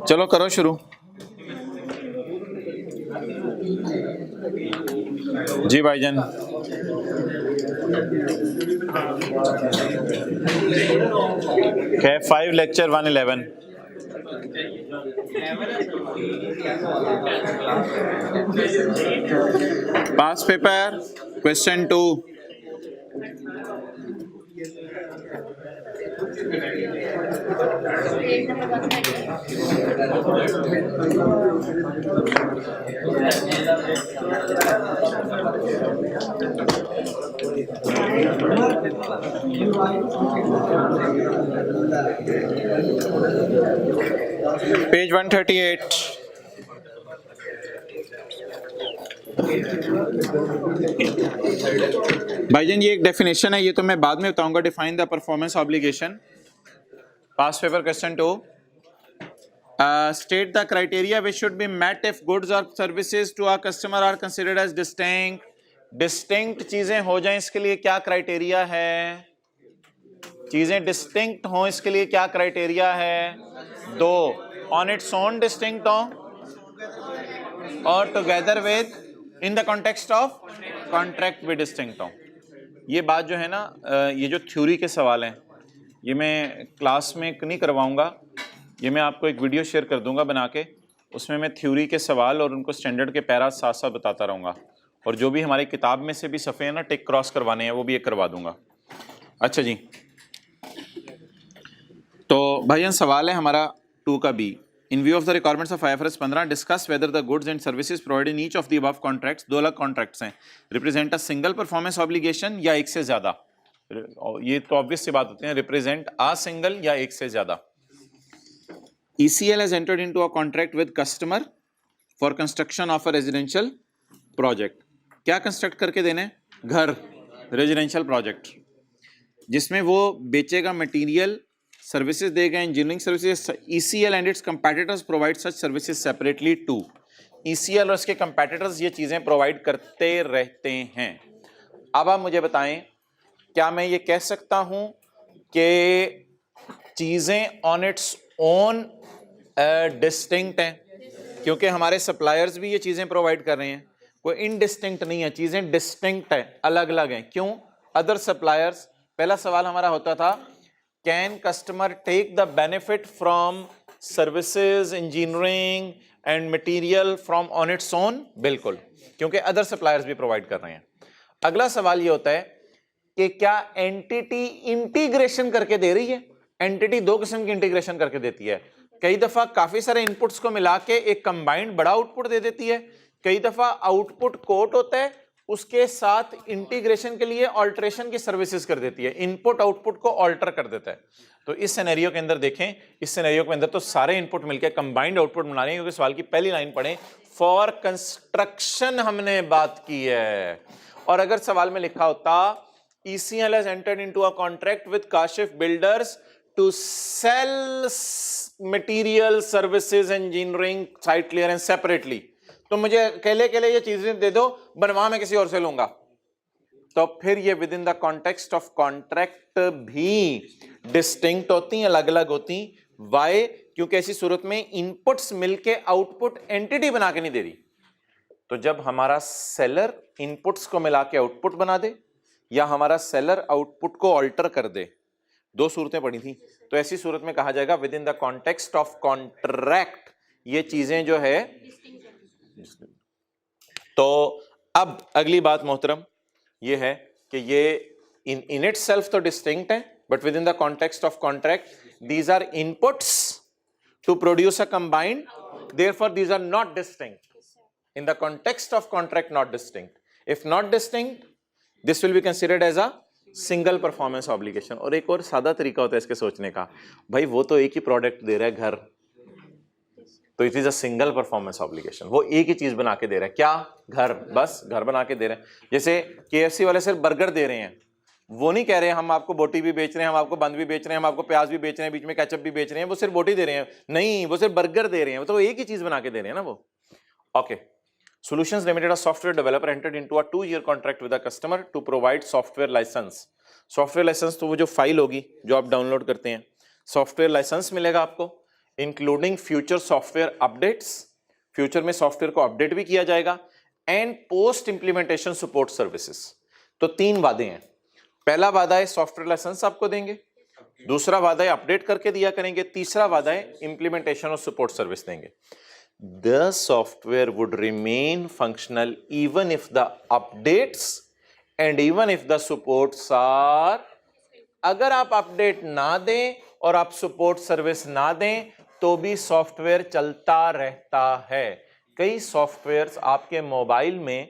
चलो करो शुरू। जी भाईजान। K5 lecture 111। Past paper question 2। Page 138। भाईजान ये एक डेफिनेशन है, ये तो मैं बाद में बताऊंगा। Define the performance obligation. Past paper question 2। State the criteria which should be met if goods or services to a customer are considered as distinct। Distinct चीजें हो जाएं इसके लिए क्या क्राइटेरिया है? चीजें डिस्टिंक्ट हो इसके लिए क्या क्राइटेरिया है? दो, ऑन इट्स ओन डिस्टिंक्ट हो और together with in the context of contract भी डिस्टिंक्ट हो। ये बात जो है ना, ये जो थ्योरी के सवाल हैं ये मैं क्लास में नहीं करवाऊंगा, ये मैं आपको एक वीडियो शेयर कर दूंगा बना के, उसमें मैं थ्योरी के सवाल और उनको स्टैंडर्ड के पैरा साथ साथ बताता रहूँगा, और जो भी हमारी किताब में से भी सफ़े हैं ना टिक क्रॉस करवाने हैं वो भी एक करवा दूंगा। अच्छा जी, तो भाईजान सवाल है हमारा 2 का B. In view of the requirements of IFRS 15 discuss whether the goods and services provided in each of the above contracts, 2 अलग कॉन्ट्रैक्ट्स हैं, represent a single performance obligation या एक से ज्यादा। ये तो ऑब्वियस सी बात होती है, रिप्रेजेंट अ सिंगल या एक से ज्यादा। ECL has entered into a contract with customer for construction of a residential project। क्या कंस्ट्रक्ट करके देने? घर, रेजिडेंशियल प्रोजेक्ट, जिसमें वो बेचेगा मटेरियल, सर्विसेज देगा, engineering services. ECL and its competitors provide such services separately too. ECL और इसके कंपेटिटर्स ये चीजें प्रोवाइड करते रहते हैं। अब आप मुझे बताएं, क्या मैं ये कह सकता हूं कि चीजें ऑन इट्स ओन डिस्टिंक्ट हैं? क्योंकि हमारे सप्लायर्स भी ये चीजें प्रोवाइड कर रहे हैं, कोई इनडिस्टिंक्ट नहीं है, चीजें डिस्टिंक्ट है, अलग अलग हैं। क्यों? Other suppliers. पहला सवाल हमारा होता था, can customer take the benefit from services, engineering and material from on its own? बिल्कुल, क्योंकि अदर सप्लायर्स भी प्रोवाइड कर रहे हैं। अगला सवाल ये होता है कि क्या एंटिटी इंटीग्रेशन करके दे रही है? एंटिटी 2 किस्म की इंटीग्रेशन करके देती है। कई दफा काफी सारे इनपुट्स को मिला के एक कंबाइंड बड़ा आउटपुट दे देती है, कई दफा आउटपुट कोट होता है, उसके साथ इंटीग्रेशन के लिए ऑल्टरेशन की सर्विसेज कर देती है, इनपुट आउटपुट को ऑल्टर कर देता है। तो इस सिनेरियो के अंदर देखें, इस सिनेरियो के अंदर तो सारे इनपुट मिलकर कंबाइंड आउटपुट बना रहे हैं, क्योंकि सवाल की पहली लाइन पढ़ें, फॉर कंस्ट्रक्शन हमने बात की है। और अगर सवाल में लिखा होता ECL has entered into a contract with Kashif Builders to sell material, services, engineering, site clearance separately, तो मुझे अकेले ये चीजें दे दो, बनवा मैं किसी और से लूंगा, तो फिर ये with in the context of contract भी डिस्टिंक्ट होती, अलग अलग होती। वाई? क्योंकि ऐसी सूरत में इनपुट्स मिलके आउटपुट एंटिटी बना के नहीं दे रही। तो जब हमारा सेलर इनपुट्स को मिला के आउटपुट बना दे, या हमारा सेलर आउटपुट को ऑल्टर कर दे, 2 सूरतें पड़ी थी, तो ऐसी सूरत में कहा जाएगा with in the context of contract ये चीजें जो है। तो अब अगली बात मोहतरम ये है कि ये इन इटसेल्फ तो डिस्टिंक्ट है, but within the context of contract these are inputs to produce a combined, therefore these are not distinct in the context of contract, not distinct. If not distinct, this will be considered as a single performance obligation। और एक और सादा तरीका होता है इसके सोचने का, भाई वो तो एक ही प्रोडक्ट दे रहा है घर, तो it is a single performance obligation. वो एक ही चीज बना के दे रहा है, क्या? घर, बस घर बना के दे रहे हैं। जैसे KFC वाले सिर्फ बर्गर दे रहे हैं, वो नहीं कह रहे हैं हम आपको बोटी भी बेच रहे हैं, हम आपको बंद भी बेच रहे हैं, हम आपको प्याज भी बेच रहे हैं, बीच में केचप भी बेच रहे हैं। वो सिर्फ बोटी दे रहे हैं, नहीं, वो सिर्फ बर्गर दे रहे हैं, तो एक ही चीज बना के दे रहे हैं ना वो। Okay. Solutions Limited, a software developer, entered into a 2-year contract with a customer to provide software license। Software license तो वो जो फाइल होगी जो आप डाउनलोड करते हैं, सॉफ्टवेयर लाइसेंस मिलेगा आपको, including future software updates, future में सॉफ्टवेयर को अपडेट भी किया जाएगा, and post implementation support services. तो 3 वादे हैं। पहला वादा है सॉफ्टवेयर लाइसेंस आपको देंगे, दूसरा वादा है अपडेट करके दिया करेंगे, तीसरा वादा है इंप्लीमेंटेशन और सपोर्ट सर्विस देंगे। The software would remain functional even if the updates and even if the supports are, अगर आप अपडेट ना दें और आप सपोर्ट सर्विस ना दें तो भी सॉफ्टवेयर चलता रहता है। कई सॉफ्टवेयर्स आपके मोबाइल में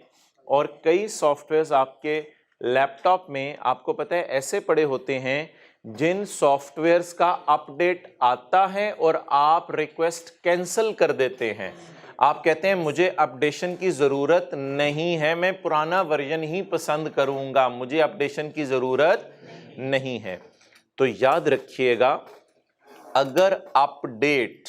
और कई सॉफ्टवेयर्स आपके लैपटॉप में आपको पता है ऐसे पड़े होते हैं जिन सॉफ्टवेयर्स का अपडेट आता है और आप रिक्वेस्ट कैंसिल कर देते हैं। आप कहते हैं मुझे अपडेशन की जरूरत नहीं है, मैं पुराना वर्जन ही पसंद करूंगा, मुझे अपडेशन की जरूरत नहीं है। तो याद रखिएगा, अगर अपडेट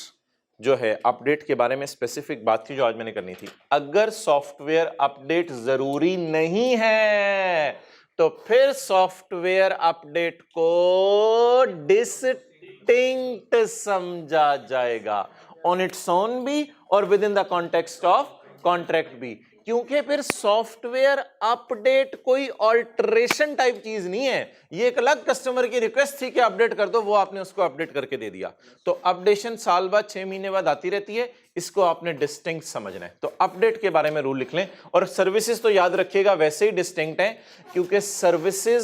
जो है, अपडेट के बारे में स्पेसिफिक बात थी जो आज मैंने करनी थी, अगर सॉफ्टवेयर अपडेट जरूरी नहीं है तो फिर सॉफ्टवेयर अपडेट को डिस्टिंक्ट समझा जाएगा, ऑन इट्स ओन भी और with in the context of contract भी, क्योंकि फिर सॉफ्टवेयर अपडेट कोई ऑल्टरेशन टाइप चीज नहीं है। ये एक अलग कस्टमर की रिक्वेस्ट थी कि अपडेट कर दो, वो आपने उसको अपडेट करके दे दिया। तो अपडेशन साल बाद 6 महीने बाद आती रहती है, इसको आपने डिस्टिंक्ट समझना है। तो अपडेट के बारे में रूल लिख लें। और सर्विसेज तो याद रखिएगा वैसे ही डिस्टिंक्ट है, क्योंकि सर्विसेज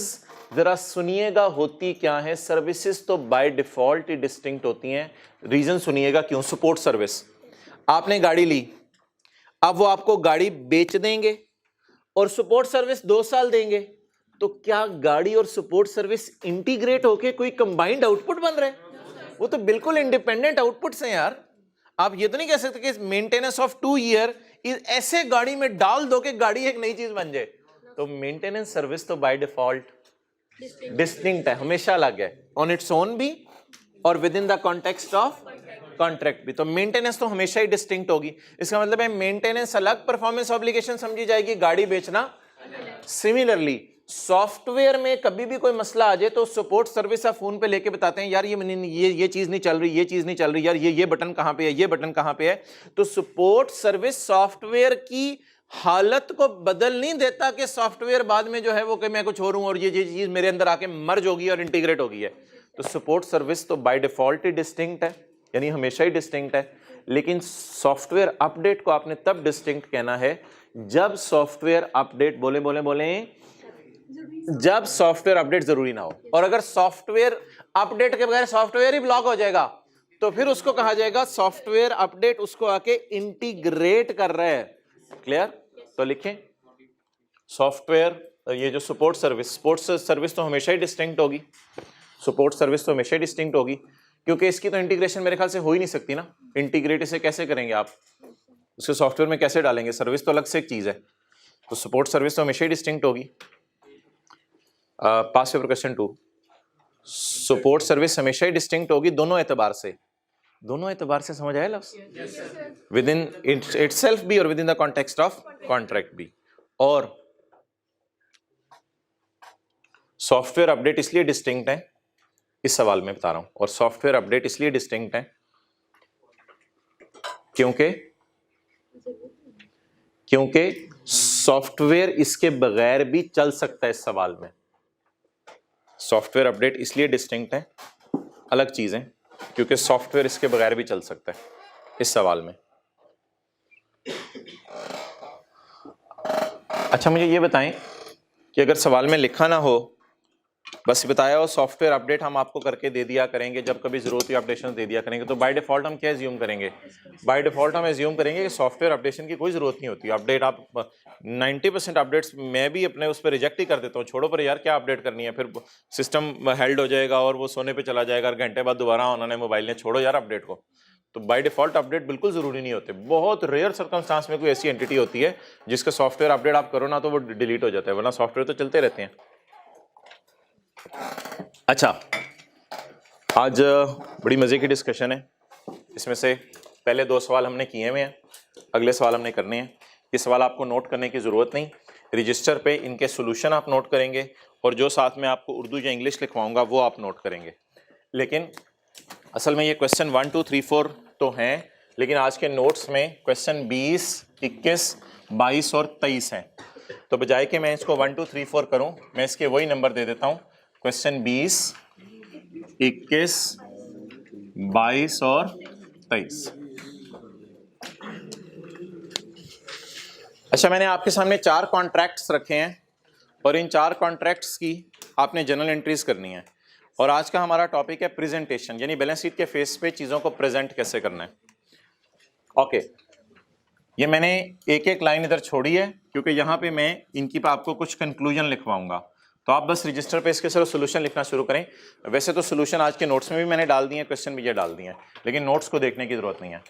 जरा सुनिएगा होती क्या है। सर्विसेज तो बाय डिफॉल्ट ही डिस्टिंक्ट होती हैं। रीजन सुनिएगा क्यों। सपोर्ट सर्विस, आपने गाड़ी ली, अब वो आपको गाड़ी बेच देंगे और सपोर्ट सर्विस 2 साल देंगे, तो क्या गाड़ी और सपोर्ट सर्विस इंटीग्रेट होके कोई कंबाइंड आउटपुट बन रहा है? वो तो बिल्कुल इंडिपेंडेंट आउटपुट्स हैं यार। आप ये तो नहीं कह सकते कि मेंटेनेंस ऑफ 2 ईयर ऐसे गाड़ी में डाल दो कि गाड़ी एक नई चीज बन जाए। तो मेंटेनेंस सर्विस तो बाय डिफॉल्ट डिस्टिंक्ट है, हमेशा अलग है, ऑन इट्स ओन भी और with in the context of contract भी। तो मेंटेनेंस तो हमेशा ही डिस्टिंक्ट होगी। इसका मतलब है मेंटेनेंस अलग, परफॉर्मेंस ऑब्लिगेशन समझी जाएगी, गाड़ी बेचना। सिमिलरली सॉफ्टवेयर में कभी भी कोई मसला आ जाए तो सपोर्ट सर्विस आप फोन पे लेके बताते हैं यार ये चीज नहीं चल रही, ये चीज नहीं चल रही, यार ये बटन कहां पे है, ये बटन कहां पे है। तो सपोर्ट सर्विस सॉफ्टवेयर की हालत को बदल नहीं देता कि सॉफ्टवेयर बाद में जो है वो कि मैं कुछ और हूं और ये चीज मेरे अंदर आके मर्ज होगी और इंटीग्रेट होगी है। तो सपोर्ट सर्विस तो बाय डिफॉल्ट ही डिस्टिंक्ट है, यानी हमेशा ही डिस्टिंक्ट है। लेकिन सॉफ्टवेयर अपडेट को आपने तब डिस्टिंक्ट कहना है जब सॉफ्टवेयर अपडेट बोले जब सॉफ्टवेयर अपडेट जरूरी ना हो। और अगर सॉफ्टवेयर अपडेट के बगैर सॉफ्टवेयर ही ब्लॉक हो जाएगा तो फिर उसको कहा जाएगा सॉफ्टवेयर अपडेट उसको आके इंटीग्रेट कर रहा है। क्लियर? तो लिखें सॉफ्टवेयर, ये जो सपोर्ट सर्विस तो हमेशा ही डिस्टिंक्ट होगी। सपोर्ट सर्विस तो हमेशा ही डिस्टिंक्ट होगी क्योंकि इसकी तो इंटीग्रेशन मेरे ख्याल से हो ही नहीं सकती ना। इंटीग्रेट इसे कैसे करेंगे आप, उसके सॉफ्टवेयर में कैसे डालेंगे? सर्विस तो अलग से एक चीज है। तो सपोर्ट सर्विस तो हमेशा ही डिस्टिंक्ट होगी। पास पेपर क्वेश्चन 2, सपोर्ट सर्विस हमेशा ही डिस्टिंक्ट होगी दोनों एतबार से। दोनों एतबार से समझ आया लफ्ज़? विद इन इटसेल्फ भी और with in the context of contract भी। और सॉफ्टवेयर अपडेट इसलिए डिस्टिंक्ट है, इस सवाल में बता रहा हूं, और सॉफ्टवेयर अपडेट इसलिए डिस्टिंक्ट है क्योंकि सॉफ्टवेयर इसके बगैर भी चल सकता है। इस सवाल में सॉफ्टवेयर अपडेट इसलिए डिस्टिंक्ट है, अलग चीज है, क्योंकि सॉफ्टवेयर इसके बगैर भी चल सकता है इस सवाल में। अच्छा मुझे ये बताएं कि अगर सवाल में लिखा ना हो, बस बताया हो सॉफ्टवेयर अपडेट हम आपको करके दे दिया करेंगे, जब कभी जरूरत हुई अपडेशन दे दिया करेंगे, तो बाय डिफॉल्ट हम क्या एज्यूम करेंगे? बाय डिफॉल्ट हम एज्यूम करेंगे कि सॉफ्टवेयर अपडेशन की कोई जरूरत नहीं होती। अपडेट आप 90% अपडेट्स मैं भी अपने उस पर रिजेक्ट ही कर देता हूँ, छोड़ो पर यार क्या अपडेट करनी है, फिर सिस्टम हेल्ड हो जाएगा और वो सोने पर चला जाएगा और घंटे बाद दोबारा उन्होंने मोबाइल ने, छोड़ो यार अपडेट को। तो बाय डिफॉल्ट अपडेट बिल्कुल जरूरी नहीं होते। बहुत रेयर सर्कमस्टांस में कोई ऐसी एंटिटी होती है जिसका सॉफ्टवेयर अपडेट आप करो ना तो वो डिलीट हो जाता है, वरना सॉफ्टवेयर तो चलते रहते हैं। अच्छा आज बड़ी मजे की डिस्कशन है। इसमें से पहले 2 सवाल हमने किए हुए हैं, अगले सवाल हमने करने हैं। ये सवाल आपको नोट करने की जरूरत नहीं, रजिस्टर पे इनके सॉल्यूशन आप नोट करेंगे और जो साथ में आपको उर्दू या इंग्लिश लिखवाऊंगा वो आप नोट करेंगे। लेकिन असल में ये क्वेश्चन 1, 2, 3, 4 तो हैं, लेकिन आज के नोट्स में क्वेश्चन 20, 21, 22 और 23 हैं। तो बजाय कि मैं इसको 1, 2, 3, 4 करूं, मैं इसके वही नंबर दे देता हूं, क्वेश्चन 20, 21, 22 और 23। अच्छा, मैंने आपके सामने 4 कॉन्ट्रैक्ट्स रखे हैं और इन 4 कॉन्ट्रैक्ट्स की आपने जनरल एंट्रीज करनी है। और आज का हमारा टॉपिक है प्रेजेंटेशन, यानी बैलेंस शीट के फेस पे चीज़ों को प्रेजेंट कैसे करना है। ओके, ये मैंने एक एक लाइन इधर छोड़ी है क्योंकि यहाँ पे मैं इनकी पे आपको कुछ कंक्लूजन लिखवाऊंगा, तो आप बस रजिस्टर पे इसके सिर्फ सोल्यूशन लिखना शुरू करें। वैसे तो सोल्यूशन आज के नोट्स में भी मैंने डाल दिए हैं, क्वेश्चन भी ये डाल दिए हैं, लेकिन नोट्स को देखने की जरूरत नहीं है।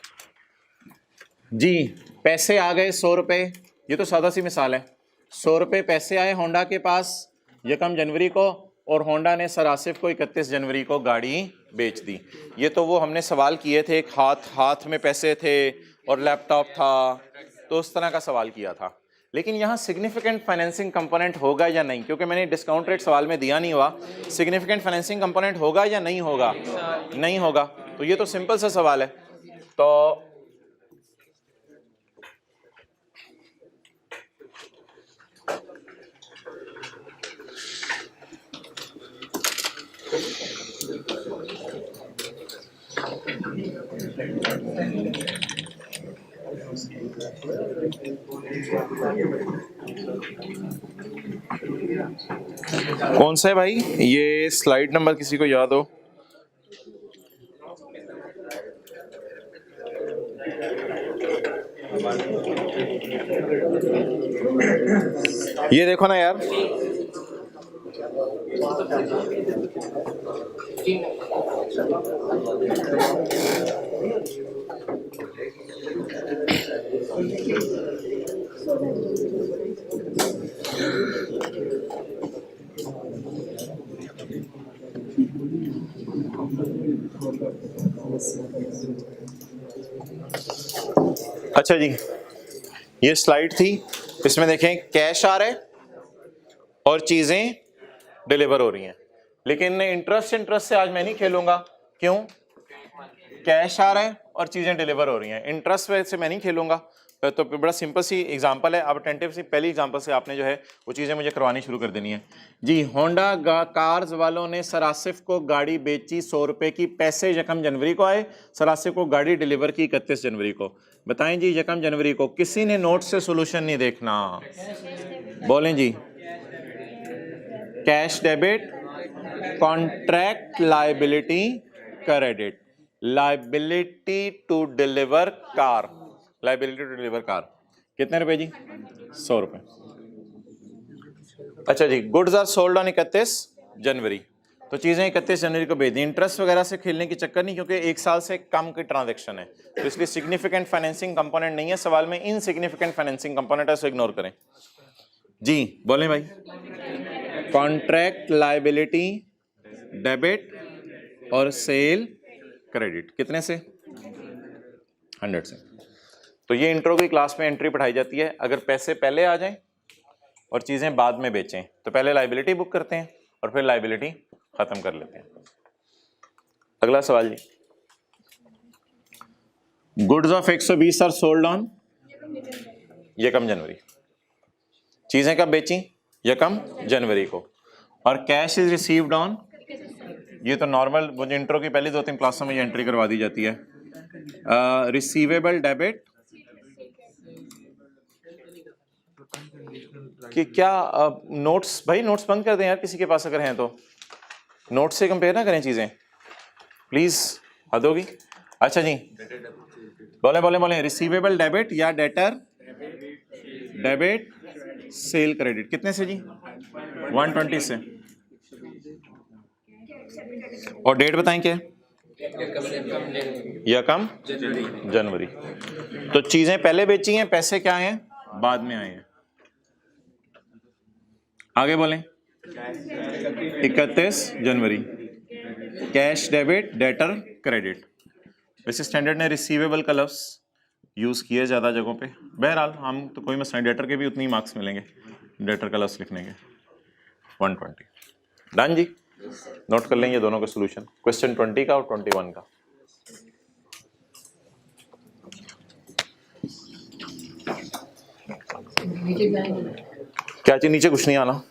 जी, पैसे आ गए 100 रुपये, ये तो सादा सी मिसाल है। 100 रुपये पैसे आए होंडा के पास 1 जनवरी को, और होंडा ने सर आसिफ को 31 जनवरी को गाड़ी बेच दी। ये तो वो हमने सवाल किए थे, एक हाथ में पैसे थे और लैपटॉप था, तो उस तरह का सवाल किया था। लेकिन यहाँ सिग्निफिकेंट फाइनेंसिंग कंपोनेंट होगा या नहीं, क्योंकि मैंने डिस्काउंट रेट सवाल में दिया नहीं हुआ। सिग्निफिकेंट फाइनेंसिंग कंपोनेंट होगा या नहीं होगा? नहीं होगा। तो ये तो सिंपल सा सवाल है। तो कौन सा है भाई ये स्लाइड नंबर, किसी को याद हो? ये देखो ना यार, अच्छा जी, ये स्लाइड थी, इसमें देखें कैश आ रहा है और चीजें डिलीवर हो रही हैं। लेकिन इंटरेस्ट से आज मैं नहीं खेलूंगा। क्यों? कैश आ रहा है और चीजें डिलीवर हो रही हैं, इंटरेस्ट से मैं नहीं खेलूंगा। तो बड़ा सिंपल सी एग्जांपल है, अब अटेंटिव सी पहली एग्जांपल से आपने जो है वो चीज़ें मुझे करवानी शुरू कर देनी है। जी, होंडा कार्स वालों ने सर आसिफ को गाड़ी बेची 100 रुपये की, पैसे 1 जनवरी को आए, सर आसिफ को गाड़ी डिलीवर की 31 जनवरी को। बताएं जी, 1 जनवरी को किसी ने नोट से सोल्यूशन नहीं देखना, बोलें जी। Cash debit, contract liability credit, liability to deliver car, liability to deliver car कितने रुपए जी? 100 रुपए। अच्छा जी, goods are sold on 31 January, तो चीजें 31 जनवरी को भेज दी। इंटरेस्ट वगैरह से खेलने की चक्कर नहीं, क्योंकि 1 साल से कम की ट्रांजैक्शन है, तो इसलिए सिग्निफिकेंट फाइनेंसिंग कंपोनेंट नहीं है सवाल में। इनसिग्निफिकेंट फाइनेंसिंग कंपोनेंट है, उसे इग्नोर करें जी। बोलें भाई। कॉन्ट्रैक्ट लायबिलिटी डेबिट और सेल क्रेडिट कितने से? 100 से। तो ये इंट्रो की क्लास में एंट्री पढ़ाई जाती है। अगर पैसे पहले आ जाएं और चीजें बाद में बेचें तो पहले लायबिलिटी बुक करते हैं और फिर लायबिलिटी खत्म कर लेते हैं। अगला सवाल जी, goods of 120 are sold on 1 January, चीजें कब बेची? 1 जनवरी को, और कैश इज रिसीव्ड ऑन, ये तो नॉर्मल मुझे इंट्रो की पहली 2-3 क्लासों में ये एंट्री करवा दी जाती है। रिसीवेबल डेबिट कि क्या नोट्स, भाई नोट्स बंद कर दें यार किसी के पास अगर हैं तो, नोट्स से कंपेयर ना करें चीजें प्लीज, हद होगी। अच्छा जी, बोले रिसीवेबल डेबिट या डेटर डेबिट सेल क्रेडिट कितने से जी? 120 से। और डेट बताएं क्या? 1 जनवरी। तो चीजें पहले बेची हैं, पैसे क्या हैं? बाद में आए हैं। आगे बोलें। 31 जनवरी, कैश डेबिट डेटर क्रेडिट। वैसे स्टैंडर्ड ने रिसीवेबल का लफ्ज यूज किए ज्यादा जगहों पे, बहरहाल हम तो कोई मसला नहीं, डेटर के भी उतनी मार्क्स मिलेंगे डेटर का लफ्ज लिखने के। 120 डन जी। नोट कर लेंगे दोनों का सोल्यूशन, क्वेश्चन 20 का और 21 का। क्या चीज नीचे कुछ नहीं आना,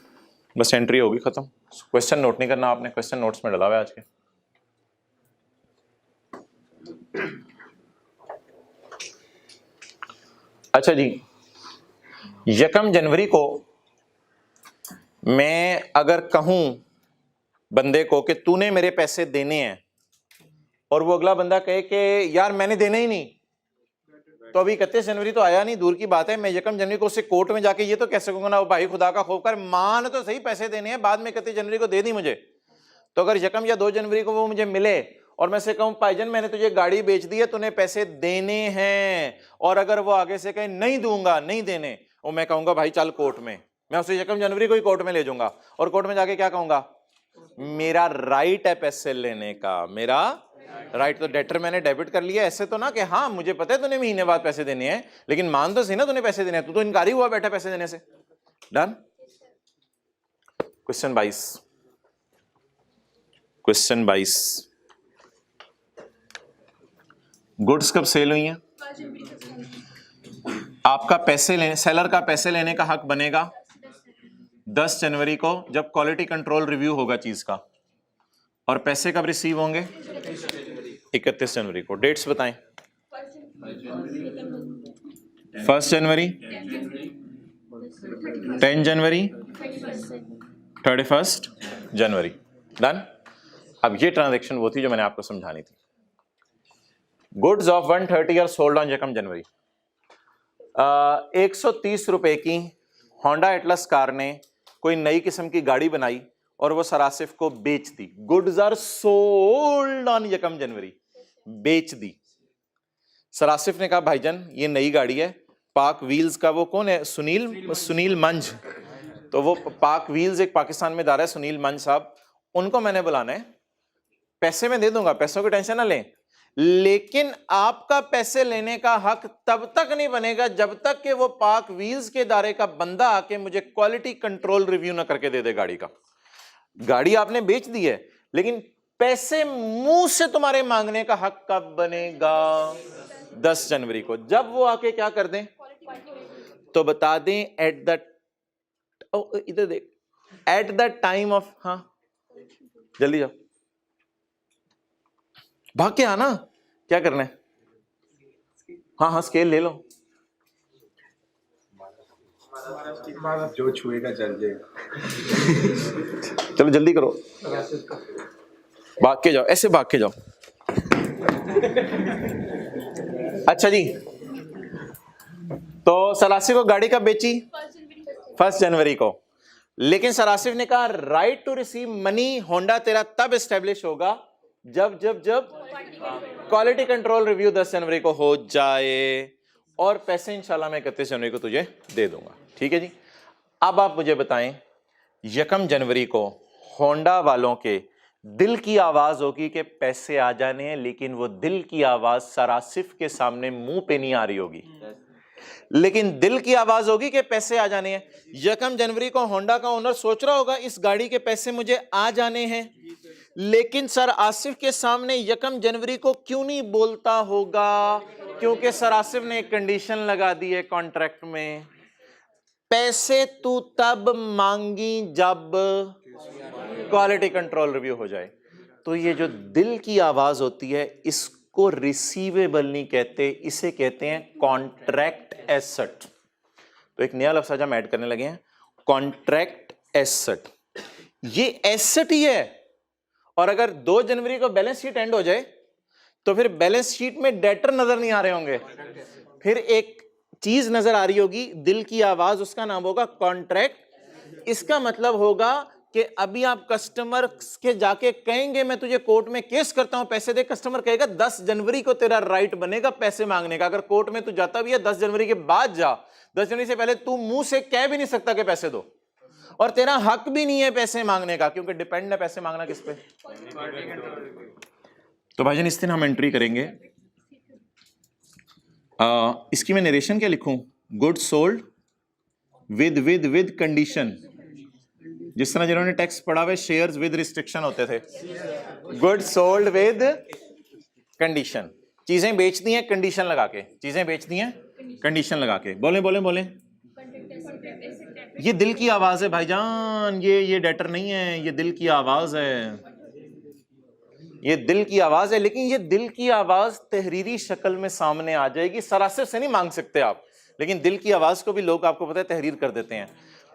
बस एंट्री होगी खत्म। क्वेश्चन नोट नहीं करना आपने, क्वेश्चन नोट्स में डाला हुआ है आज के। अच्छा जी, 1 जनवरी को मैं अगर कहूं बंदे को कि तूने मेरे पैसे देने हैं और वो अगला बंदा कहे कि यार मैंने देने ही नहीं, तो अभी 31 जनवरी तो आया नहीं, दूर की बात है, मैं 1 जनवरी को उससे कोर्ट में जाके ये तो कह सकूंगा ना, भाई खुदा का खौफ कर, मान तो सही पैसे देने हैं, बाद में 31 जनवरी को दे दी मुझे। तो अगर 1 या 2 जनवरी को वो मुझे मिले और मैं से कहूं भाईजान मैंने तुझे गाड़ी बेच दी है, तूने पैसे देने हैं, और अगर वो आगे से कहे नहीं दूंगा, नहीं देने, और मैं कहूंगा भाई चल कोर्ट में, मैं उसे 1 जनवरी को ही कोर्ट में ले जाऊंगा और कोर्ट में जाके क्या कहूंगा, मेरा राइट है पैसे लेने का, मेरा राइट। तो डेटर मैंने डेबिट कर लिया, ऐसे तो ना कि हाँ मुझे पता है तूने महीने बाद पैसे देने हैं, लेकिन मान तो सही ना तूने पैसे देने हैं, तू तो इनकारी हुआ बैठा पैसे देने से। डन। क्वेश्चन 22, क्वेश्चन 22, गुड्स कब सेल हुई हैं? आपका पैसे लेने, सेलर का पैसे लेने का हक बनेगा 10 जनवरी को, जब क्वालिटी कंट्रोल रिव्यू होगा चीज का, और पैसे कब रिसीव होंगे? 31 जनवरी को। डेट्स बताएं। 1 जनवरी, 10 जनवरी, 31 जनवरी। डन। अब ये ट्रांजैक्शन वो थी जो मैंने आपको समझानी थी। Goods of 130 are sold on 1 January. 130 रुपए की होंडा एटलस कार ने कोई नई किस्म की गाड़ी बनाई और वो सरासिफ को बेच दी। गुड्स आर सोल्ड ऑन 1 जनवरी, बेच दी। सरासिफ ने कहा भाईजान ये नई गाड़ी है, पाक व्हील्स का वो कौन है, सुनील मंज, तो वो पाक व्हील्स एक पाकिस्तान में दार है, सुनील मंज साहब, उनको मैंने बुलाना है, पैसे मैं दे दूंगा, पैसों की टेंशन ना लें, लेकिन आपका पैसे लेने का हक तब तक नहीं बनेगा जब तक कि वो पाक व्हील्स के दायरे का बंदा आके मुझे क्वालिटी कंट्रोल रिव्यू ना करके दे दे गाड़ी का। गाड़ी आपने बेच दी है, लेकिन पैसे मुंह से तुम्हारे मांगने का हक कब बनेगा? 10 जनवरी को। जब वो आके क्या कर दें तो बता दें एट द, इधर देख, एट द टाइम ऑफ, हाँ जल्दी जाओ, भाग के आना, क्या करना है? हाँ हाँ स्केल ले लो, जो छुएगा जल जाएगा। चलो जल्दी करो, भाग के जाओ, ऐसे भाग के जाओ। अच्छा जी, तो सरासिफ को गाड़ी कब बेची? 1 जनवरी को। लेकिन सरासिफ ने कहा राइट टू रिसीव मनी होंडा तेरा तब एस्टेब्लिश होगा जब जब जब क्वालिटी कंट्रोल रिव्यू 10 जनवरी को हो जाए, और पैसे इंशाल्लाह मैं 31 जनवरी को तुझे दे दूंगा। ठीक है जी। अब आप मुझे बताएं 1 जनवरी को होंडा वालों के दिल की आवाज होगी कि पैसे आ जाने हैं, लेकिन वो दिल की आवाज सरासिफ के सामने मुंह पे नहीं आ रही होगी, लेकिन दिल की आवाज होगी कि पैसे आ जाने हैं। 1 जनवरी को होंडा का ओनर सोच रहा होगा इस गाड़ी के पैसे मुझे आ जाने हैं, लेकिन सर आसिफ के सामने 1 जनवरी को क्यों नहीं बोलता होगा? क्योंकि सर आसिफ ने एक कंडीशन लगा दी है कॉन्ट्रैक्ट में, पैसे तू तब मांगी जब क्वालिटी कंट्रोल रिव्यू हो जाए। तो ये जो दिल की आवाज होती है इसको रिसीवेबल नहीं कहते, इसे कहते हैं कॉन्ट्रैक्ट एसेट। तो एक नया लफ्ज आज हम ऐड करने लगे हैं, कॉन्ट्रैक्ट एसेट। ये एसेट ही है, और अगर 2 जनवरी को बैलेंस शीट एंड हो जाए तो फिर बैलेंस शीट में डेटर नजर नहीं आ रहे होंगे, फिर एक चीज नजर आ रही होगी, दिल की आवाज, उसका नाम होगा कॉन्ट्रैक्ट। इसका मतलब होगा कि अभी आप कस्टमर के जाके कहेंगे मैं तुझे कोर्ट में केस करता हूं पैसे दे, कस्टमर कहेगा 10 जनवरी को तेरा राइट बनेगा पैसे मांगने का। अगर कोर्ट में तू जाता भी है 10 जनवरी के बाद जा, 10 जनवरी से पहले तू मुंह से कह भी नहीं सकता कि पैसे दो, और तेरा हक भी नहीं है पैसे मांगने का, क्योंकि डिपेंड है पैसे मांगना किस पे। तो भाईजान इस दिन हम एंट्री करेंगे, इसकी मैं नरेशन क्या लिखूं? गुड सोल्ड विद कंडीशन, जिस तरह जिन्होंने टैक्स पढ़ा हुआ शेयर्स विद रिस्ट्रिक्शन होते थे, गुड सोल्ड विद कंडीशन। चीजें बेचती हैं कंडीशन लगा के, चीजें बेचती हैं कंडीशन लगा के। बोले बोले बोले, ये दिल की आवाज है भाईजान, ये डेटर नहीं है, ये दिल की आवाज है, ये दिल की आवाज है। लेकिन ये दिल की आवाज तहरीरी शक्ल में सामने आ जाएगी, सरासिर से नहीं मांग सकते आप, लेकिन दिल की आवाज को भी लोग आपको पता है तहरीर कर देते हैं।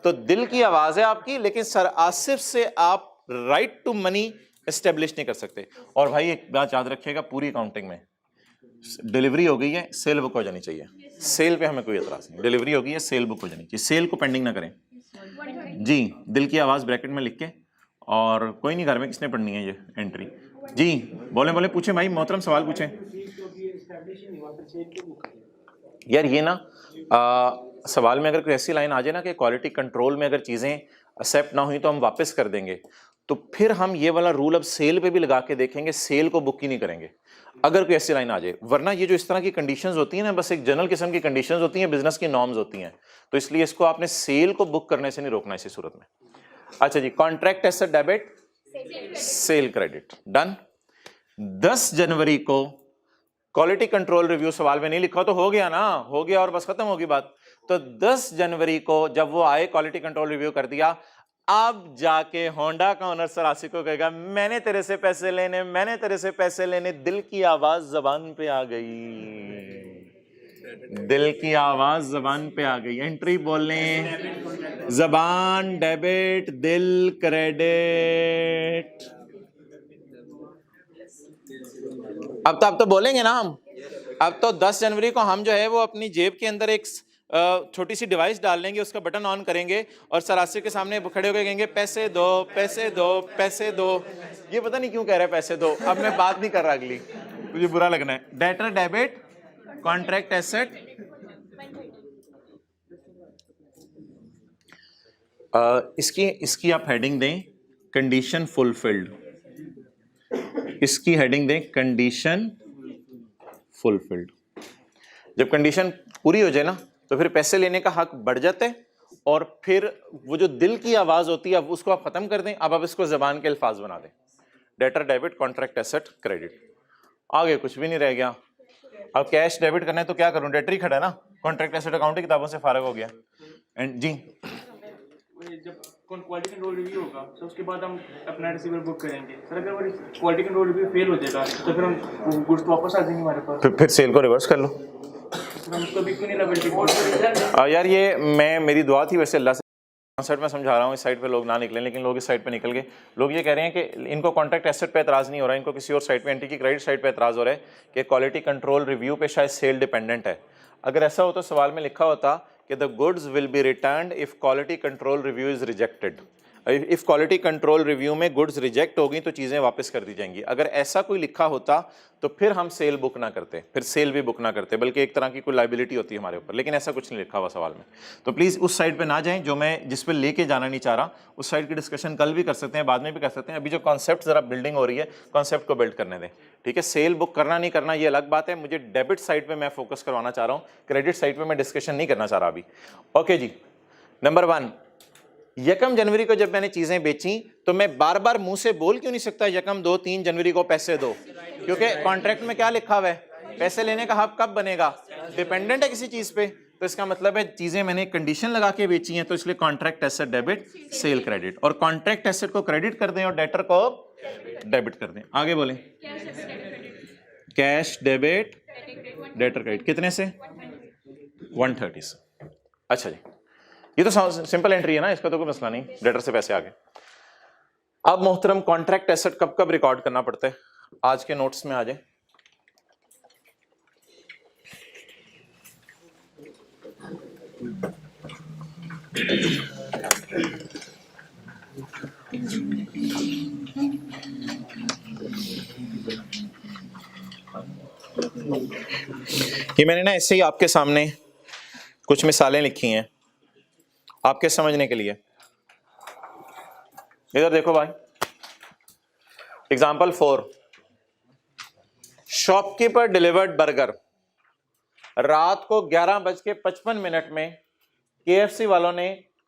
तो दिल की आवाज है आपकी, लेकिन सरासिर से आप राइट टू मनी एस्टेब्लिश नहीं कर सकते। और भाई एक बात याद रखिएगा, पूरी अकाउंटिंग में डिलीवरी हो गई है, सेल बुक हो जानी चाहिए। सेल पे हमें कोई एतराज नहीं, डिलीवरी हो गई है, सेल बुक हो जानी चाहिए, सेल को पेंडिंग ना करें जी। दिल की आवाज ब्रैकेट में लिख के, और कोई नहीं, घर में किसने पढ़नी है ये एंट्री जी। बोले बोले पूछे भाई, मोहतरम सवाल पूछे यार। ये ना सवाल में अगर कोई ऐसी लाइन आ जाए ना कि क्वालिटी कंट्रोल में अगर चीजें एक्सेप्ट ना हुई तो हम वापस कर देंगे, तो फिर हम ये वाला रूल अब सेल पे भी लगा के देखेंगे, सेल को बुक ही नहीं करेंगे अगर कोई ऐसी लाइन आ जाए। वरना ये जो इस तरह की कंडीशंस होती हैं ना, बस एक जनरल किस्म की कंडीशंस होती हैं, बिजनेस की नॉर्म्स होती हैं, तो इसलिए इसको आपने सेल को बुक करने से नहीं रोकना इसी सूरत में। अच्छा जी, contract asset debit, sale credit, done. 10 जनवरी को क्वालिटी कंट्रोल रिव्यू, सवाल में नहीं लिखा तो हो गया ना, हो गया और बस खत्म होगी बात। तो 10 जनवरी को जब वो आए, क्वालिटी कंट्रोल रिव्यू कर दिया, अब जाके होंडा का ओनर सरासी को कहेगा मैंने तेरे से पैसे लेने, मैंने तेरे से पैसे लेने। दिल की आवाज जबान पे आ गई, दिल की आवाज जबान पे आ गई। एंट्री बोलने, जबान डेबिट, दिल क्रेडिट। अब तो बोलेंगे ना हम। अब तो 10 जनवरी को हम जो है वो अपनी जेब के अंदर एक छोटी सी डिवाइस डाल लेंगे, उसका बटन ऑन करेंगे और सरासी के सामने खड़े होकर कहेंगे पैसे दो, पैसे दो, पैसे दो। ये पता नहीं क्यों कह रहा है पैसे दो, अब मैं बात नहीं कर रहा अगली, तुझे बुरा लगना है। डेटर डेबिट, कॉन्ट्रैक्ट एसेट, इसकी आप हेडिंग दें कंडीशन फुलफिल्ड, इसकी हेडिंग दें कंडीशन फुलफिल्ड। जब कंडीशन पूरी हो जाए ना तो फिर पैसे लेने का हक बढ़ जाता है, और फिर वो जो दिल की आवाज होती है अब उसको आप खत्म कर दें। अब आप इसको जबान के अल्फाज बना दें, debtor debit, contract asset, credit. आगे कुछ भी नहीं रह गया। अब कैश डेबिट करना है तो क्या करूं, डेटर ही खड़ा है ना, कॉन्ट्रैक्ट एसेट अकाउंट की किताबों से फारिग हो गया। एंड जी जब क्वालिटी कंट्रोल रिव्यू होगा तो उसके बाद हम अपना रिसीवर बुक करेंगे सर। अगर वो क्वालिटी कंट्रोल रिव्यू फेल हो जाएगा तो फिर हम गुड्स वापस आ जाएंगे हमारे पास, फिर सेल को रिवर्स कर लो। हम उसको भी क्यों नहीं लाइबिलिटी यार ये मेरी दुआ थी वैसे अल्लाह से, साइड में समझा रहा हूँ, इस साइड पे लोग ना निकलें, लेकिन लोग इस साइड पे निकल गए। लोग ये कह रहे हैं कि इनको कॉन्ट्रैक्ट एसेट पे एतराज़ नहीं हो रहा है, इनको किसी और साइड पे, एंटी की क्रेडिट साइड पे एतराज़ हो रहा है कि क्वालिटी कंट्रोल रिव्यू पे शायद सेल डिपेंडेंट है। अगर ऐसा हो तो सवाल में लिखा होता कि the goods will be returned if quality control review is rejected. If quality control review में गुड्स रिजेक्ट होगी तो चीज़ें वापस कर दी जाएंगी। अगर ऐसा कोई लिखा होता तो फिर हम सेल बुक ना करते, फिर सेल भी बुक ना करते, बल्कि एक तरह की कोई लाइबिलिटी होती है हमारे ऊपर, लेकिन ऐसा कुछ नहीं लिखा हुआ सवाल में। तो प्लीज़ उस साइड पे ना जाएं जो मैं जिस पे लेके जाना नहीं चाह रहा। उस साइड की डिस्कशन कल भी कर सकते हैं, बाद में भी कर सकते हैं। अभी जो कॉन्सेप्ट ज़रा बिल्डिंग हो रही है, कॉन्सेप्ट को बिल्ड करने दें, ठीक है। सेल बुक करना नहीं करना ये अलग बात है, मुझे डेबिट साइड पर मैं फोकस करवाना चाह रहा हूँ, क्रेडिट साइड पर मैं डिस्कशन नहीं करना चाह रहा अभी। ओके जी, नंबर 1, यकम जनवरी को जब मैंने चीजें बेची तो मैं बार बार मुंह से बोल क्यों नहीं सकता यकम 2, 3 जनवरी को पैसे दो, क्योंकि कॉन्ट्रैक्ट में क्या लिखा हुआ है, पैसे लेने का हक कब बनेगा, डिपेंडेंट है किसी चीज पे। तो इसका मतलब है चीजें मैंने कंडीशन लगा के बेची हैं, तो इसलिए contract asset debit, sale credit, और कॉन्ट्रैक्ट एसेट को क्रेडिट कर दें और डेटर को डेबिट कर दें। आगे बोले, कैश डेबिट, डेटर क्रेडिट, कितने से, 130 से। अच्छा जी, ये तो सिंपल एंट्री है ना, इसका तो कोई मसला नहीं, डेटर से पैसे आ गए। अब मोहतरम कॉन्ट्रैक्ट एसेट कब कब रिकॉर्ड करना पड़ता है, आज के नोट्स में आ जाए। ये मैंने ना ऐसे ही आपके सामने कुछ मिसालें लिखी हैं आपके समझने के लिए। इधर देखो भाई, एग्जाम्पल 4, शॉपकीपर डिलीवर्ड बर्गर। रात को 11:55 में KFC वालों ने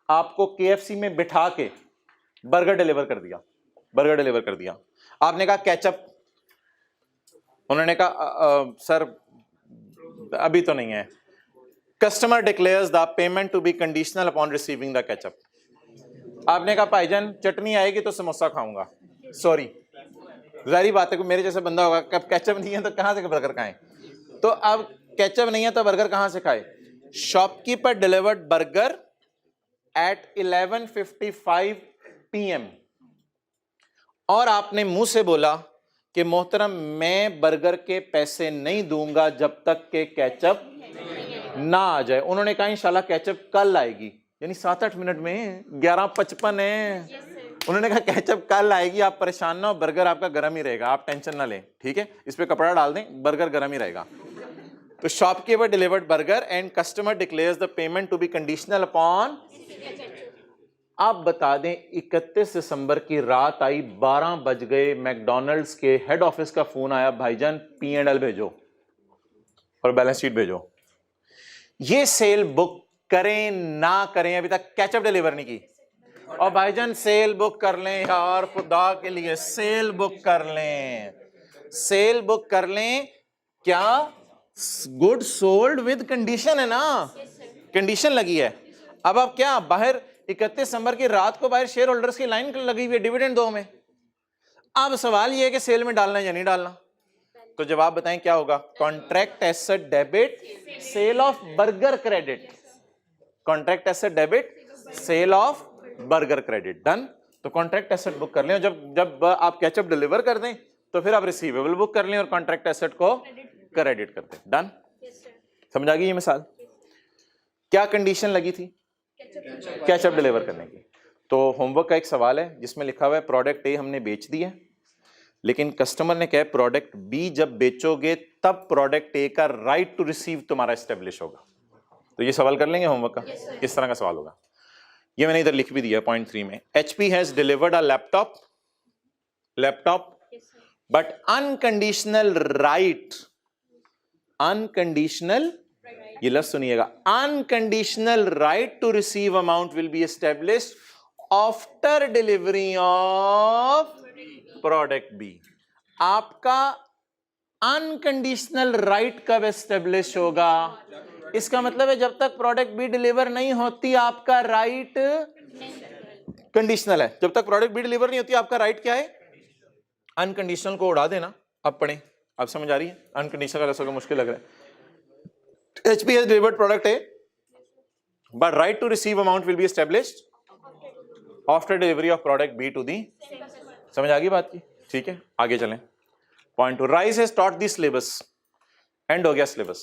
आपको KFC में बिठा के बर्गर डिलीवर कर दिया, बर्गर डिलीवर कर दिया। आपने कहा केचप, उन्होंने कहा सर अभी तो नहीं है, customer declares the payment to be conditional upon receiving the ketchup. आपने कहा भाईजान चटनी आएगी तो समोसा खाऊंगा, सॉरी जाहिर बात है कि मेरे जैसा बंदा होगा, कब केचप नहीं है तो कहां से बर्गर खाएं, तो अब केचप नहीं है तो बर्गर कहां से खाए। Shopkeeper delivered burger at 11:55 PM और आपने मुंह से बोला कि मोहतरम मैं बर्गर के पैसे नहीं दूंगा जब तक के केचप ना आ जाए। उन्होंने कहा इंशाल्लाह केचप कल आएगी, यानी 7-8 मिनट में 11:55 है। उन्होंने कहा केचप कल आएगी, आप परेशान ना हो, बर्गर आपका गर्म ही रहेगा, आप टेंशन ना लें, ठीक है, इस पे कपड़ा डाल दें, बर्गर गर्म ही रहेगा। तो shopkeeper delivered burger and customer declares the payment to be conditional upon. आप बता दें 31 दिसंबर की रात आई, 12 बज गए, मैकडॉनल्ड्स के हेड ऑफिस का फोन आया, भाईजान P&L भेजो और बैलेंस शीट भेजो। ये सेल बुक करें ना करें, अभी तक केचप डिलीवर नहीं की, और भाईजान सेल बुक कर लें यार, खुदा के लिए सेल बुक कर लें, सेल बुक कर लें। क्या गुड सोल्ड विद कंडीशन है ना, कंडीशन लगी है। अब आप क्या बाहर 31 दिसंबर की रात को बाहर शेयर होल्डर्स की लाइन लगी हुई है डिविडेंड दो में। अब सवाल यह है कि सेल में डालना या नहीं डालना, तो जवाब बताएं क्या होगा। Contract asset debit, sale of burger credit, contract asset debit, sale of burger credit, done. तो कॉन्ट्रैक्ट एसेट बुक कर लें, और जब आप केचप डिलीवर कर दें तो फिर आप रिसीवेबल बुक कर लें और कॉन्ट्रैक्ट एसेट को क्रेडिट कर दें, डन। समझ आ गई ये मिसाल। क्या कंडीशन लगी थी केचप डिलीवर करने की। तो होमवर्क का एक सवाल है जिसमें लिखा हुआ है प्रोडक्ट ए हमने बेच दिया, लेकिन कस्टमर ने कहा प्रोडक्ट बी जब बेचोगे तब प्रोडक्ट ए का राइट टू रिसीव तुम्हारा एस्टेब्लिश होगा। तो ये सवाल कर लेंगे होमवर्क का, किस तरह का सवाल होगा। ये मैंने इधर लिख भी दिया पॉइंट 3 में। HP has delivered a laptop but unconditional right, unconditional, ये लफ्ज सुनिएगा, unconditional right to receive amount will be established after delivery of product B. आपका अनकंडीशनल राइट कब एस्टेब्लिश होगा? इसका मतलब है जब तक प्रोडक्ट बी डिलीवर नहीं होती आपका राइट कंडीशनल है। जब तक प्रोडक्ट बी डिलीवर नहीं होती आपका राइट क्या है? अनकंडीशनल को उड़ा देना। अब पढ़ें, आप समझ आ रही है? अनकंडीशनल का रसों मुश्किल लग रहा है। HP has delivered product A, but right to receive amount will be established after delivery of product B to the। समझ आ गई बात की? ठीक है, आगे चलें। Point 2, rice has taught the syllabus, and हो गया syllabus.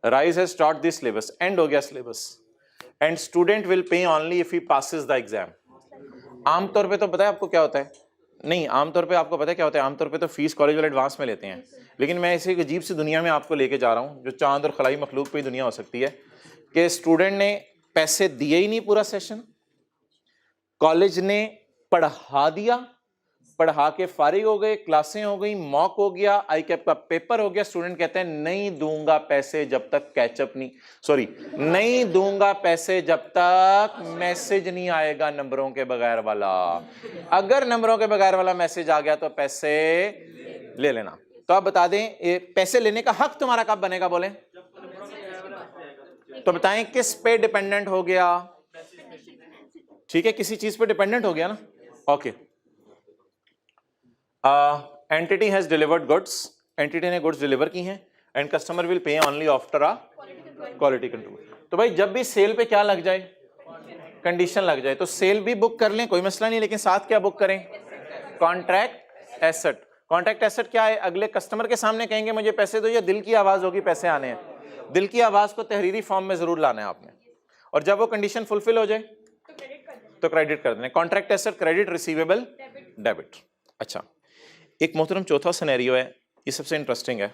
Rice has taught the syllabus, and हो गया syllabus, and student will pay only if he passes the exam. आमतौर पे तो पता है आपको क्या होता है? नहीं, आमतौर पे आपको पता है क्या होता है? आमतौर पे तो फीस कॉलेज वाले एडवांस में लेते हैं, लेकिन मैं ऐसी एक अजीब सी दुनिया में आपको लेके जा रहा हूँ जो चांद और खलाई मखलूक पे ही दुनिया हो सकती है, कि स्टूडेंट ने पैसे दिए ही नहीं पूरा सेशन, कॉलेज ने पढ़ा दिया, पढ़ा के फारिग हो गए, क्लासें हो गई, मॉक हो गया, ICAP का पेपर हो गया, स्टूडेंट कहते हैं नहीं दूंगा पैसे जब तक कैचअप नहीं, सॉरी नहीं दूंगा पैसे जब तक मैसेज नहीं आएगा नंबरों के बगैर वाला। अगर नंबरों के बगैर वाला मैसेज आ गया तो पैसे ले लेना। तो आप बता दें ये पैसे लेने का हक तुम्हारा कब बनेगा? बोलें तो बताएं किस पे डिपेंडेंट हो गया? ठीक है, किसी चीज पे डिपेंडेंट हो गया ना। Okay, entity has delivered goods, entity ने गुड्स डिलीवर की हैं, and customer will pay only after a quality control. तो भाई जब भी सेल पे क्या लग जाए? कंडीशन लग जाए, तो सेल भी बुक कर लें, कोई मसला नहीं, लेकिन साथ क्या बुक करें? Contract asset. कॉन्ट्रैक्ट एसेट क्या है? अगले कस्टमर के सामने कहेंगे मुझे पैसे दो, या दिल की आवाज होगी पैसे आने हैं? दिल की आवाज को तहरीरी फॉर्म में जरूर लाना है आपने, और जब वो कंडीशन फुलफिल हो जाए तो क्रेडिट कर देना। Contract asset credit, receivable debit. अच्छा, एक मोहतरम चौथा सिनेरियो है, ये सबसे इंटरेस्टिंग है।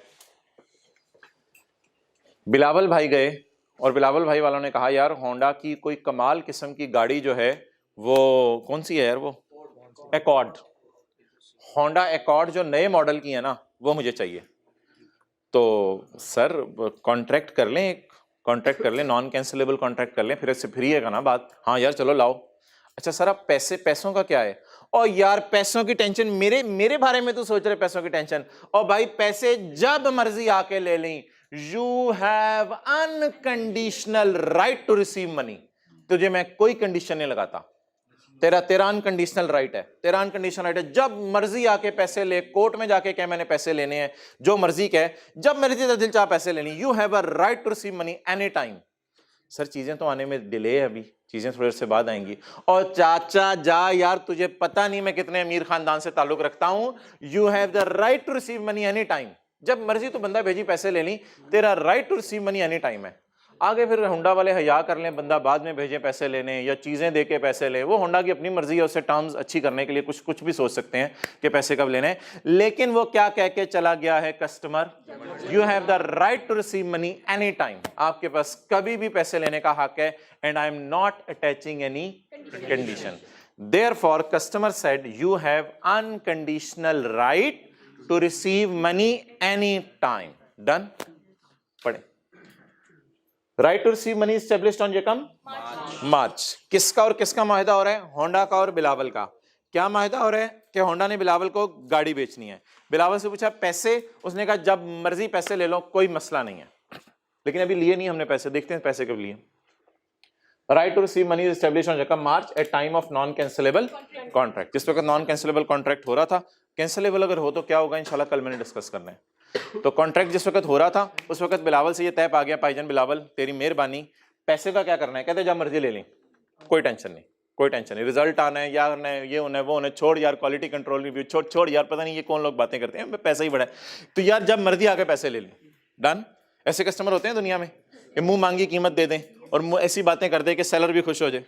बिलावल भाई गए और बिलावल भाई वालों ने कहा यार होंडा की कोई कमाल किस्म की गाड़ी जो है वो कौन सी है यार? वो एकॉर्ड, होंडा एकॉर्ड जो नए मॉडल की है ना वो मुझे चाहिए। तो सर कॉन्ट्रैक्ट कर लें, कॉन्ट्रैक्ट कर लें, नॉन कैंसिलेबल कॉन्ट्रैक्ट कर लें, फिर इससे फ्री है ना बात। हाँ यार चलो लाओ। अच्छा सर आप पैसों का क्या है? और यार पैसों की टेंशन मेरे बारे में तो सोच रहे पैसों की टेंशन। और भाई पैसे जब मर्जी आके ले लें, you have unconditional right to receive money. तुझे मैं कोई कंडीशन नहीं लगाता, तेरा अनकंडीशनल राइट है, तेरा अनकंडीशनल राइट है। जब मर्जी आके पैसे ले, कोर्ट में जाके कह मैंने पैसे लेने हैं, जो मर्जी कह, जब मर्जी दिल चाह पैसे लेनी, you have a right to receive money any time. सर चीजें तो आने में डिले है, अभी चीजें थोड़ी देर से बाद आएंगी। और चाचा जा यार, तुझे पता नहीं मैं कितने अमीर खानदान से ताल्लुक रखता हूं। You have the right to receive money any time. जब मर्जी तो बंदा भेजी पैसे ले ली, तेरा right to receive money any time है। आगे फिर होंडा वाले हया कर लें, बंदा बाद में भेजे पैसे लेने या चीजें दे के पैसे ले, वो होंडा की अपनी मर्जी है, उससे टर्म्स अच्छी करने के लिए कुछ भी सोच सकते हैं कि पैसे कब लेने। लेकिन वो क्या कह के चला गया है customer, you have the right to receive money any time. आपके पास कभी भी पैसे लेने का हक है, and I am not attaching any condition. Therefore customer said you have unconditional right to receive money any time. Done. पढ़े। Right to receive money established on यकम मार्च। किसका और किसका माहिदा हो रहा है? होंडा का और बिलावल का। क्या माहिदा हो रहा है कि होंडा ने बिलावल को गाड़ी बेचनी है। बिलावल से पूछा पैसे, उसने कहा जब मर्जी पैसे ले लो, कोई मसला नहीं है। लेकिन अभी लिए नहीं हमने पैसे, देखते हैं पैसे कब लिए। Right to receive money established on यकम मार्च at time of non cancellable contract. जिस वक्त नॉन कैंसिलेबल कॉन्ट्रैक्ट हो रहा था, कैंसिलेबल अगर हो तो क्या होगा इंशाल्लाह कल मैंने डिस्कस करना है। तो कॉन्ट्रैक्ट जिस वक्त हो रहा था, उस वक्त बिलावल से ये तय आ गया, भाईजान बिलावल तेरी मेहरबानी, पैसे का क्या करना है? कहते जब मर्जी ले लें, कोई टेंशन नहीं, कोई टेंशन नहीं। रिजल्ट आना है, या करना है, ये होना है, वो होना है, छोड़ यार क्वालिटी कंट्रोल रिव्यू, छोड़ यार, पता नहीं ये कौन लोग बातें करते हैं, पैसा ही बड़ा है, तो यार जब मर्जी आके पैसे ले लें। डन। ऐसे कस्टमर होते हैं दुनिया में कि मुंह मांगी कीमत दे दें और ऐसी बातें कर दे कि सेलर भी खुश हो जाए।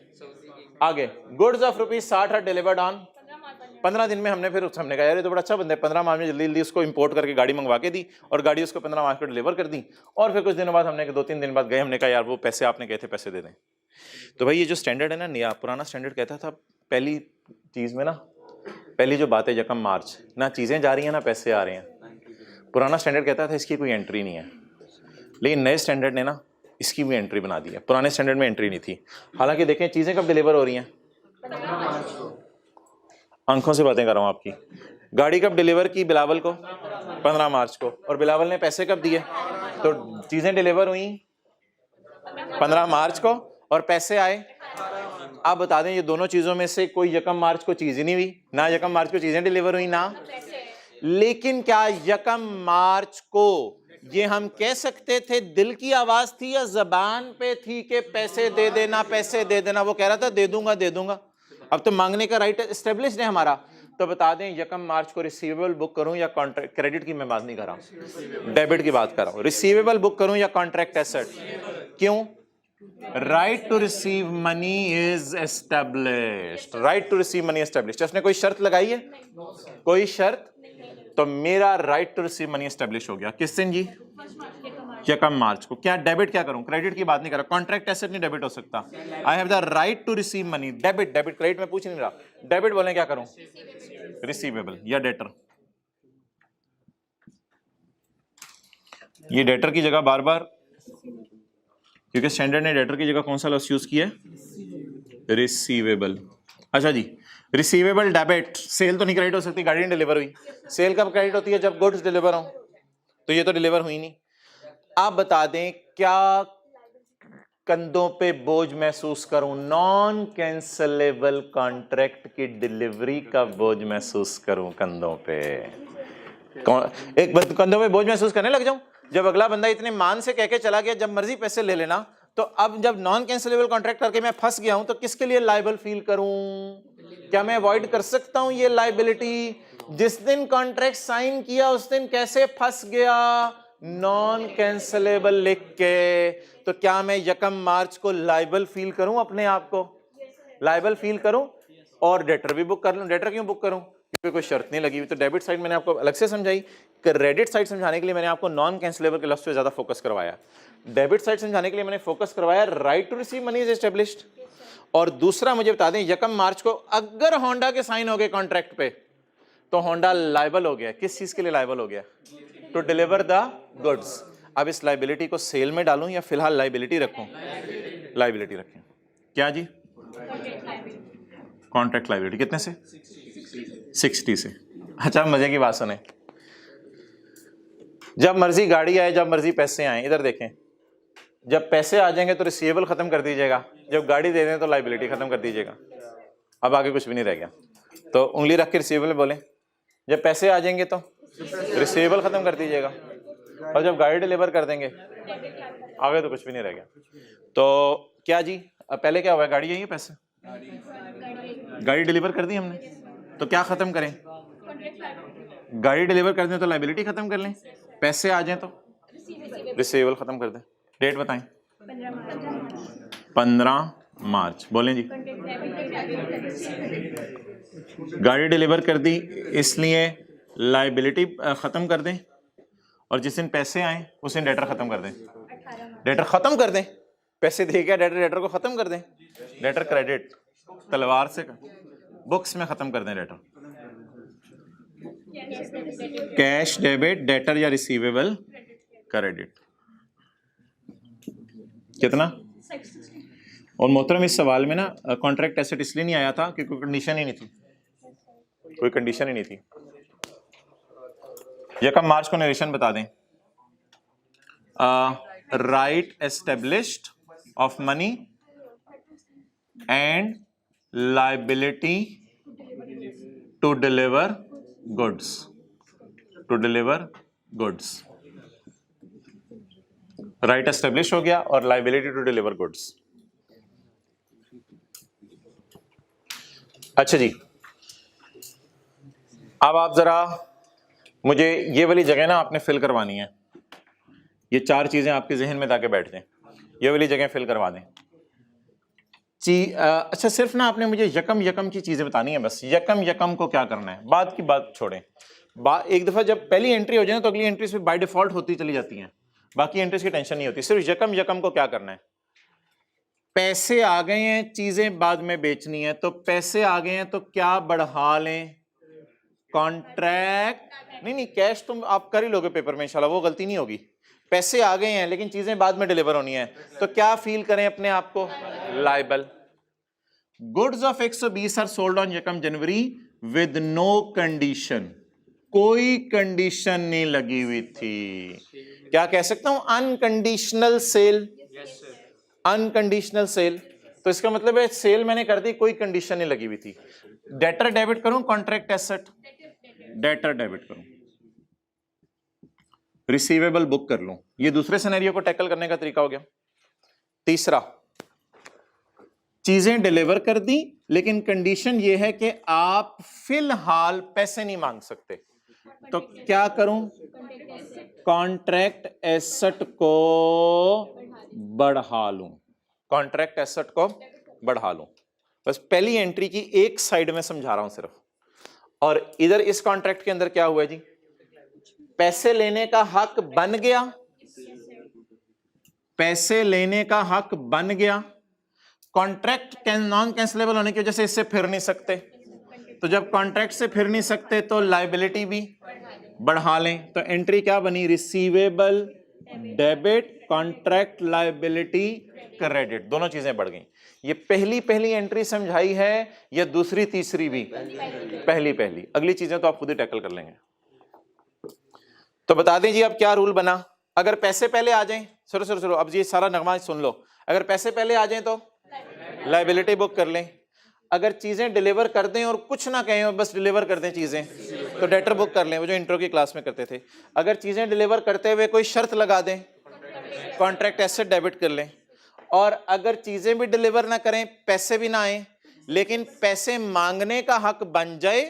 आगे, goods of ₹60 are delivered on 15 दिन में। हमने कहा यार ये तो बड़ा अच्छा बंदा है, 15 मार्च में जल्दी जल्दी उसको इंपोर्ट करके गाड़ी मंगवा के दी और गाड़ी उसको 15 मार्च को डिलीवर कर दी। और फिर कुछ दिनों बाद हमने 2-3 दिन बाद गए, हमने कहा यार वो पैसे आपने कहे थे पैसे दे दें। तो भाई ये जो स्टैंडर्ड है ना, नया पुराना स्टैंडर्ड कहता था पहली चीज में ना, पहली जो बात है यकम मार्च, ना चीजें जा रही हैं ना पैसे आ रहे हैं। पुराना स्टैंडर्ड कहता था इसकी कोई एंट्री नहीं है, लेकिन नए स्टैंडर्ड ने ना इसकी भी एंट्री बना दी है। पुराने स्टैंडर्ड में एंट्री नहीं थी। हालांकि देखें चीजें कब डिलीवर हो रही हैं, आंखों से बातें कर रहा हूं आपकी। गाड़ी कब डिलीवर की बिलावल को? 15 मार्च को। और बिलावल ने पैसे कब दिए? तो चीजें डिलीवर हुई 15 मार्च को और पैसे आए। आप बता दें ये दोनों चीजों में से कोई यकम मार्च को चीज ही नहीं हुई, ना यकम मार्च को चीजें डिलीवर हुई ना। लेकिन क्या यकम मार्च को ये हम कह सकते थे दिल की आवाज थी या जबान पे थी कि पैसे दे देना, पैसे दे देना? वो कह रहा था दे दूंगा दे दूंगा। अब तो मांगने का राइट एस्टेब्लिश्ड है हमारा। तो बता दें यकम मार्च को रिसीवेबल बुक करूं या कॉन्ट्रैक्ट, क्रेडिट की मैं बात नहीं कर रहा हूं, डेबिट की बात कर रहा हूं। रिसीवेबल बुक करूं या कॉन्ट्रैक्ट एसेट? क्यों? Right to receive money is established. Right to receive money established. उसने कोई शर्त लगाई है? कोई शर्त? तो मेरा right to receive money establish हो गया। किस दिन जी? यकम मार्च को। क्या डेबिट क्या करूं? क्रेडिट की बात नहीं कर रहा, कॉन्ट्रैक्ट एसेट नहीं डेबिट हो सकता। I have the right to receive money. Debit, debit credit में पूछ नहीं रहा, डेबिट बोले क्या करूं? रिसीवेबल या डेटर। ये डेटर की जगह बार बार, क्योंकि स्टैंडर्ड ने डेटर की जगह कौन सा लफ्ज़ यूज किया? रिसीवेबल। अच्छा जी, रिसीवेबल डेबिट। सेल तो नहीं क्रेडिट हो सकती, गाड़ी नहीं डिलीवर हुई। सेल कब क्रेडिट होती है? जब गुड्स डिलीवर हो। तो ये तो डिलीवर हुई नहीं। आप बता दें क्या कंधों पे बोझ महसूस करूं? नॉन कैंसलेबल कॉन्ट्रैक्ट की डिलीवरी का बोझ महसूस करूं कंधों पे? एक कंधों पे बोझ महसूस करने लग जाऊं जब अगला बंदा इतने मान से कह के चला गया जब मर्जी पैसे ले लेना। तो अब जब नॉन कैंसलेबल कॉन्ट्रैक्ट करके मैं फंस गया हूं तो किसके लिए लायबल फील करूं? क्या मैं अवॉइड कर सकता हूं ये लायबिलिटी? जिस दिन कॉन्ट्रैक्ट साइन किया उस दिन कैसे फंस गया? नॉन कैंसलेबल लिख के। तो क्या मैं यकम मार्च को लायबल फील करूं? अपने आप को लायबल फील करूं और डेटर भी बुक कर लूं। डेटर क्यों बुक करूं? क्योंकि कोई शर्त नहीं लगी हुई। तो डेबिट साइड मैंने आपको अलग से समझाई, क्रेडिट साइड समझाने के लिए मैंने आपको नॉन कैंसलेबल के लफ्ज़ पे ज्यादा फोकस करवाया। डेबिट साइड समझाने के लिए मैंने फोकस करवाया right to receive money is established. और दूसरा मुझे बता दें यकम मार्च को अगर होंडा के साइन हो गए कॉन्ट्रैक्ट पे तो होंडा लायबल हो गया। किस चीज के लिए लायबल हो गया? To deliver the goods. अब इस लायबिलिटी को सेल में डालूं या फिलहाल लायबिलिटी रखूं? लायबिलिटी रखें। क्या जी? कॉन्ट्रैक्ट लायबिलिटी कितने से? 60 से। अच्छा मजे की बात सुने, जब मर्जी गाड़ी आए, जब मर्जी पैसे आए, इधर देखें, जब पैसे आ जाएंगे तो रिसीवेबल खत्म कर दीजिएगा, जब गाड़ी दे दें तो लाइबिलिटी खत्म कर दीजिएगा। अब आगे कुछ भी नहीं रह गया, तो उंगली रख के रिसीवेबल बोले। जब पैसे आ जाएंगे तो रिसीवेबल खत्म कर दीजिएगा, और जब गाड़ी डिलीवर कर देंगे आगे तो कुछ भी नहीं रह गया। तो क्या जी, अब पहले क्या हुआ, गाड़ी आई है, पैसे, गाड़ी डिलीवर कर दी हमने, तो क्या खत्म करें, गाड़ी डिलीवर कर दें तो लाइबिलिटी खत्म कर लें, पैसे आ जाएं तो रिसीवेबल खत्म कर दें। डेट बताएं। 15 मार्च। बोलें जी। गाड़ी डिलीवर कर दी इसलिए लाइबिलिटी खत्म कर दें, और जिस दिन पैसे आए उस दिन डेटर खत्म कर दें। डेटर खत्म कर दें, पैसे दे गया डेटर, डेटर को खत्म कर दें। डेटर क्रेडिट तलवार से बुक्स में खत्म कर दें डेटर। कैश डेबिट, डेटर या रिसीवेबल क्रेडिट। कितना? और मोहतरम इस सवाल में ना कॉन्ट्रैक्ट एसेट इसलिए नहीं आया था क्योंकि कोई कंडीशन ही नहीं थी, कोई कंडीशन ही नहीं थी। यकम मार्च को नरेशन बता दें। Right established of money and liability to deliver goods, to deliver goods. Right establish हो गया और लाइबिलिटी टू डिलीवर गुड्स। अच्छा जी, अब आप जरा मुझे ये वाली जगह ना आपने फिल करवानी है। ये 4 चीजें आपके जहन में ताकि बैठ जाएं, ये वाली जगह फिल करवा दें। अच्छा, सिर्फ ना आपने मुझे यकम यकम की चीजें बतानी है, बस यकम यकम को क्या करना है, बाद की बात छोड़ें। एक दफा जब पहली एंट्री हो जाए तो अगली एंट्रीज पे बाय डिफॉल्ट होती चली जाती हैं, बाकी एंट्रीज की टेंशन नहीं होती। सिर्फ यकम यकम को क्या करना है। पैसे आ गए हैं, चीजें बाद में बेचनी है, तो पैसे आ गए हैं तो क्या बढ़ा लें, कॉन्ट्रैक्ट नहीं, कैश तुम आप कर ही लोगे पेपर में इंशाल्लाह, वो गलती नहीं होगी। पैसे आ गए हैं लेकिन चीजें बाद में डिलीवर होनी है, तो क्या फील करें अपने आप को, liable. Goods of 120 are sold on यकम जनवरी विद नो कंडीशन, कोई कंडीशन नहीं लगी हुई थी। क्या कह सकता हूं, अनकंडीशनल सेल। अनकंडीशनल सेल, तो इसका मतलब है सेल मैंने कर दी, कोई कंडीशन नहीं लगी हुई थी। डेटर डेबिट करूं, कॉन्ट्रैक्ट एसेट, डेटर डेबिट करूं, रिसीवेबल बुक कर लूं। ये दूसरे सिनेरियो को टैकल करने का तरीका हो गया। तीसरा, चीजें डिलीवर कर दी लेकिन कंडीशन ये है कि आप फिलहाल पैसे नहीं मांग सकते, तो क्या करूं, कॉन्ट्रैक्ट एसेट को बढ़ा लूं, कॉन्ट्रैक्ट एसेट को बढ़ा लूं। बस पहली एंट्री की एक साइड में समझा रहा हूं सिर्फ। और इधर इस कॉन्ट्रैक्ट के अंदर क्या हुआ जी, पैसे लेने का हक बन गया, पैसे लेने का हक बन गया। कॉन्ट्रैक्ट नॉन कैंसिलेबल होने की वजह से इससे फिर नहीं सकते, तो जब कॉन्ट्रैक्ट से फिर नहीं सकते तो लाइबिलिटी भी बढ़ा लें। तो एंट्री क्या बनी, receivable debit, contract liability credit, दोनों चीजें बढ़ गई। ये पहली एंट्री समझाई है या दूसरी तीसरी भी? पहली। अगली चीजें तो आप खुद ही टैकल कर लेंगे। तो बता दें जी अब क्या रूल बना। अगर पैसे पहले आ जाएं, सुनो अब ये सारा नगमा सुन लो। अगर पैसे पहले आ जाएं तो लाइबिलिटी बुक कर लें। अगर चीजें डिलीवर कर दें और कुछ ना कहें, बस डिलीवर कर दें चीजें, तो डेटर बुक कर लें, वो जो इंट्रो की क्लास में करते थे। अगर चीजें डिलीवर करते हुए कोई शर्त लगा दें, कॉन्ट्रैक्ट एसेट डेबिट कर लें। और अगर चीजें भी डिलीवर ना करें, पैसे भी ना आए, लेकिन पैसे मांगने का हक बन जाए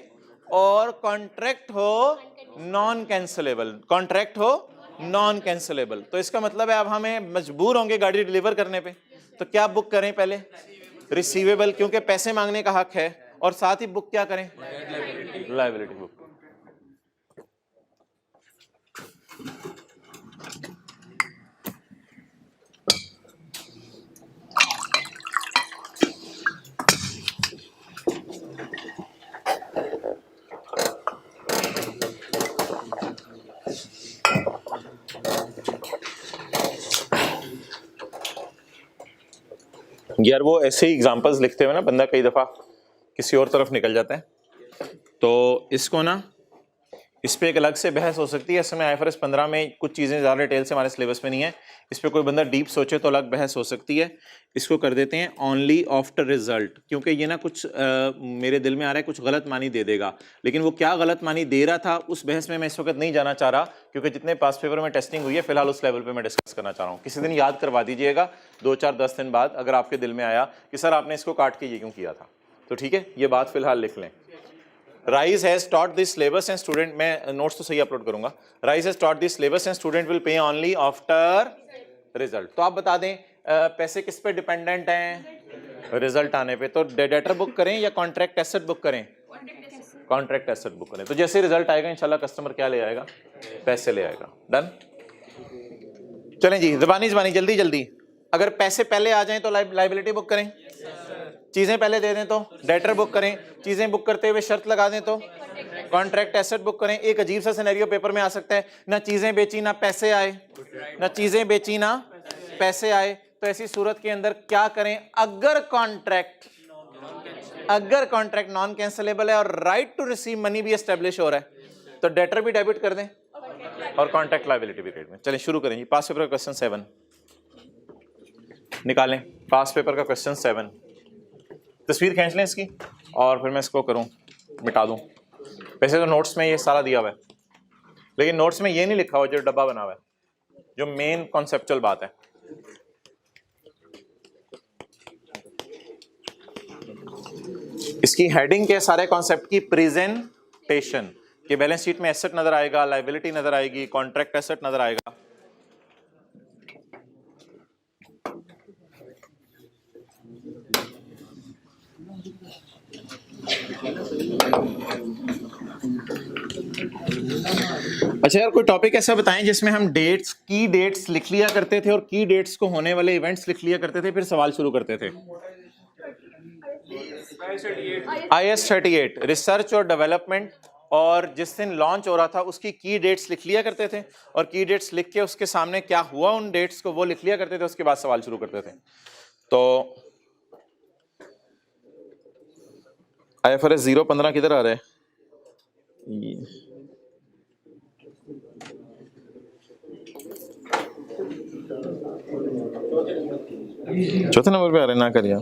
और कॉन्ट्रैक्ट हो नॉन कैंसिलेबल, कॉन्ट्रैक्ट हो नॉन कैंसिलेबल, तो इसका मतलब है अब हमें मजबूर होंगे गाड़ी डिलीवर करने पे, तो क्या बुक करें पहले, रिसीवेबल, क्योंकि पैसे मांगने का हक है, और साथ ही बुक क्या करें, लायबिलिटी बुक। यार वो ऐसे ही एग्जांपल्स लिखते हुए ना बंदा कई दफा किसी और तरफ निकल जाता है, तो इसको ना इस पे एक अलग से बहस हो सकती है। इस समय IFRS 15 में कुछ चीज़ें ज़्यादा डिटेल से हमारे सिलेबस में नहीं है, इस पे कोई बंदा डीप सोचे तो अलग बहस हो सकती है। इसको कर देते हैं ओनली आफ्टर रिजल्ट, क्योंकि ये ना कुछ मेरे दिल में आ रहा है कुछ गलत मानी दे देगा, लेकिन वो क्या गलत मानी दे रहा था उस बहस में मैं इस वक्त नहीं जाना चाह रहा, क्योंकि जितने पास पेपर में टेस्टिंग हुई है फिलहाल उस लेवल पर मैं डिस्कस करना चाह रहा हूँ। किसी दिन याद करवा दीजिएगा 2-4-10 दिन बाद अगर आपके दिल में आया कि सर आपने इसको काट के ये क्यों किया था, तो ठीक है, ये बात फिलहाल लिख लें। Rise has taught this syllabus and student, मैं नोट्स तो सही अपलोड करूंगा। Rise has taught this syllabus and student will pay only after result। तो आप बता दें पैसे किस पे डिपेंडेंट हैं? रिजल्ट आने पे। तो डेटर बुक करें या कॉन्ट्रैक्ट एसेट बुक करें? कॉन्ट्रैक्ट एसेट बुक करें। तो जैसे रिजल्ट आएगा इंशाल्लाह कस्टमर क्या ले आएगा? पैसे ले आएगा। डन। चलें जी, ज़बानी जल्दी जल्दी। अगर पैसे पहले आ जाएं तो लाइबिलिटी बुक करें, चीजें पहले दे दें तो डेटर बुक करें, चीजें बुक करते हुए शर्त लगा दें तो कॉन्ट्रैक्ट एसेट बुक करें। एक अजीब सा सिनेरियो पेपर में आ सकता है, ना चीजें बेची ना पैसे आए, ना चीजें बेची ना पैसे आए, तो ऐसी सूरत के अंदर क्या करें? अगर कॉन्ट्रैक्ट नॉन कैंसिलेबल है और राइट टू रिसीव मनी भी एस्टेब्लिश हो रहा है तो डेटर भी डेबिट कर दें और कॉन्ट्रैक्ट लायबिलिटी भी क्रेडिट में। चलें शुरू करें जी। पास पेपर का क्वेश्चन 7 निकालें। पास पेपर का क्वेश्चन 7 तस्वीर खींच लें इसकी और फिर मैं इसको करूं, मिटा दूं। वैसे तो नोट्स में ये सारा दिया हुआ है, लेकिन नोट्स में ये नहीं लिखा हुआ जो डब्बा बना हुआ है, जो मेन कॉन्सेप्चुअल बात है। इसकी हेडिंग के सारे कॉन्सेप्ट की प्रेजेंटेशन के बैलेंस शीट में एसेट नजर आएगा, लायबिलिटी नजर आएगी, कॉन्ट्रैक्ट एसेट नजर आएगा। अच्छा यार, कोई टॉपिक ऐसा बताएं जिसमें हम डेट्स, की डेट्स लिख लिया करते थे और की डेट्स को होने वाले इवेंट्स लिख लिया करते थे, फिर सवाल शुरू करते थे। IS 38 रिसर्च और डेवलपमेंट, और जिस दिन लॉन्च हो रहा था उसकी की डेट्स लिख लिया करते थे और की डेट्स लिख के उसके सामने क्या हुआ उन डेट्स को वो लिख लिया करते थे, उसके बाद सवाल शुरू करते थे। तो IFRS 015 किधर आ रहा है? चौथे नंबर पे आ रहे, ना करिए।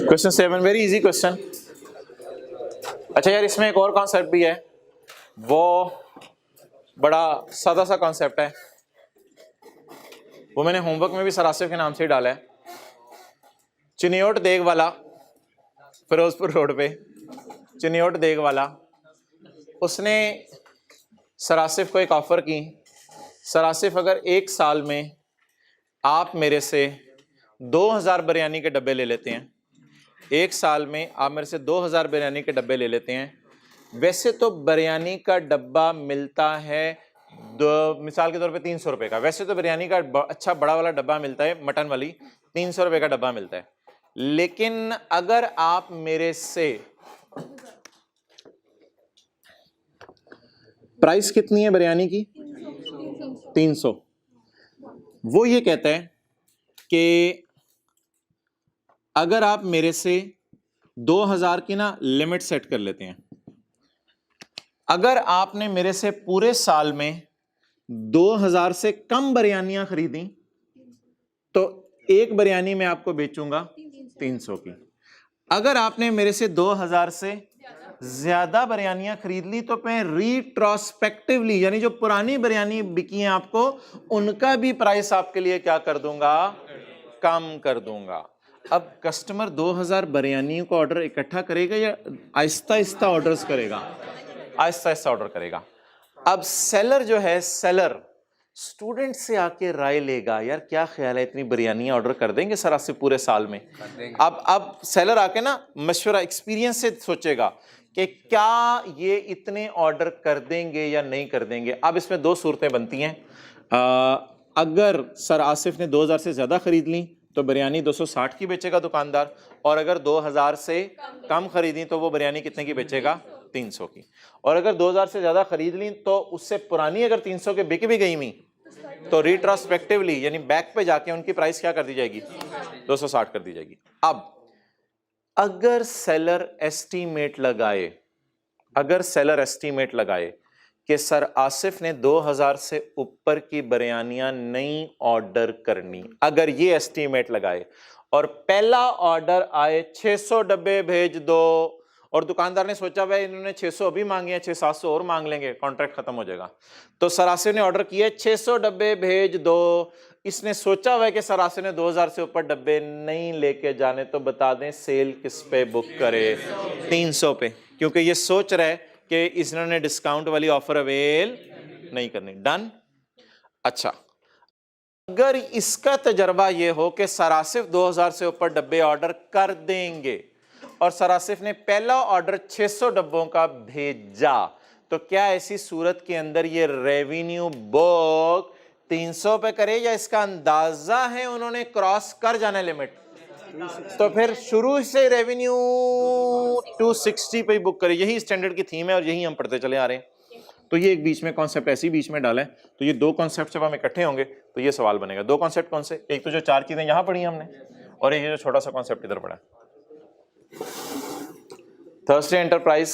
Question 7 very easy question. अच्छा यार, इसमें एक और कॉन्सेप्ट भी है, वो बड़ा सादा सा कॉन्सेप्ट है, वो मैंने होमवर्क में भी सर आसिफ के नाम से ही डाला है। चिन्योट देग वाला, फिरोजपुर रोड पे चिन्योट देग वाला, उसने सर आसिफ को एक ऑफर की, सर आसिफ अगर एक साल में आप मेरे से 2000 बिरयानी के डब्बे ले लेते हैं, एक साल में आप मेरे से 2000 बिरयानी के डब्बे ले लेते हैं, वैसे तो बिरयानी का डब्बा मिलता है मिसाल के तौर पे 300 रुपए का, वैसे तो बिरयानी का अच्छा बड़ा वाला डब्बा मिलता है, मटन वाली 300 रुपए का डब्बा मिलता है, लेकिन अगर आप मेरे से प्राइस कितनी है बिरयानी की? 300। वो ये कहता है कि अगर आप मेरे से 2000 की ना लिमिट सेट कर लेते हैं, अगर आपने मेरे से पूरे साल में 2000 से कम बिरयानियां खरीदी तो एक बिरयानी मैं आपको बेचूंगा 300 की। अगर आपने मेरे से 2000 से ज्यादा बिरयानियां खरीद ली तो मैं रिट्रोस्पेक्टिवली, यानी जो पुरानी बिरयानी बिकी है आपको, उनका भी प्राइस आपके लिए क्या कर दूंगा? कम कर दूंगा। अब कस्टमर 2000 बिरयानियों का ऑर्डर इकट्ठा करेगा या आहिस्ता आहिस्ता ऑर्डर्स करेगा? आहिस्ता आहिस्ता ऑर्डर करेगा। अब सेलर जो है, सेलर स्टूडेंट से आके राय लेगा, यार क्या ख्याल है, इतनी बिरयानियां ऑर्डर कर देंगे सर आपसे पूरे साल में? अब सेलर आके ना मशवरा एक्सपीरियंस से सोचेगा कि क्या ये इतने ऑर्डर कर देंगे या नहीं कर देंगे। अब इसमें दो सूरतें बनती हैं। अगर सर आसिफ ने 2000 से ज़्यादा खरीद ली तो बिरयानी 260 की बेचेगा दुकानदार, और अगर 2000 से कम खरीदी तो वो बिरयानी कितने की बेचेगा? 300 की, और अगर 2000 से ज्यादा खरीद ली तो उससे पुरानी अगर 300 के बिक भी गई हुई तो रिट्रोस्पेक्टिवली यानी बैक पे जाके उनकी प्राइस क्या कर दी जाएगी, 260 कर दी जाएगी। अब अगर सेलर एस्टीमेट लगाए कि सर आसिफ ने 2000 से ऊपर की बिरयानियां नहीं ऑर्डर करनी, अगर ये एस्टीमेट लगाए और पहला ऑर्डर आए 600 डब्बे भेज दो, और दुकानदार ने सोचा भाई इन्होंने 600 अभी मांगे हैं, 600-700 और मांग लेंगे, कॉन्ट्रैक्ट खत्म हो जाएगा, तो सर आसिफ ने ऑर्डर किया 600 डब्बे भेज दो, इसने सोचा हुआ है कि सर आसिफ ने 2000 से ऊपर डब्बे नहीं लेके जाने, तो बता दें सेल किस पे बुक करे, 300 पे, क्योंकि ये सोच रहा है कि इसने डिस्काउंट वाली ऑफर अवेल नहीं करनी। डन। अच्छा, अगर इसका तजर्बा ये हो कि सर आसिफ 2000 से ऊपर डब्बे ऑर्डर कर देंगे और सर आसिफ ने पहला ऑर्डर 600 डब्बों का भेजा, तो क्या ऐसी सूरत के अंदर ये रेवेन्यू बुक 300 पे करे, या इसका अंदाजा है उन्होंने क्रॉस कर जाना लिमिट, तो फिर शुरू से रेवेन्यू 260 पे ही बुक करे। यही स्टैंडर्ड की थीम है और यही हम पढ़ते चले आ रहे हैं। तो ये एक बीच में कॉन्सेप्ट ऐसे ही बीच में डाला है, तो ये दो कॉन्सेप्ट जब हम इकट्ठे होंगे तो ये सवाल बनेगा। दो कॉन्सेप्ट कौन से, एक तो जो चार चीजें यहां पढ़ी हमने, और एक जो छोटा सा कॉन्सेप्ट इधर पढ़ा। Thursday enterprise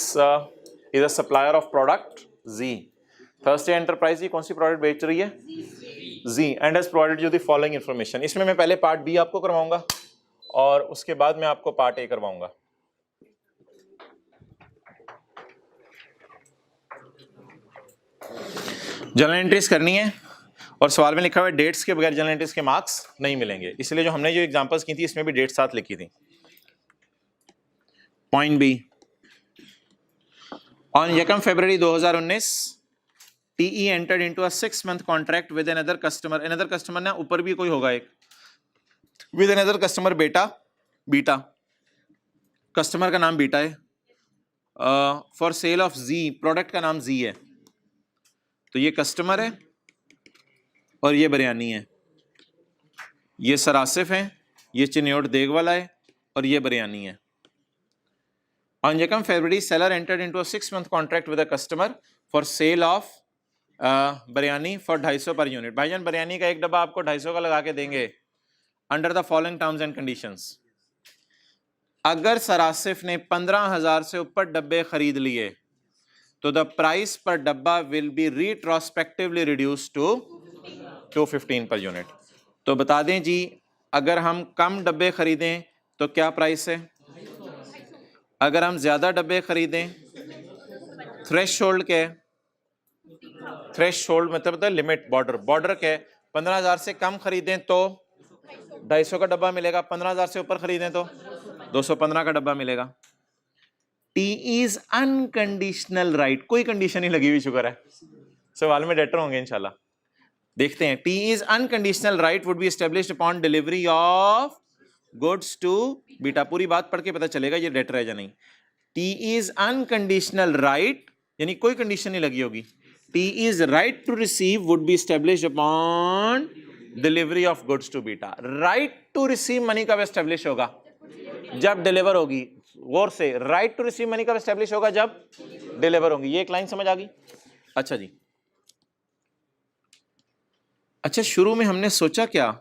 is a supplier of product जी। थर्सडे एंटरप्राइज कौन सी प्रोडक्ट बेच रही है, जी, and has provided you the following information. इसमें मैं पहले पार्ट बी आपको करवाऊंगा और उसके बाद मैं आपको पार्ट ए करवाऊंगा। जर्नल एंट्रीज करनी है और सवाल में लिखा हुआ है डेट्स के बगैर जर्नल एंट्रीज के मार्क्स नहीं मिलेंगे, इसलिए जो हमने जो एग्जांपल्स की थी इसमें भी डेट साथ लिखी थी। Point B, on 1 February 2019 TE entered into a 6 month contract with another customer. Another customer ना ऊपर भी कोई होगा एक, with another customer Beta, customer का नाम बीटा है, for sale of G, product का नाम जी है, तो ये कस्टमर है और ये बिरयानी है, ये सर आसिफ है, ये चिन्योट देग वाला है और ये बिरयानी है। On 2 February, seller entered into a 6-month contract with a customer for sale of biryani for 250 per unit। भाईजान बिरयानी का एक डब्बा आपको 250 का लगा के देंगे under the following terms and conditions। अगर सर आसिफ ने 15,000 से ऊपर डब्बे खरीद लिए तो the price per डब्बा will be retrospectively reduced to 215 per unit। तो बता दें जी, अगर हम कम डब्बे खरीदें तो क्या प्राइस है, अगर हम ज्यादा डब्बे खरीदें, थ्रेशोल्ड क्या है, थ्रेशोल्ड मतलब लिमिट, बॉर्डर क्या है, 15,000 से कम खरीदें तो 250 का डब्बा मिलेगा, 15,000 से ऊपर खरीदें तो 215 का डब्बा मिलेगा। टी इज अनकंडीशनल राइट, कोई कंडीशन नहीं लगी हुई, शुक्र है, सवाल में डेटर होंगे इंशाल्लाह। देखते हैं, T is unconditional right would be established upon delivery of goods to Beta. पूरी बात पढ़ के पता चलेगा ये डेटर है या नहीं। टी इज अनकंडीशनल राइट यानी कोई कंडीशन नहीं लगी होगी। T is right to receive would be established upon delivery of goods to Beta. Right to receive money कब एस्टेब्लिश होगा, जब डिलीवर होगी। गौर से, राइट टू रिसीव मनी कब एस्टेब्लिश होगा, जब डिलीवर होगी। ये एक लाइन समझ आ गई। अच्छा जी, अच्छा शुरू में हमने सोचा क्या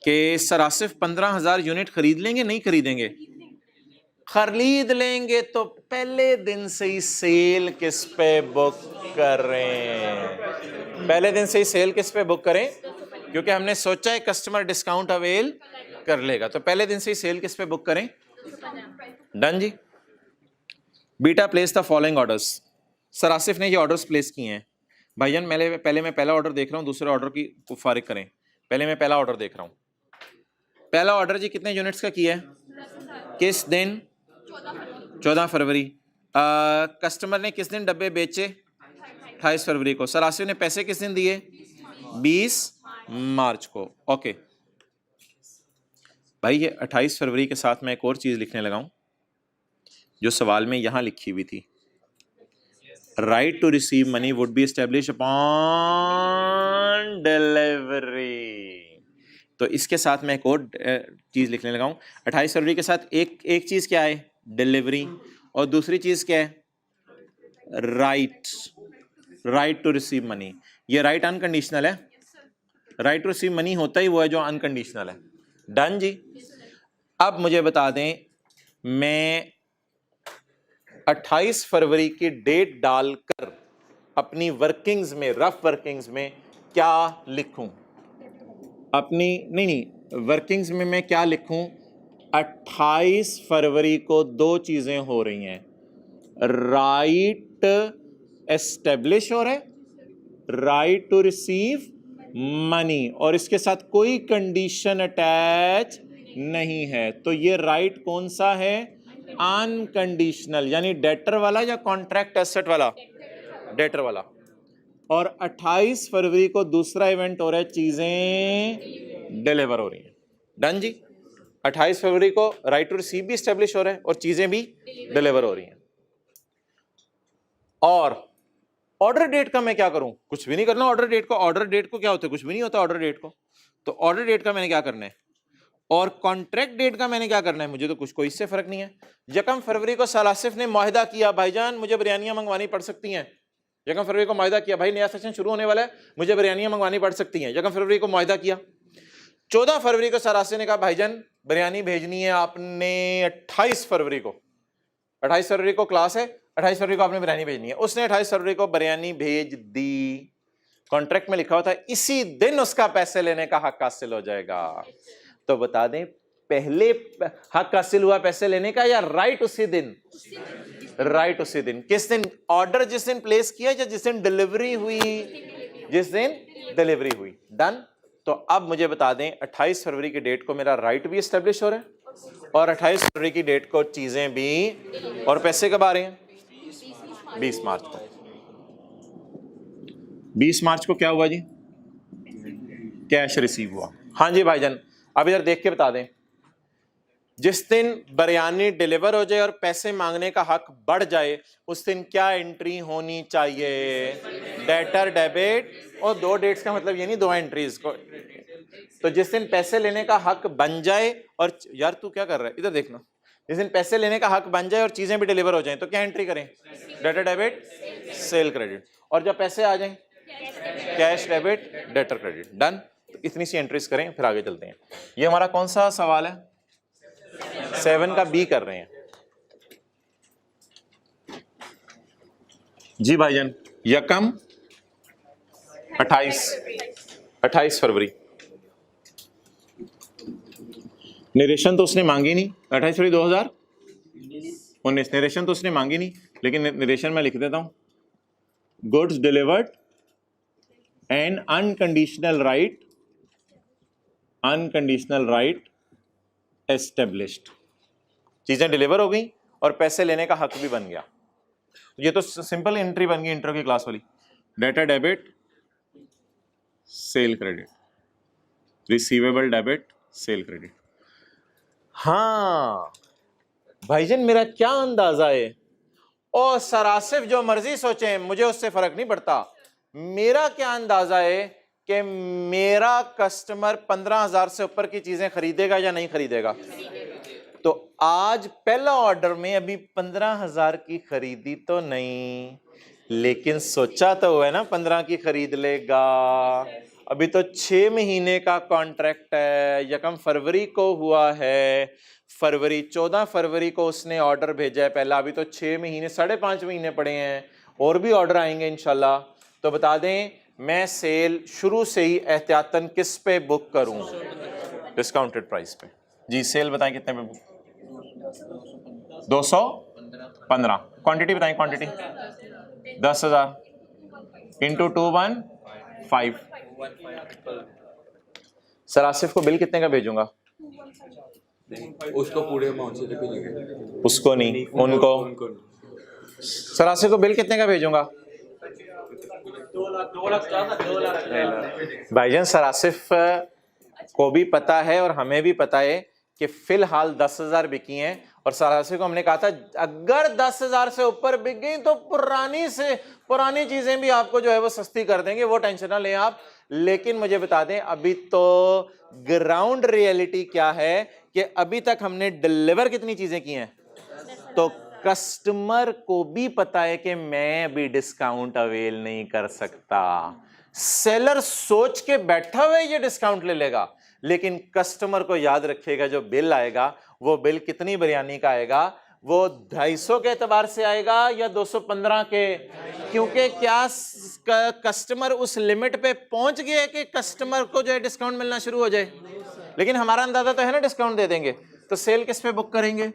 कि सर आसिफ 15,000 यूनिट खरीद लेंगे, नहीं खरीदेंगे, खरीद लेंगे तो पहले दिन से ही सेल किस पे बुक करें, पहले दिन से ही सेल किस पे बुक करें, क्योंकि हमने सोचा है कस्टमर डिस्काउंट अवेल कर लेगा, तो पहले दिन से ही सेल किस पे बुक करें। डन जी। Beta place the following orders. Sir Asif ने ये ऑर्डर्स प्लेस किए हैं। भाईजान पहले मैं पहला ऑर्डर देख रहा हूँ, दूसरे ऑर्डर की फारिग करें। पहले मैं पहला ऑर्डर देख रहा हूँ। पहला ऑर्डर जी कितने यूनिट्स का किया है, किस दिन, 14 फरवरी। कस्टमर ने किस दिन डब्बे बेचे, 28 फरवरी को। सर आसिफ ने पैसे किस दिन दिए, 20 मार्च को। ओके भाई, ये 28 फरवरी के साथ मैं एक और चीज लिखने लगा हूं जो सवाल में यहां लिखी हुई थी। Right to receive money would be establish upon delivery. तो इसके साथ मैं एक और चीज लिखने लगा हूं। 28 फरवरी के साथ एक चीज क्या है, डिलीवरी, और दूसरी चीज क्या है, राइट टू रिसीव मनी। ये राइट अनकंडीशनल है, राइट टू रिसीव मनी होता ही वो है जो अनकंडीशनल है। डन जी। अब मुझे बता दें, मैं 28 फरवरी की डेट डालकर अपनी वर्किंग्स में, रफ वर्किंग्स में क्या लिखूं? अपनी नहीं, वर्किंग्स में मैं क्या लिखूं? 28 फरवरी को दो चीजें हो रही हैं, राइट एस्टेब्लिश हो रहा है, राइट टू रिसीव मनी, और इसके साथ कोई कंडीशन अटैच नहीं है। तो ये राइट कौन सा है? अनकंडीशनल, यानी डेटर वाला या कॉन्ट्रैक्ट एसेट वाला? डेटर वाला। और 28 फरवरी को दूसरा इवेंट हो रहा है, चीजें डिलीवर हो रही हैं। डन जी। 28 फरवरी को राइट टू रिसीव भी एस्टेब्लिश हो रहा है और चीजें भी डिलीवर हो रही हैं। और ऑर्डर डेट का मैं क्या करूं? कुछ भी नहीं करना ऑर्डर डेट को। ऑर्डर डेट को क्या होता है? कुछ भी नहीं होता ऑर्डर डेट को। तो ऑर्डर डेट का मैंने क्या करना है? और कॉन्ट्रैक्ट डेट का मैंने क्या करना है? मुझे तो कुछ कोई इससे फर्क नहीं है। 1 फरवरी को सलासिफ ने मुआहिदा किया, भाईजान मुझे बिरयानियां मंगवानी पड़ सकती हैं। 1 फरवरी को मुआहिदा किया, भाई नया सेशन शुरू होने वाला है, मुझे बिरयानियां मंगवानी पड़ सकती हैं। 1 फरवरी को मुआहिदा किया। 14 फरवरी को सलासिफ ने कहा, भाईजान बिरयानी भेजनी है आपने 28 फरवरी को। 28 फरवरी को क्लास है, 28 फरवरी को आपने बिरयानी भेजनी है। उसने 28 फरवरी को बिरयानी भेज दी। कॉन्ट्रैक्ट में लिखा होता है इसी दिन उसका पैसे लेने का हक हासिल हो जाएगा। तो बता दें, पहले हक हासिल हुआ पैसे लेने का या राइट उसी दिन? राइट उसी दिन। किस दिन? ऑर्डर जिस दिन प्लेस किया या जिस दिन डिलीवरी हुई? जिस दिन डिलीवरी हुई। डन। तो अब मुझे बता दें, 28 फरवरी की डेट को मेरा राइट भी एस्टेब्लिश हो रहा है और 28 फरवरी की डेट को चीजें भी, और पैसे कब आ रहे हैं? 20 मार्च को। 20 मार्च को क्या हुआ जी? कैश रिसीव हुआ। हाँ जी भाईजान, अब इधर देख के बता दें, जिस दिन बिरयानी डिलीवर हो जाए और पैसे मांगने का हक बढ़ जाए उस दिन क्या एंट्री होनी चाहिए? Debtor debit. और दो डेट्स का मतलब ये नहीं दो एंट्रीज को। तो जिस दिन पैसे लेने का हक बन जाए, और यार तू क्या कर रहा है इधर देखना, जिस दिन पैसे लेने का हक बन जाए और चीजें भी डिलीवर हो जाएं तो क्या एंट्री करें? Debtor debit, sale credit. और जब पैसे आ जाएं, cash debit, debtor credit. Done. तो इतनी सी एंट्रीज करें, फिर आगे चलते हैं। ये हमारा कौन सा सवाल है? 7 का बी कर रहे हैं जी भाईजान। यकम 28 फरवरी। निरेशन तो उसने मांगी नहीं। 28 फरवरी 2019 निरेशन तो उसने मांगी नहीं, लेकिन निरेशन मैं लिख देता हूं, goods delivered and unconditional right established. चीजें डिलीवर हो गई और पैसे लेने का हक भी बन गया। ये तो सिंपल एंट्री बन गई इंटर की क्लास वाली। Debtor debit, sale credit, receivable debit, sale credit. हाँ भाईजान, मेरा क्या अंदाजा है? ओ सरासिफ जो मर्जी सोचें, मुझे उससे फर्क नहीं पड़ता। मेरा क्या अंदाजा है कि मेरा कस्टमर 15,000 से ऊपर की चीजें खरीदेगा या नहीं खरीदेगा? तो आज पहला ऑर्डर में अभी 15,000 की खरीदी तो नहीं, लेकिन सोचा तो हुआ है ना 15 की खरीद लेगा। अभी तो 6 महीने का कॉन्ट्रैक्ट है। 1 फरवरी को हुआ है, 14 फरवरी को उसने ऑर्डर भेजा है पहला। अभी तो 6 महीने, 5.5 महीने पड़े हैं, और भी ऑर्डर आएंगे इंशाल्लाह। तो बता दें, मैं सेल शुरू से ही एहतियातन किस पे बुक करूं? डिस्काउंटेड प्राइस पे। जी सेल बताएं कितने पे बुक? 215। क्वांटिटी बताएं, क्वांटिटी 10,000 इंटू 215। सर आसिफ को बिल कितने का भेजूंगा? उसको पूरे अमाउंट से भेजेंगे। उसको नहीं, उनको। सर आसिफ को बिल कितने का भेजूंगा? 2 लाख। भाईजान सर आसिफ को भी पता है और हमें भी पता है कि फिलहाल 10,000 बिकी हैं, और सर आसिफ को हमने कहा था अगर 10,000 से ऊपर बिक गई तो पुरानी चीजें भी आपको जो है वो सस्ती कर देंगे, वो टेंशन ना लें आप। लेकिन मुझे बता दें, अभी तो ग्राउंड रियलिटी क्या है कि अभी तक हमने डिलीवर कितनी चीजें की हैं? तो कस्टमर को भी पता है कि मैं अभी डिस्काउंट अवेल नहीं कर सकता। सेलर सोच के बैठा हुआ है ये डिस्काउंट ले लेगा, लेकिन कस्टमर को याद रखिएगा जो बिल आएगा वो बिल कितनी बिरयानी का आएगा, वो 250 के एतबार से आएगा या 215 के, क्योंकि क्या कस्टमर उस लिमिट पे पहुंच गया है कि कस्टमर को जो है डिस्काउंट मिलना शुरू हो जाए। लेकिन हमारा अंदाजा तो है ना डिस्काउंट दे देंगे, तो सेल किस पे बुक करेंगे,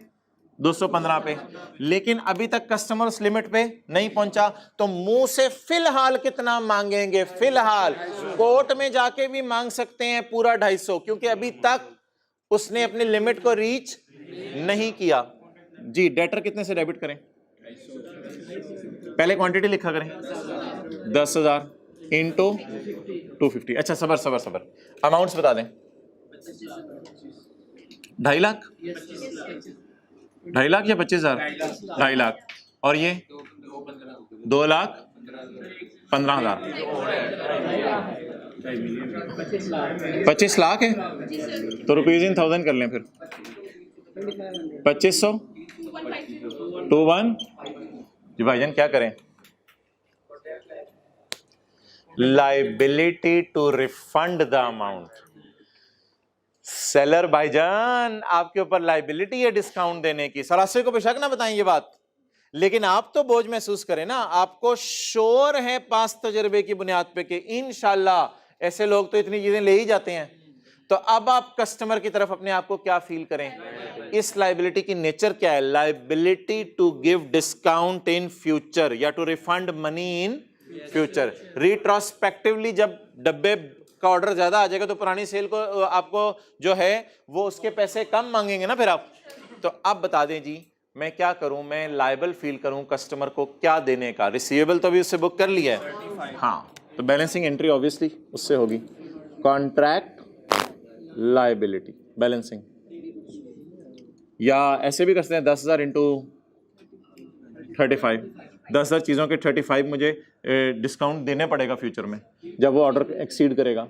215 पे। लेकिन अभी तक कस्टमर उस लिमिट पे नहीं पहुंचा, तो मुंह से फिलहाल कितना मांगेंगे, फिलहाल कोर्ट में जाके भी मांग सकते हैं पूरा 250, क्योंकि अभी तक उसने अपनी लिमिट को रीच नहीं किया। जी, डेटर कितने से डेबिट करें, पहले क्वांटिटी लिखा करें 10,000 इंटू 250। अच्छा सबर सबर सबर, अमाउंट्स बता दें। 2.5 लाख, 2.5 लाख या 25,000, 2.5 लाख, और ये 2,15,000, 25 लाख है, तो रुपीज इन 1000 कर लें फिर, 2500 21। जी भाईजान क्या करें, liability to refund the amount. Seller भाईजान आपके ऊपर लाइबिलिटी है डिस्काउंट देने की, सरासे को बेशक ना बताएं ये बात, लेकिन आप तो बोझ महसूस करें ना। आपको श्योर है 5 तजर्बे की बुनियाद पे कि इंशाल्लाह ऐसे लोग तो इतनी चीजें ले ही जाते हैं। तो अब आप कस्टमर की तरफ अपने आप को क्या फील करें, इस लाइबिलिटी की नेचर क्या है, liability to give discount in future या to refund money in future. Retrospectively जब डब्बे का ऑर्डर ज्यादा आ जाएगा तो पुरानी सेल को आपको जो है वो उसके पैसे कम मांगेंगे ना फिर आप। तो अब बता दें जी मैं क्या करूं, मैं लायबल फील करूं कस्टमर को क्या देने का। रिसीवेबल तो अभी उससे बुक कर लिया है, हाँ, तो बैलेंसिंग एंट्री ऑब्वियसली उससे होगी, कॉन्ट्रैक्ट लायबिलिटी बैलेंसिंग, या ऐसे भी कर सकते हैं 10,000 इंटू 35, 10,000 चीज़ों के 35 मुझे डिस्काउंट देने पड़ेगा फ्यूचर में जब वो ऑर्डर एक्सीड करेगा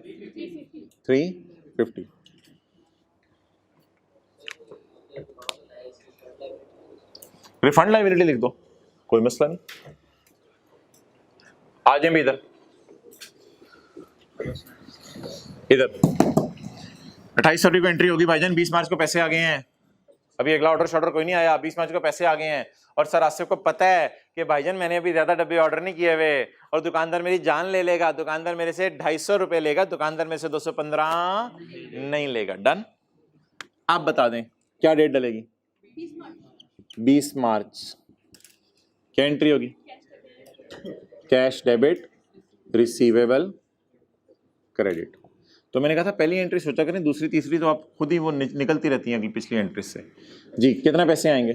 350। रिफंड लायबिलिटी लिख दो, कोई मसला नहीं। आ जाए भी इधर इधर 28 तारीख को एंट्री होगी भाईजान, 20 मार्च को पैसे आ गए हैं, अभी अगला ऑर्डर शॉर्डर कोई नहीं आया, 20 मार्च को पैसे आ गए हैं। और सर आसिफ को पता है कि भाईजान मैंने अभी ज्यादा डब्बे ऑर्डर नहीं किए हुए और दुकानदार मेरी जान ले लेगा, दुकानदार मेरे से 250 रुपए लेगा, दुकानदार मेरे से 215 नहीं लेगा। डन। आप बता दें क्या डेट डलेगी, 20 मार्च। क्या एंट्री होगी, कैश डेबिट रिसीवेबल क्रेडिट। तो मैंने कहा था पहली एंट्री सोचा करें, दूसरी तीसरी तो आप खुद ही वो निकलती रहती हैं अगली पिछली एंट्री से। जी कितना पैसे आएंगे,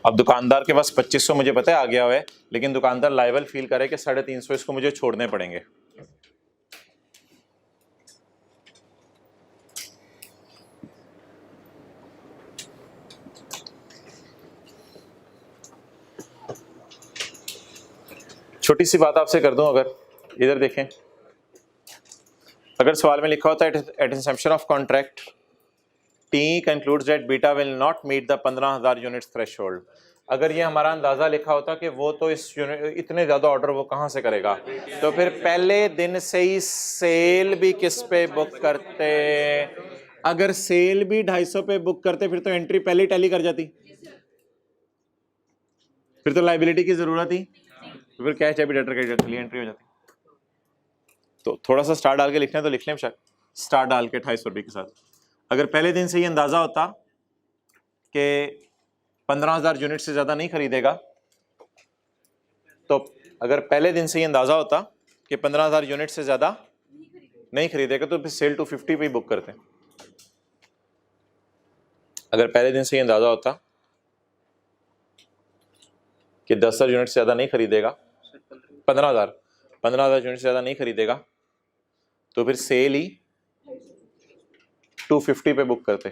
अब दुकानदार के पास 2500 मुझे पता है आ गया हुआ है, लेकिन दुकानदार लायबल फील करे कि 350 इसको मुझे छोड़ने पड़ेंगे। छोटी सी बात आपसे कर दूं, अगर इधर देखें, अगर सवाल में लिखा होता है at inception of contract T concludes that Beta will not meet the 15,000 units threshold, अगर ये हमारा अंदाजा लिखा होता कि वो तो इस इतने ज्यादा ऑर्डर वो कहां से करेगा, तो फिर पहले दिन से ही सेल भी किस पे बुक करते। अगर सेल भी 250 पे बुक करते फिर तो एंट्री पहले ही टैली कर जाती, फिर तो लायबिलिटी की जरूरत ही, तो फिर कैश डेबिट डेटर क्रेडिट के लिए एंट्री हो जाती। तो थोड़ा सा स्टार डाल के लिखना है तो लिख लें, शायद स्टार डाल के 250 रुपये के साथ। अगर पहले दिन से ही अंदाजा होता कि 15,000 यूनिट से ज्यादा नहीं खरीदेगा, तो अगर पहले दिन से ही अंदाजा होता कि 15,000 यूनिट से ज्यादा नहीं खरीदेगा तो फिर सेल 250 पे ही बुक करते। अगर पहले दिन से ही अंदाजा होता कि 10,000 यूनिट से ज्यादा नहीं खरीदेगा, 15,000 यूनिट से ज्यादा नहीं खरीदेगा, तो फिर सेल ही 250 पे बुक करते।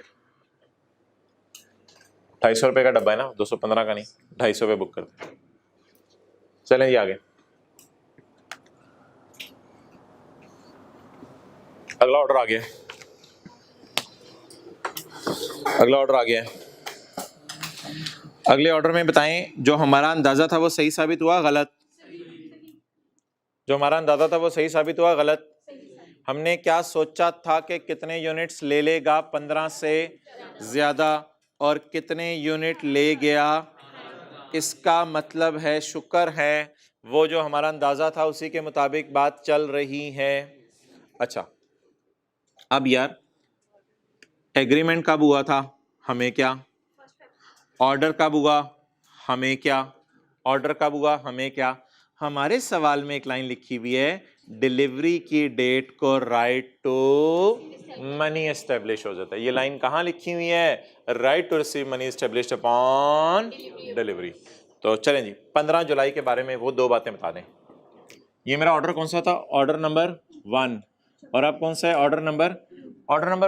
250 रुपए का डब्बा है ना, 215 का नहीं, 250 पे बुक करते। चलें ये आगे। अगला ऑर्डर आ गया है, अगला ऑर्डर आ गया है। अगले ऑर्डर में बताएं जो हमारा अंदाजा था वो सही साबित हुआ गलत? जो हमारा अंदाजा था वो सही साबित हुआ गलत? हमने क्या सोचा था कि कितने यूनिट्स ले लेगा 15 से ज्यादा और कितने यूनिट ले गया? इसका मतलब है शुक्र है वो जो हमारा अंदाजा था उसी के मुताबिक बात चल रही है। अच्छा अब यार एग्रीमेंट कब हुआ था? हमें क्या? ऑर्डर कब हुआ? हमें क्या? ऑर्डर कब हुआ? हमें क्या? हमारे सवाल में एक लाइन लिखी हुई है डिलीवरी की डेट को राइट टू मनी एस्टेब्लिश हो जाता है। ये लाइन कहाँ लिखी हुई है? Right to receive money established upon delivery. तो चलें जी 15 जुलाई के बारे में वो दो बातें बता दें। ये मेरा ऑर्डर कौन सा था? Order number 1। और अब कौन सा है? ऑर्डर नंबर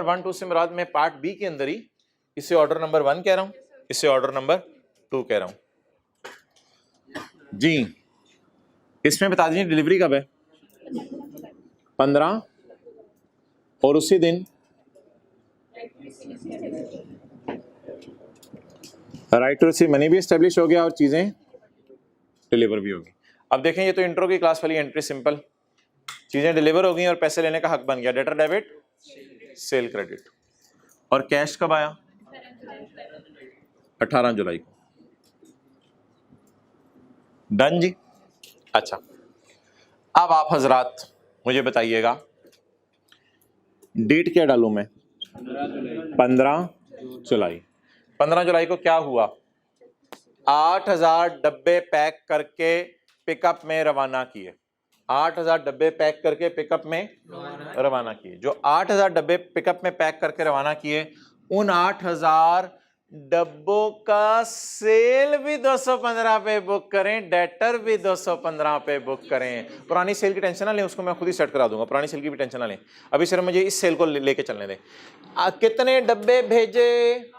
1 2 से मुराद मैं पार्ट बी के अंदर ही इसे ऑर्डर नंबर 1 कह रहा हूं, इसे ऑर्डर नंबर 2 कह रहा हूं जी। इसमें बता दीजिए डिलीवरी कब है? 15 और उसी दिन राइट टू रिसीव मनी भी एस्टेब्लिश हो गया और चीजें डिलीवर भी होगी। अब देखें ये तो इंट्रो की क्लास वाली एंट्री, सिंपल चीजें डिलीवर हो गई और पैसे लेने का हक बन गया। Debtor debit, sale credit. और कैश कब आया? 18 जुलाई को। डन जी। अच्छा अब आप हजरात मुझे बताइएगा डेट क्या डालूं मैं? 15 जुलाई। 15 जुलाई को क्या हुआ? 8000 डब्बे पैक करके पिकअप में रवाना किए। 8000 डब्बे पैक करके पिकअप में रवाना किए। जो 8000 डब्बे पिकअप में पैक करके रवाना किए उन 8000 डब्बों का सेल भी 215 पे बुक करें, डेटर भी 215 पे बुक करें। पुरानी सेल की टेंशन ना लें, उसको मैं खुद ही सेट करा दूंगा। पुरानी सेल की भी टेंशन ना लें, अभी सिर्फ मुझे इस सेल को लेके चलने दें। कितने डब्बे भेजे?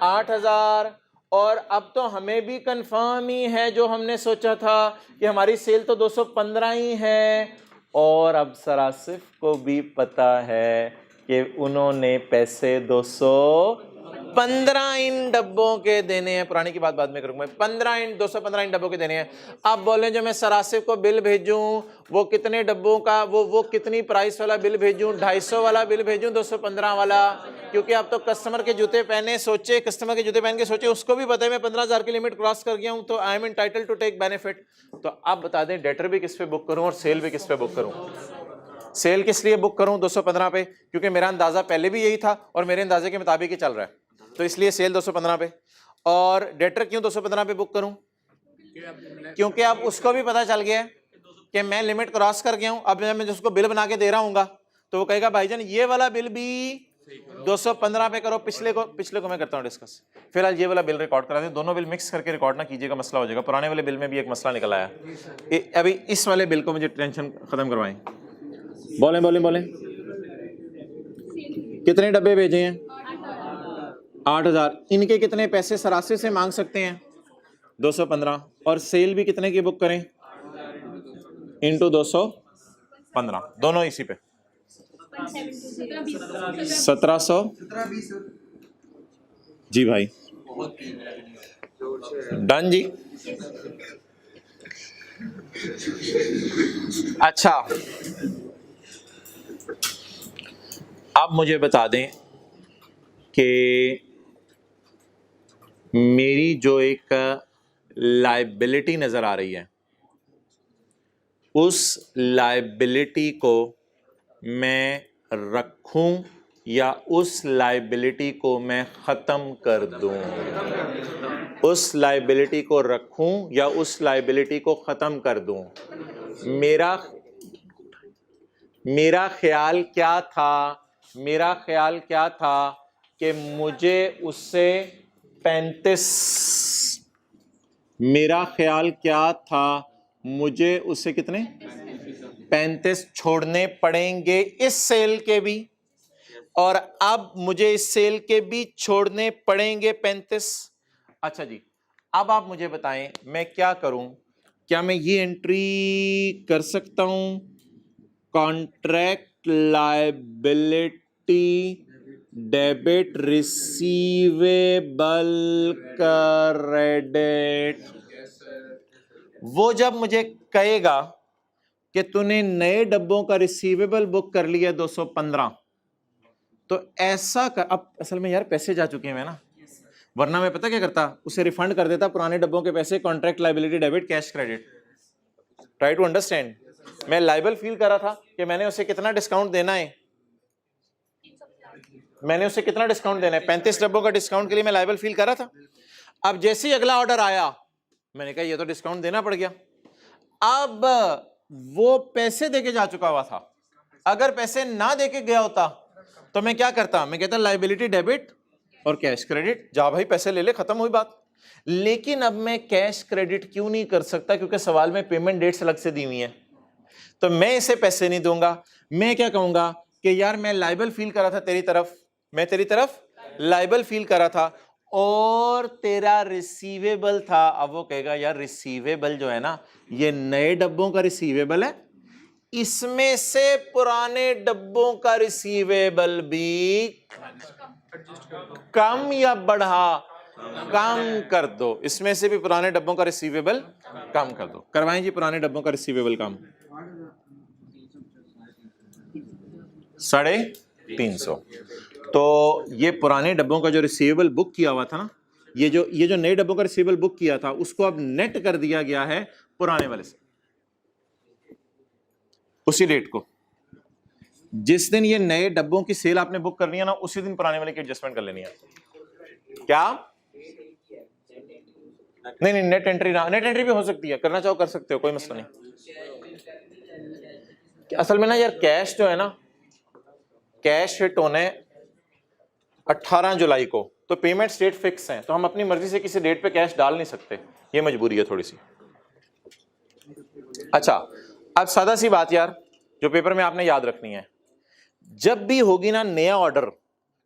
8000। और अब तो हमें भी कंफर्म ही है जो हमने सोचा था कि हमारी सेल तो 215 ही है। और अब सरासिफ को भी पता है कि उन्होंने पैसे 215 इन डब्बों के देने हैं। पुरानी की बात बाद में करूंगा। 215 इन डब्बों के देने हैं। अब बोले जो मैं सरासिफ को बिल भेजूं वो कितने डब्बों का, वो कितनी प्राइस वाला बिल भेजूं? 250 वाला बिल भेजूं 215 वाला? क्योंकि अब तो कस्टमर के जूते पहने सोचे, कस्टमर के जूते पहन के सोचे, उसको भी पता है मैं 15,000 की लिमिट क्रॉस कर गया हूं तो I am entitled to take benefit. तो अब बता दें डेटर भी किस पे बुक करूं और सेल भी किस पे बुक करूं? सेल किस लिए बुक करूं 215 पे? क्योंकि मेरा अंदाजा पहले भी यही था और मेरे अंदाजे के मुताबिक ही चल रहा है, तो इसलिए सेल 215 पे। और डेटर क्यों 215 पे बुक करूं? क्योंकि अब उसको भी पता चल गया कि मैं लिमिट क्रॉस कर गया हूं। अब मैं जिसको बिल बना के दे रहा हूँ तो वो कहेगा भाईजान ये वाला बिल भी 215 पे करो। पिछले को मैं करता हूँ डिस्कस। फिलहाल ये वाला बिल रिकॉर्ड करा दें। दोनों बिल मिक्स करके रिकॉर्ड ना कीजिएगा, मसला हो जाएगा। पुराने वाले बिल में भी एक मसला निकल आया। अभी इस वाले बिल को मुझे टेंशन खत्म करवाएं। बोलें कितने डब्बे भेजे हैं? 8000। इनके कितने पैसे सरासे से मांग सकते हैं? 215। और सेल भी कितने की बुक करें? इंटू 215, दोनों इसी पे 1700। जी भाई डन जी। अच्छा अब मुझे बता दें कि मेरी जो एक लायबिलिटी नजर आ रही है उस लायबिलिटी को मैं रखूं या उस लायबिलिटी को मैं ख़त्म कर दूं? उस लायबिलिटी को रखूं या उस लायबिलिटी को ख़त्म कर दूं? मेरा ख्याल क्या था? मेरा ख्याल क्या था कि मुझे उससे 35, मेरा ख्याल क्या था मुझे उससे कितने 35 छोड़ने पड़ेंगे इस सेल के भी, और अब मुझे इस सेल के भी छोड़ने पड़ेंगे 35। अच्छा जी अब आप मुझे बताएं मैं क्या करूं? क्या मैं ये एंट्री कर सकता हूं? Contract liability debit receivable credit. वो जब मुझे कहेगा कि तूने नए डब्बों का रिसीवेबल बुक कर लिया 215, तो ऐसा कर, अब असल में यार पैसे जा चुके हैं ना, वरना मैं पता क्या करता, उसे रिफंड कर देता पुराने डब्बों के पैसे, contract liability debit cash credit. Try to understand. मैं लायबल फील कर रहा था कि मैंने उसे कितना डिस्काउंट देना है, मैंने उसे कितना डिस्काउंट देना है, 35 डब्बों का डिस्काउंट के लिए मैं लायबल फील कर रहा था। अब जैसे ही अगला ऑर्डर आया, मैंने कहा ये तो डिस्काउंट देना पड़ गया। अब वो पैसे देके जा चुका हुआ था, अगर पैसे ना देके गया होता तो मैं क्या करता, मैं कहता लायबिलिटी डेबिट और कैश क्रेडिट, जा भाई पैसे ले ले, खत्म हुई बात। लेकिन अब मैं कैश क्रेडिट क्यों नहीं कर सकता, क्योंकि सवाल में पेमेंट डेट्स अलग से दी हुई है, तो मैं इसे पैसे नहीं दूंगा। मैं क्या कहूंगा कि यार मैं लायबल फील कर रहा था तेरी तरफ, मैं तेरी तरफ लायबल फील कर रहा था और तेरा रिसीवेबल था। अब वो कहेगा यार रिसीवेबल जो है ना, ये नए डब्बों का रिसीवेबल है, इसमें से पुराने डब्बों का रिसीवेबल भी कम या बढ़ा, कम कर दो, इसमें से भी पुराने डब्बों का रिसीवेबल कम कर दो। करवाएं जी पुराने डब्बों का रिसीवेबल कम 350। तो ये पुराने डब्बों का जो रिसीवेबल बुक किया हुआ था ना, ये जो नए डब्बों का रिसीवेबल बुक किया था, उसको अब नेट कर दिया गया है पुराने वाले से, उसी डेट को। जिस दिन ये नए डब्बों की सेल आपने बुक करनी है ना, उसी दिन पुराने वाले की एडजस्टमेंट कर लेनी है। क्या? नहीं नहीं, नेट एंट्री ना, नेट एंट्री भी हो सकती है, करना चाहो कर सकते हो, कोई मसला नहीं। असल में ना यार कैश जो है ना, कैश हिट होने 18 जुलाई को, तो पेमेंट डेट फिक्स है, तो हम अपनी मर्जी से किसी डेट पे कैश डाल नहीं सकते, ये मजबूरी है थोड़ी सी। अच्छा, अब सादा सी बात यार जो पेपर में आपने याद रखनी है, जब भी होगी ना नया ऑर्डर,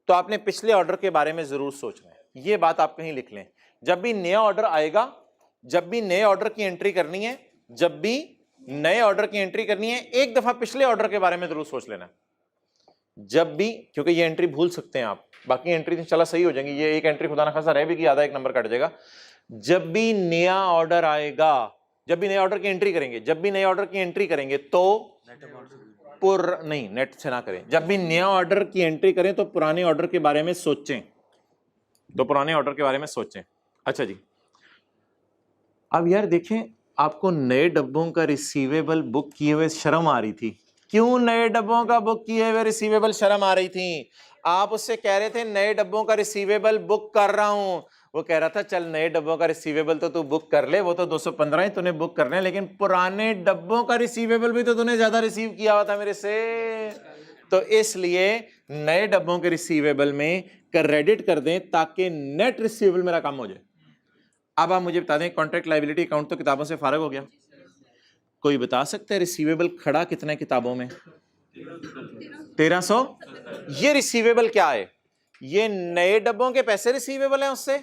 तो आपने पिछले ऑर्डर के बारे में जरूर सोचना है, ये बात आप कहीं लिख लें। जब भी नया ऑर्डर आएगा, जब भी नए ऑर्डर की एंट्री करनी है, जब भी नए ऑर्डर की एंट्री करनी है, एक दफा पिछले ऑर्डर के बारे में जरूर सोच लेना। जब भी, क्योंकि ये एंट्री भूल सकते हैं आप, बाकी एंट्री इंशाल्लाह सही हो जाएंगी, ये एक एंट्री खुदा ना खासा रह भी कि आधा एक नंबर कट जाएगा। जब भी नया ऑर्डर आएगा, जब भी नए ऑर्डर की एंट्री करेंगे, जब भी नए ऑर्डर की एंट्री करेंगे तो नहीं, नेट से ना करें। जब भी नया ऑर्डर की एंट्री करें तो पुराने ऑर्डर के बारे में सोचें, तो पुराने ऑर्डर के बारे में सोचें। अच्छा जी, अब यार देखें, आपको नए डब्बों का रिसीवेबल बुक किए हुए शर्म आ रही थी। क्यों नए डब्बों का बुक किए हुए रिसीवेबल शर्म आ रही थी? आप उससे कह रहे थे नए डब्बों का रिसीवेबल बुक कर रहा हूं, वो कह रहा था चल नए डब्बों का रिसीवेबल तो तू बुक कर ले, वो तो 215 ही तूने बुक करने, लेकिन पुराने डब्बों का रिसीवेबल भी तो तूने ज्यादा रिसीव किया हुआ था मेरे से, तो इसलिए नए डब्बों के रिसीवेबल में क्रेडिट कर दें ताकि नेट रिसीवेबल मेरा कम हो जाए। अब आप मुझे बता दें, कॉन्ट्रैक्ट लायबिलिटी अकाउंट तो किताबों से फारग हो गया, कोई बता सकता है रिसीवेबल खड़ा कितने किताबों में? 1300। ये रिसीवेबल क्या है? ये नए डब्बों के पैसे रिसीवेबल हैं उससे,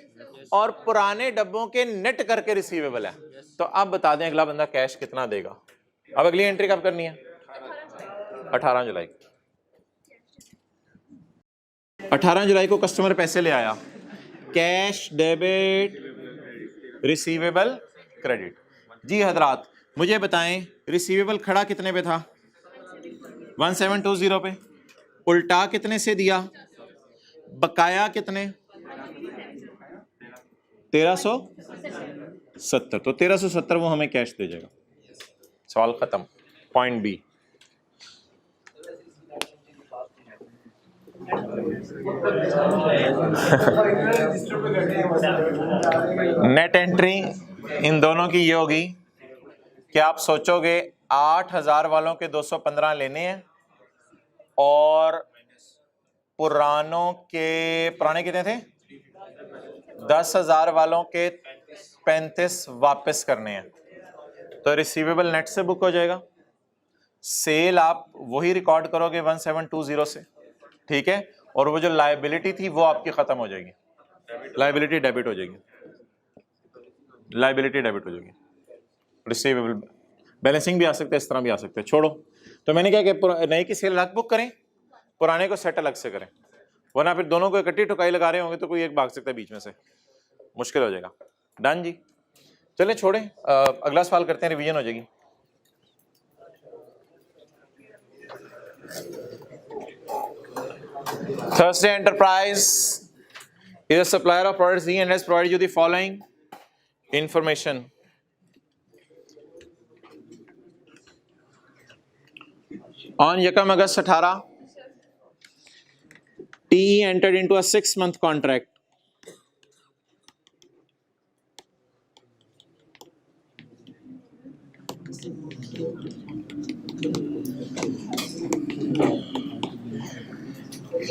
और पुराने डब्बों के नेट करके रिसीवेबल है। तो अब बता दें अगला बंदा कैश कितना देगा। अब अगली एंट्री कब करनी है? 18 जुलाई। 18 जुलाई को कस्टमर पैसे ले आया, कैश डेबिट रिसीवेबल क्रेडिट। जी हजरात मुझे बताएं रिसीवेबल खड़ा कितने पे था? 1720 पे। उल्टा कितने से दिया? बकाया कितने? 1370। तो 1370 वो हमें कैश दे जाएगा। सवाल खत्म। Point B. नेट एंट्री इन दोनों की ये होगी कि आप सोचोगे 8000 वालों के 215 लेने हैं और पुराने कितने थे? 10,000 वालों के 35 वापस करने हैं, तो रिसीवेबल नेट से बुक हो जाएगा। सेल आप वही रिकॉर्ड करोगे 1720 से, ठीक है, और वो जो लायबिलिटी थी वो आपकी खत्म हो जाएगी, लायबिलिटी डेबिट हो जाएगी, लायबिलिटी डेबिट हो जाएगी। रिसीवेबल बैलेंसिंग भी आ सकता है, इस तरह भी आ सकता है, छोड़ो तो मैंने क्या किया, नए की सेल अलग बुक करें, पुराने को सेट अलग से करें, वरना फिर दोनों को इकट्ठी ठुकाई लगा रहे होंगे तो कोई एक भाग सकता है बीच में से, मुश्किल हो जाएगा। डन जी, चलें छोड़ें, अगला सवाल करते हैं, रिवीजन हो जाएगी। Thursday Enterprise is a supplier of products D and has provided you the following information. On Yakam August 18, TE entered into a 6-month contract.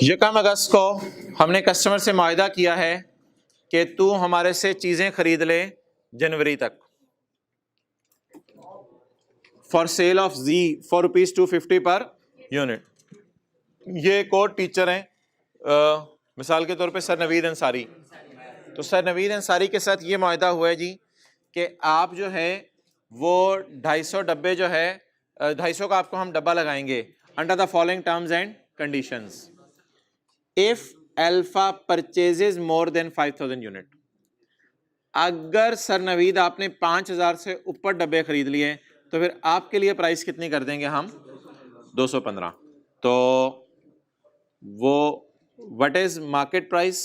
यकम अगस्त को हमने कस्टमर से मुआहदा किया है कि तू हमारे से चीजें खरीद ले जनवरी तक, for sale of G for ₹250 पर यूनिट। ये एक और टीचर हैं, मिसाल के तौर पे सर नवीद अंसारी। तो सर नवीद अंसारी के साथ ये मुआहदा हुआ है जी कि आप जो है वो 250 डब्बे जो है 250 का आपको हम डब्बा लगाएंगे under the following terms and conditions. If alpha purchases more than 5000 unit, अगर सर नवीद आपने 5000 से ऊपर डब्बे खरीद लिए तो फिर आपके लिए प्राइस कितनी कर देंगे हम, 215। तो वो what is market price,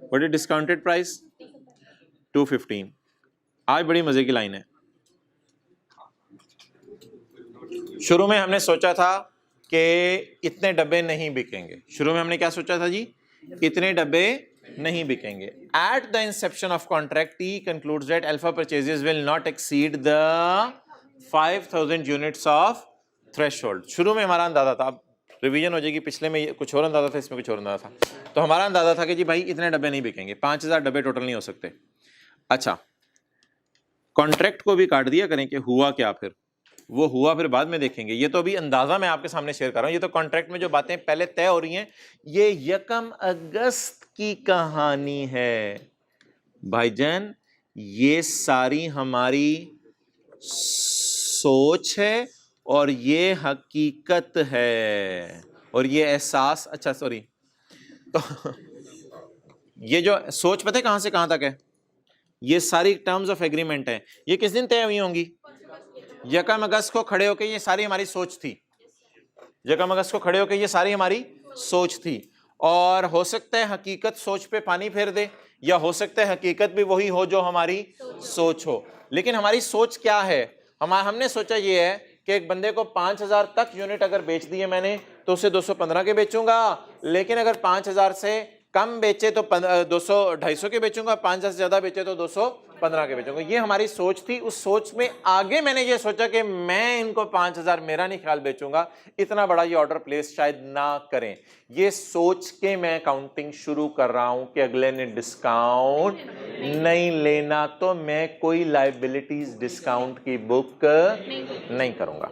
what is discounted price, 215। आज बड़ी मजे की लाइन है। शुरू में हमने सोचा था कि इतने डब्बे नहीं बिकेंगे, शुरू में हमने क्या सोचा था जी, इतने डब्बे नहीं बिकेंगे। At the inception of contract T concludes that alpha purchases will not exceed the 5000 units of threshold. शुरू में हमारा अंदाजा था, अब रिवीजन हो जाएगी, पिछले में कुछ और अंदाजा था, इसमें कुछ और अंदाजा था। तो हमारा अंदाजा था कि जी भाई इतने डब्बे नहीं बिकेंगे, 5000 डब्बे टोटल नहीं हो सकते। अच्छा, कॉन्ट्रैक्ट को भी काट दिया करें कि हुआ क्या, फिर वो हुआ फिर बाद में देखेंगे। ये तो अभी अंदाजा मैं आपके सामने शेयर कर रहा हूं, ये तो कॉन्ट्रैक्ट में जो बातें पहले तय हो रही हैं, ये यकम अगस्त की कहानी है भाईजान। ये सारी हमारी सोच है और ये हकीकत है और ये एहसास, अच्छा सॉरी, तो ये जो सोच पता है कहां से कहां तक है, ये सारी टर्म्स ऑफ एग्रीमेंट है। ये किस दिन तय हुई होंगी, यकम अगस्त को खड़े होकर ये सारी हमारी सोच थी, यकम अगस्त को खड़े होकर ये सारी हमारी सोच थी। और हो सकता है हकीकत सोच पे पानी फेर दे, या हो सकता है हकीकत भी वही हो जो हमारी सोच हो। लेकिन हमारी सोच क्या है, हमने सोचा ये है कि एक बंदे को 5000 तक यूनिट अगर बेच दिए मैंने तो उसे 215 के बेचूंगा, लेकिन अगर 5000 से कम बेचे तो 250 के बेचूंगा, 5000 से ज्यादा बेचे तो 215 के बेचूंगा। ये हमारी सोच थी। उस सोच में आगे मैंने ये सोचा कि मैं इनको 5000 मेरा नहीं ख्याल बेचूंगा, इतना बड़ा ये ऑर्डर प्लेस शायद ना करें। ये सोच के मैं काउंटिंग शुरू कर रहा हूं कि अगले ने डिस्काउंट नहीं लेना तो मैं कोई लायबिलिटीज डिस्काउंट की बुक नहीं करूंगा।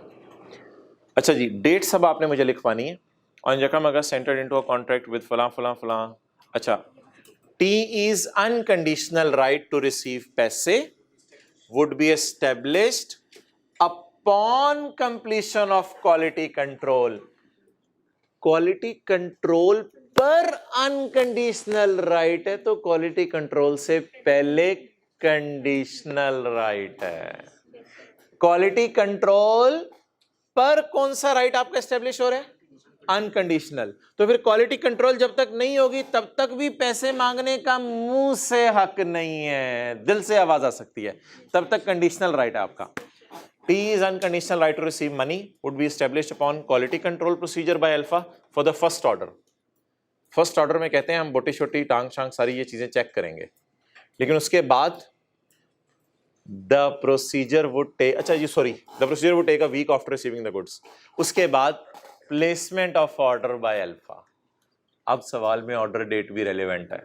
अच्छा जी, डेट सब आपने मुझे लिखवानी है। ऑन यकम अगस्त entered into a contract with फलां फलां फलां। अच्छा, T is unconditional right to receive पैसे would be established upon completion of quality control. Quality control पर unconditional right है तो quality control से पहले conditional right है। Quality control पर कौन सा right आपका establish हो रहा है, अनकंडीशनल। तो फिर क्वालिटी कंट्रोल जब तक नहीं होगी तब तक भी पैसे मांगने का मुंह से हक नहीं है, दिल से आवाज आ सकती है, तब तक कंडीशनल राइट है आपका। T is unconditional right to receive money would be established upon quality control procedure by Alpha for the first order. First order में कहते हैं हम बोटी छोटी टांग शांग सारी ये चीजें चेक करेंगे, लेकिन उसके बाद द प्रोसीजर वुड टेक, अच्छा जी sorry, the procedure would take a week after receiving the goods. उसके बाद placement of order by alpha. अब सवाल में ऑर्डर डेट भी रेलेवेंट है।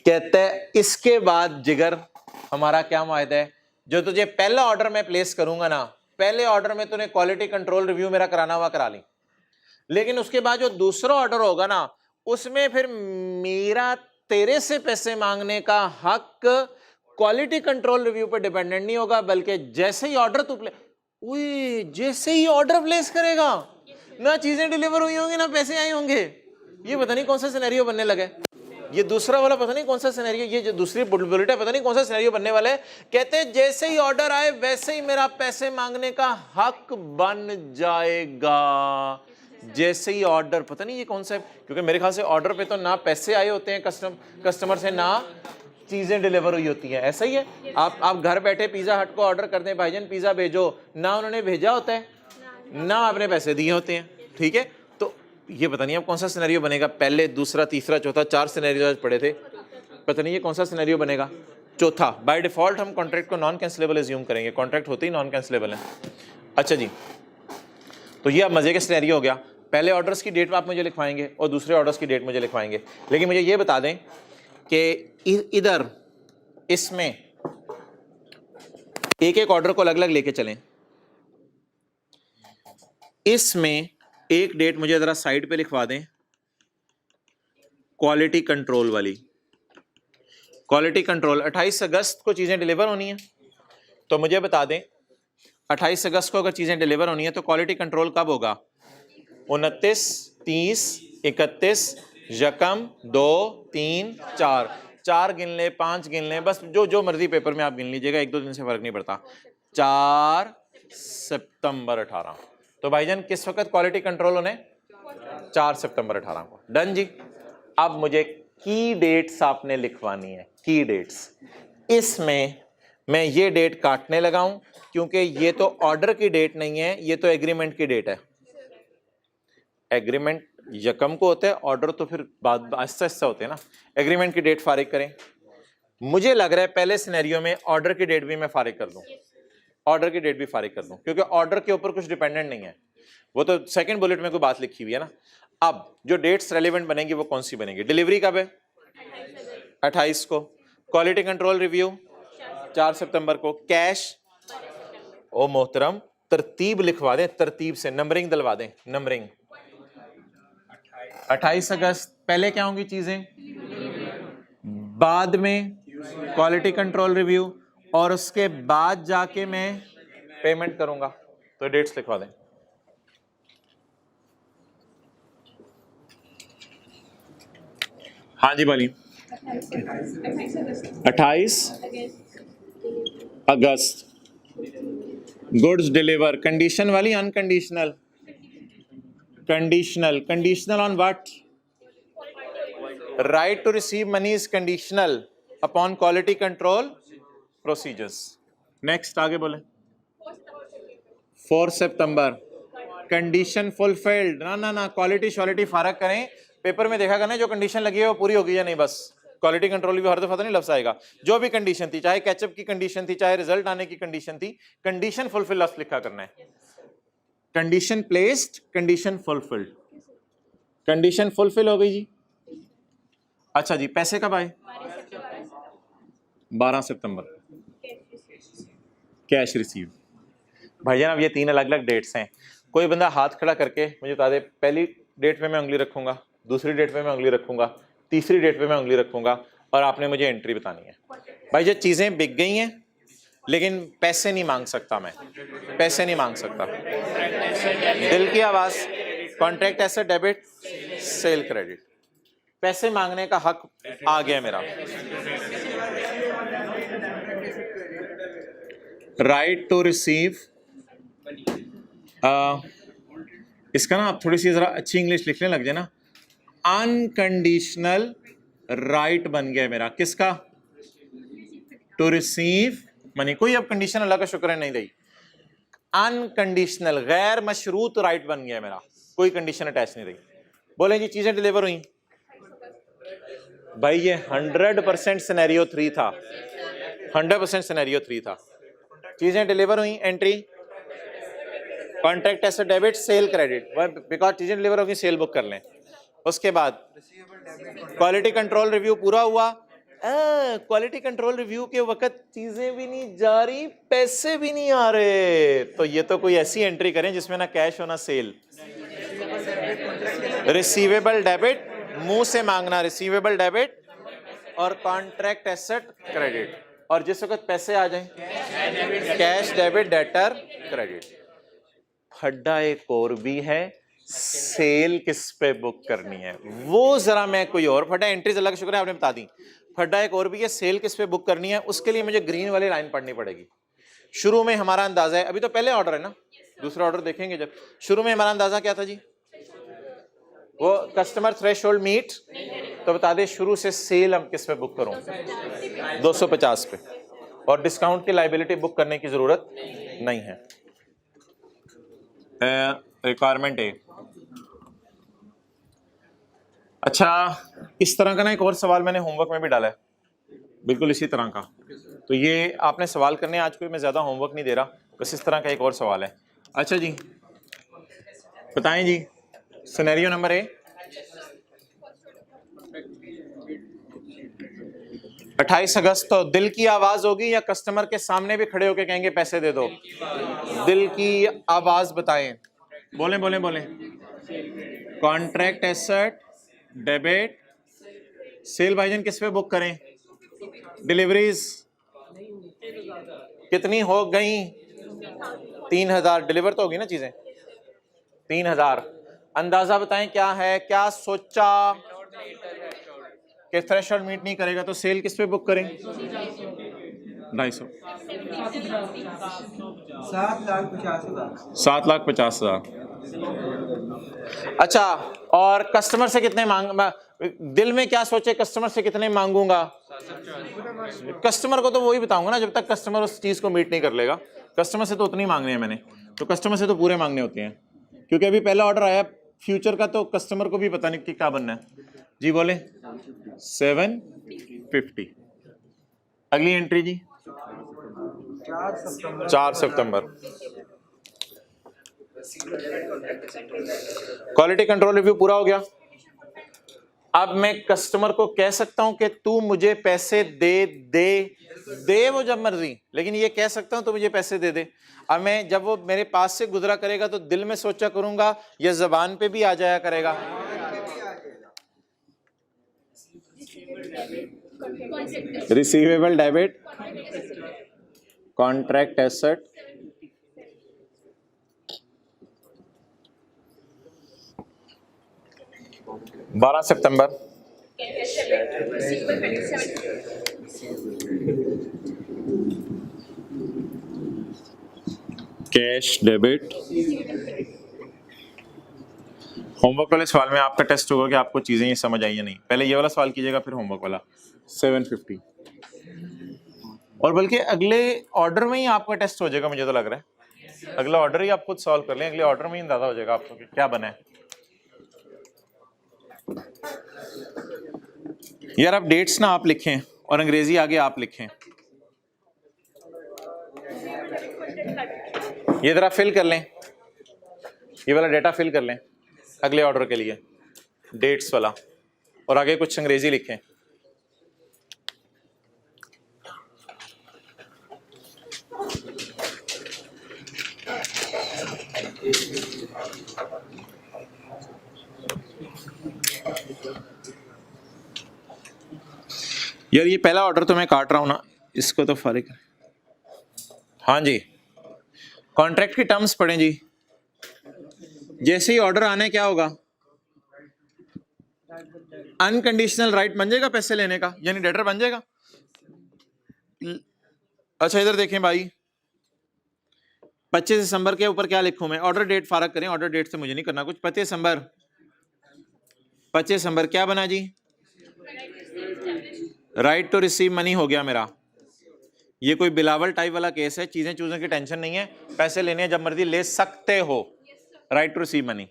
कहते हैं इसके बाद जिगर हमारा क्या मुआहदा है, जो तुझे पहला ऑर्डर मैं प्लेस करूंगा ना, पहले ऑर्डर में तूने क्वालिटी कंट्रोल रिव्यू मेरा कराना हुआ करा ली, लेकिन उसके बाद जो दूसरा ऑर्डर होगा ना उसमें फिर मेरा तेरे से पैसे मांगने का हक क्वालिटी कंट्रोल रिव्यू पर डिपेंडेंट नहीं होगा, बल्कि जैसे ही ऑर्डर तू ओए जैसे ही ऑर्डर प्लेस करेगा ना चीजें डिलीवर हुई होंगी ना पैसे आए होंगे। ये पता नहीं कौन सा सिनेरियो बनने लगा है। ये दूसरा वाला पता नहीं कौन सा सिनेरियो, ये जो दूसरी बुलेट है पता नहीं कौन सा सिनेरियो बनने वाला है। कहते हैं जैसे ही ऑर्डर आए वैसे ही मेरा पैसे मांगने का हक बन जाएगा। जैसे ही ऑर्डर, पता नहीं ये कौन सा है, क्योंकि मेरे ख्याल से ऑर्डर पे तो ना पैसे आए होते हैं कस्टमर से, ना चीजें डिलीवर हुई होती हैं। ऐसा ही है, आप घर बैठे पिज्जा हट को ऑर्डर करते हैं, भाईजान पिज्जा भेजो, ना उन्होंने भेजा होता है ना आपने पैसे दिए होते हैं। ठीक है, तो ये पता नहीं अब कौन सा सिनेरियो बनेगा। पहले, दूसरा, तीसरा, चौथा, 4 सिनेरियो आज पढ़े थे, पता नहीं ये कौन सा सिनेरियो बनेगा चौथा। बाय डिफॉल्ट हम कॉन्ट्रैक्ट को नॉन कैंसिलेबल एज्यूम करेंगे, कॉन्ट्रैक्ट होते ही नॉन कैंसिलेबल है। अच्छा जी, तो ये अब मजे का सिनेरियो हो गया। पहले ऑर्डर्स की डेट आप मुझे लिखवाएंगे और दूसरे ऑर्डर्स की डेट मुझे लिखवाएंगे, लेकिन मुझे ये बता दें कि इधर इसमें एक एक ऑर्डर को अलग अलग लेके चलें। इसमें एक डेट मुझे जरा साइड पे लिखवा दें, क्वालिटी कंट्रोल वाली। क्वालिटी कंट्रोल 28 अगस्त को चीजें डिलीवर होनी है, तो मुझे बता दें 28 अगस्त को अगर चीजें डिलीवर होनी है तो क्वालिटी कंट्रोल कब होगा? 29, 30, 31, यकम, 2, 3, 4 गिन ले, 5 गिन ले, बस जो मर्जी पेपर में आप गिन लीजिएगा, 1-2 दिन से फर्क नहीं पड़ता। 4 सितंबर 18। तो भाईजान किस वक्त क्वालिटी कंट्रोल होने? 4 सितंबर 18 को। डन जी। अब मुझे की डेट्स आपने लिखवानी है, की डेट्स। इसमें मैं ये डेट काटने लगा हूं क्योंकि ये तो ऑर्डर की डेट नहीं है, ये तो एग्रीमेंट की डेट है। एग्रीमेंट यकम को होता है, ऑर्डर तो फिर बाद आहिस्ता आहिस्ता होते हैं ना। एग्रीमेंट की डेट फारिग करें। मुझे लग रहा है पहले सिनेरियो में ऑर्डर की डेट भी मैं फारिग कर दूं, ऑर्डर की डेट भी फारिग कर दूं, क्योंकि ऑर्डर के ऊपर कुछ डिपेंडेंट नहीं है, वो तो सेकंड बुलेट में कोई बात लिखी हुई है ना। अब जो डेट्स रेलेवेंट बनेंगी वो कौन सी बनेगी? डिलीवरी कब है? 28 को। क्वालिटी कंट्रोल रिव्यू 4 सितंबर को। कैश, ओ मोहतरम तरतीब लिखवा दें, तरतीब से नंबरिंग दिलवा दें, नंबरिंग। 28 अगस्त पहले क्या होंगी चीजें, बाद में क्वालिटी कंट्रोल रिव्यू, और उसके बाद जाके मैं पेमेंट करूंगा। तो डेट्स लिखवा दें। हाँ जी बोलिए। 28 अगस्त गुड्स डिलीवर। कंडीशन वाली, unconditional? Conditional. Conditional on what? Right to receive money is conditional upon quality control procedures. Next आगे बोले। 4 सितंबर कंडीशन फुलफिल्ड। ना क्वालिटी शॉलिटी फारक करें, पेपर में देखा करना जो कंडीशन लगी है वो पूरी होगी या नहीं, बस। क्वालिटी कंट्रोल भी हर दफा तो नहीं लफ्ज आएगा। जो भी कंडीशन थी, चाहे कैचअप की कंडीशन थी, चाहे रिजल्ट आने की कंडीशन थी, कंडीशन फुलफिल लफ्ज लिखा करना है। Condition placed, condition fulfilled. Condition fulfil हो गई जी। अच्छा जी, पैसे कब आए? 12 सितंबर कैश रिसीव। भाईजान अब ये 3 अलग अलग डेट्स हैं। कोई बंदा हाथ खड़ा करके मुझे बता दे, पहली डेट पे मैं उंगली रखूंगा, दूसरी डेट पे मैं उंगली रखूंगा, तीसरी डेट पे मैं उंगली रखूंगा, और आपने मुझे एंट्री बतानी है। भाई ये चीजें बिक गई हैं लेकिन पैसे नहीं मांग सकता, मैं पैसे नहीं मांग सकता। दिल की आवाज, contract asset debit, sale credit. पैसे मांगने का हक आ गया मेरा। राइट टू रिसीव, इसका ना आप थोड़ी सी जरा अच्छी इंग्लिश लिखने लग जाए ना। अनकंडीशनल राइट बन गया मेरा, किसका? To receive money. कोई अब कंडीशन अल्लाह का शुक्र है नहीं दी। अनकंडीशनल गैर मशरूत राइट बन गया मेरा, कोई कंडीशन अटैच नहीं रही। बोले जी चीजें डिलीवर हुई। भाई ये 100% सिनेरियो 3 था, 100% सिनेरियो 3 था। चीजें डिलीवर हुई, entry contract asset debit, sale credit, because चीजें डिलीवर होगी सेल बुक कर लें। उसके बाद क्वालिटी कंट्रोल रिव्यू पूरा हुआ। क्वालिटी कंट्रोल रिव्यू के वक्त चीजें भी नहीं जा रही, पैसे भी नहीं आ रहे, तो ये तो कोई ऐसी एंट्री करें जिसमें ना कैश हो ना सेल। रिसीवेबल डेबिट, मुंह से मांगना रिसीवेबल डेबिट, और कॉन्ट्रैक्ट एसेट क्रेडिट। और जिस वक्त पैसे आ जाएं, कैश डेबिट डेटर क्रेडिट। फड्डा एक और भी है, सेल किस पे बुक करनी है वो जरा मैं कोई और, फड्डा एंट्रीज अलग, शुक्र है आपने बता दी। फड्डा एक और भी है, सेल किस पे बुक करनी है, उसके लिए मुझे ग्रीन वाली लाइन पढ़नी पड़ेगी। शुरू में हमारा अंदाजा है, अभी तो पहले ऑर्डर है ना, दूसरा ऑर्डर देखेंगे जब। शुरू में हमारा अंदाजा क्या था जी, वो कस्टमर थ्रेशोल्ड मीट, तो बता दे शुरू से सेल हम किस पे बुक करूं, 250 पे, और डिस्काउंट की लायबिलिटी बुक करने की जरूरत नहीं है। रिक्वायरमेंट है। अच्छा, इस तरह का ना एक और सवाल मैंने होमवर्क में भी डाला है, बिल्कुल इसी तरह का। तो ये आपने सवाल करने, आज कोई मैं ज्यादा होमवर्क नहीं दे रहा, बस इस तरह का एक और सवाल है। अच्छा जी बताएं जी, सिनेरियो नंबर ए, 28 अगस्त तो दिल की आवाज होगी या कस्टमर के सामने भी खड़े होके कहेंगे पैसे दे दो? दिल की आवाज बताएं, बोलें बोलें बोलें। कॉन्ट्रैक्ट एसेट, डेबिट, सेल भाईजान किस पे बुक करें? डिलीवरीज कितनी हो गई? 3000 डिलीवर तो होगी ना चीजें, 3000। अंदाजा बताएं क्या है, क्या सोचा कि थ्रेशोल्ड मीट नहीं करेगा तो सेल किस पे बुक करें? 250, 7,50,000। अच्छा, और कस्टमर से कितने मांग, दिल में क्या सोचे कस्टमर से कितने मांगूंगा? कस्टमर को तो वही बताऊंगा ना जब तक कस्टमर उस चीज को मीट नहीं कर लेगा। कस्टमर से तो उतनी मांगने हैं मैंने, तो कस्टमर से तो पूरे मांगने होते हैं, क्योंकि अभी पहला ऑर्डर आया फ्यूचर का, तो कस्टमर को भी पता नहीं कि क्या बनना है। जी बोले 750। अगली एंट्री जी 4 सितंबर। क्वालिटी कंट्रोल रिव्यू पूरा हो गया। अब मैं कस्टमर को कह सकता हूं कि तू मुझे पैसे दे वो जब मर्जी, लेकिन ये कह सकता हूं तो मुझे पैसे दे दे। अब मैं जब वो मेरे पास से गुजरा करेगा तो दिल में सोचा करूंगा या जबान पे भी आ जाया करेगा? रिसीवेबल, डेबिट, कॉन्ट्रैक्ट एसेट, बारह सितंबर। Cash, debit. होमवर्क वाले सवाल में आपका टेस्ट होगा कि आपको चीजें ये समझ आई या नहीं। पहले ये वाला सवाल कीजिएगा, फिर होमवर्क वाला। 750, और बल्कि अगले ऑर्डर में ही आपका टेस्ट हो जाएगा, मुझे तो लग रहा है अगला ऑर्डर ही आप खुद सॉल्व कर लें, अगले ऑर्डर में ही अंदाजा हो जाएगा आपको कि क्या बना है। यार आप डेट्स ना आप लिखें और अंग्रेजी आगे आप लिखें, ये जरा फिल कर लें, ये वाला डेटा फिल कर लें अगले ऑर्डर के लिए, डेट्स वाला, और आगे कुछ अंग्रेजी लिखें। यार ये पहला ऑर्डर तो मैं काट रहा हूं ना, इसको तो फारिग। हाँ जी, कॉन्ट्रैक्ट की टर्म्स पढ़ें जी। जैसे ही ऑर्डर आने क्या होगा, अनकंडीशनल राइट बन जाएगा पैसे लेने का, यानी डेटर बन जाएगा। अच्छा इधर देखें भाई, 25 दिसंबर के ऊपर क्या लिखूं मैं? ऑर्डर डेट फारग करें, ऑर्डर डेट से मुझे नहीं करना कुछ। 25 दिसंबर, 25 दिसंबर क्या बना जी? राइट टू रिसीव मनी हो गया मेरा। ये कोई बिलावल टाइप वाला केस है, चीजें चूजें की टेंशन नहीं है, पैसे लेने जब मर्जी ले सकते हो। Right to receive money.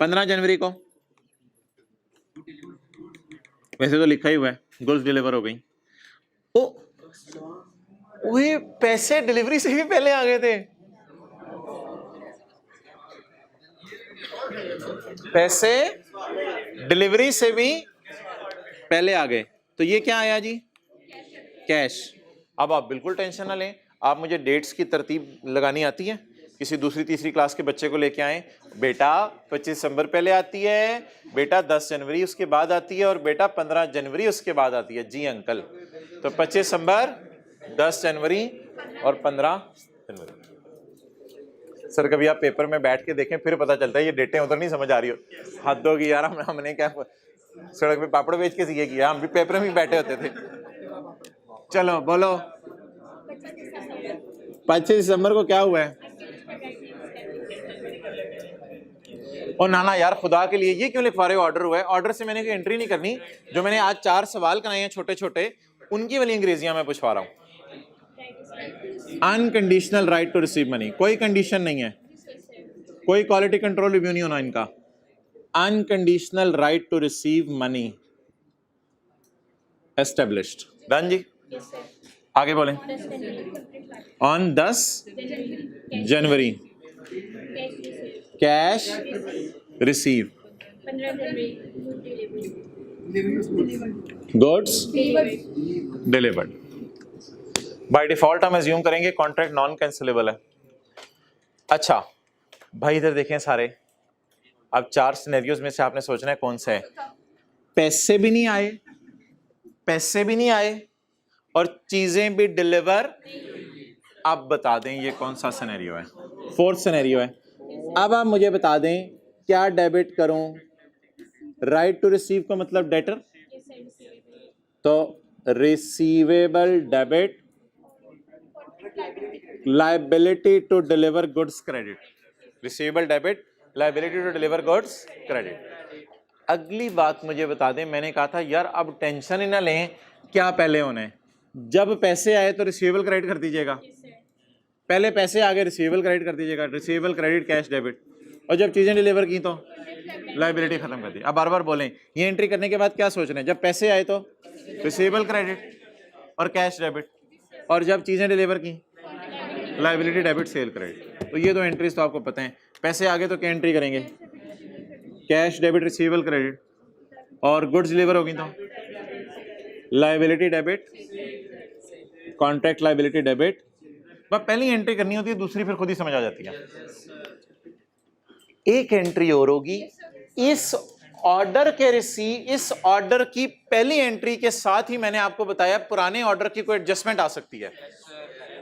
15 जनवरी को वैसे तो लिखा ही हुआ है, गुड्स डिलीवर हो गई। वो पैसे डिलीवरी से भी पहले आ गए थे, पैसे डिलीवरी से भी पहले आ गए, तो ये क्या आया जी? कैश। अब आप बिल्कुल टेंशन ना लें, आप मुझे डेट्स की तरतीब लगानी आती है, किसी दूसरी तीसरी क्लास के बच्चे को लेके आए, बेटा 25 दिसंबर पहले आती है, बेटा 10 जनवरी उसके बाद आती है, और बेटा 15 जनवरी उसके बाद आती है। जी अंकल, तो 25 दिसंबर, 10 जनवरी और 15 जनवरी। सर कभी आप पेपर में बैठ के देखें फिर पता चलता है ये डेटें उधर नहीं समझ आ रही हो। हद होगी यार, हमने क्या सड़क पे पापड़ बेच के सीखे किया, हम भी पेपर में ही बैठे होते थे। चलो बोलो 25 दिसंबर को क्या हुआ है? और नाना यार खुदा के लिए ये क्यों लिखवा रहे हो ऑर्डर हुआ है? ऑर्डर से मैंने कोई एंट्री नहीं करनी। जो मैंने आज 4 सवाल कराए हैं छोटे छोटे, उनकी वाली अंग्रेजियां मैं पूछवा रहा हूं। Unconditional right to receive money, कोई कंडीशन नहीं है, कोई क्वालिटी कंट्रोल रिव्यू नहीं होना इनका। Unconditional right to receive money established. Done जी, आगे बोलें। On 10 January cash receive, goods delivered. By default हम एज्यूम करेंगे कॉन्ट्रैक्ट नॉन कैंसिलेबल है। अच्छा भाई इधर देखें सारे, अब 4 सिनेरियोज में से आपने सोचना है कौन सा है। पैसे भी नहीं आए, पैसे भी नहीं आए और चीजें भी डिलीवर। अब बता दें ये कौन सा सिनेरियो है? 4th सिनेरियो है। अब आप मुझे बता दें क्या डेबिट करूं? राइट टू रिसीव का मतलब डेटर, तो receivable debit, liability to deliver goods credit. Receivable debit, liability to deliver goods credit. अगली बात मुझे बता दें, मैंने कहा था यार अब टेंशन ही ना लें, क्या पहले होना है? जब पैसे आए तो रिसीवेबल क्रेडिट कर दीजिएगा, पहले पैसे आ गए रिसीवेबल क्रेडिट कर दीजिएगा, रिसीवेबल क्रेडिट कैश डेबिट, और जब चीजें डिलीवर की तो लायबिलिटी खत्म कर दी। अब बार बार बोलें, ये एंट्री करने के बाद क्या सोच रहे हैं? जब पैसे आए तो रिसीवेबल क्रेडिट और कैश डेबिट, और जब चीजें डिलीवर की लायबिलिटी डेबिट सेल क्रेडिट। तो ये दो एंट्रीज तो आपको पता है। पैसे आगे तो क्या एंट्री करेंगे? कैश डेबिट रिसीवेबल क्रेडिट, और गुड्स डिलीवर होगी तो liability debit contract liability debit. बस पहली एंट्री करनी होती है, दूसरी फिर खुद ही समझ आ जाती है। एक एंट्री और होगी इस ऑर्डर के इस ऑर्डर की पहली एंट्री के साथ ही मैंने आपको बताया पुराने ऑर्डर की कोई एडजस्टमेंट आ सकती है।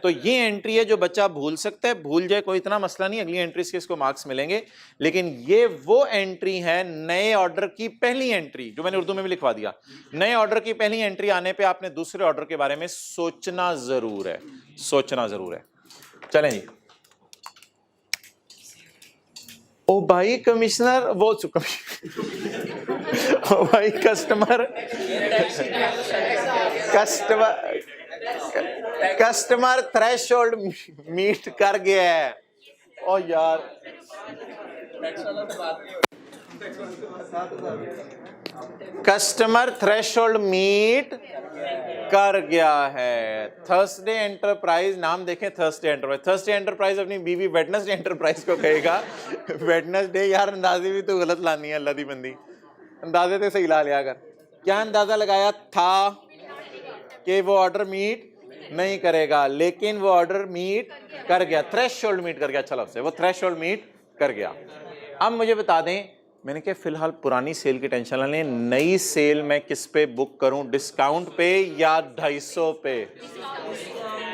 तो ये एंट्री है जो बच्चा भूल सकता है, भूल जाए कोई इतना मसला नहीं, अगली एंट्री से इसको मार्क्स मिलेंगे। लेकिन ये वो एंट्री है नए ऑर्डर की पहली एंट्री, जो मैंने उर्दू में भी लिखवा दिया। नए ऑर्डर की पहली एंट्री आने पे आपने दूसरे ऑर्डर के बारे में सोचना जरूर है, सोचना जरूर है। चलें जी। ओ भाई कमिश्नर, वो ओ भाई कस्टमर थ्रेशोल्ड मीट कर गया है। ओ यार कस्टमर थ्रेशोल्ड मीट कर गया है। थर्सडे एंटरप्राइज, नाम देखें थर्सडे एंटरप्राइज। थर्सडे एंटरप्राइज अपनी बीवी वेडनेसडे एंटरप्राइज को कहेगा वेडनेसडे। यार अंदाजे भी तो गलत लानी है, अल्लाह दी बंदी, अंदाजे तो सही ला लिया कर। क्या अंदाजा लगाया था कि वो ऑर्डर मीट नहीं करेगा, लेकिन वो ऑर्डर मीट कर गया, थ्रेशोल्ड मीट कर गया। अच्छा लफ्ज़ है, वो थ्रेशोल्ड मीट कर गया। अब मुझे बता दें, मैंने कहा फिलहाल पुरानी सेल की टेंशन ना लें, नई सेल मैं किस पे बुक करूं, डिस्काउंट पे या 250 पे?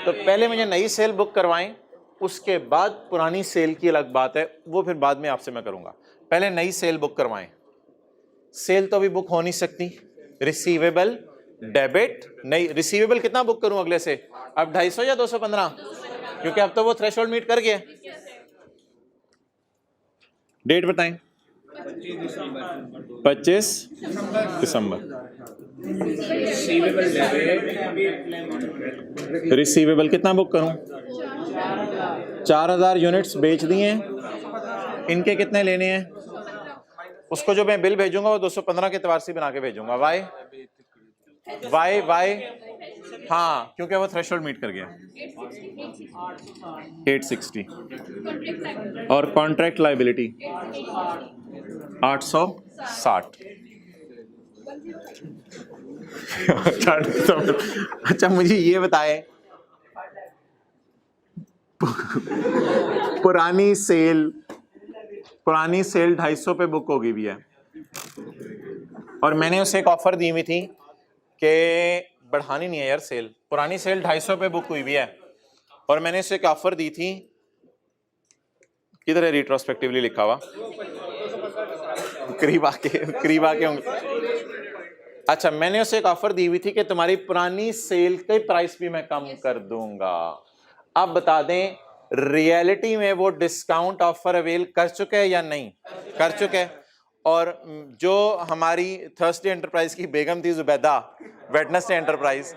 तो पहले मुझे नई सेल बुक करवाएं, उसके बाद पुरानी सेल की अलग बात है, वो फिर बाद में आपसे मैं करूंगा। पहले नई सेल बुक करवाएं। सेल तो अभी बुक हो नहीं सकती, रिसीवेबल डेबिट नहीं, रिसीवेबल कितना बुक करूं अगले से? अब 250 या 215, क्योंकि अब तो वो थ्रेशोल्ड मीट कर गया। डेट बताएं। 25 दिसंबर। रिसीवेबल कितना बुक करूं? 4000 यूनिट्स बेच दिए हैं। इनके कितने लेने हैं? उसको जो मैं बिल भेजूंगा वो 215 के एतबार से बना के भेजूंगा। वाई वाई वाई, हाँ क्योंकि वो थ्रेशोल्ड मीट कर गया। 860 और कॉन्ट्रैक्ट लायबिलिटी 860। अच्छा मुझे ये बताएं, पुरानी सेल 250 पे बुक हो गई भी है, और मैंने उसे एक ऑफर दी हुई थी कि बढ़ानी नहीं है यार सेल। पुरानी सेल 250 पे बुक हुई भी है, और मैंने उसे एक ऑफर दी थी किधर है रिट्रोस्पेक्टिवली लिखा हुआ? करीब आके होंगे। अच्छा, मैंने उसे एक ऑफर दी हुई थी कि तुम्हारी पुरानी सेल के प्राइस भी मैं कम कर दूंगा। अब बता दें रियलिटी में वो डिस्काउंट ऑफर अवेल कर चुके हैं या नहीं कर चुके हैं? और जो हमारी थर्सडे एंटरप्राइज की बेगम थी जुबैदा, वेडनेसडे एंटरप्राइज,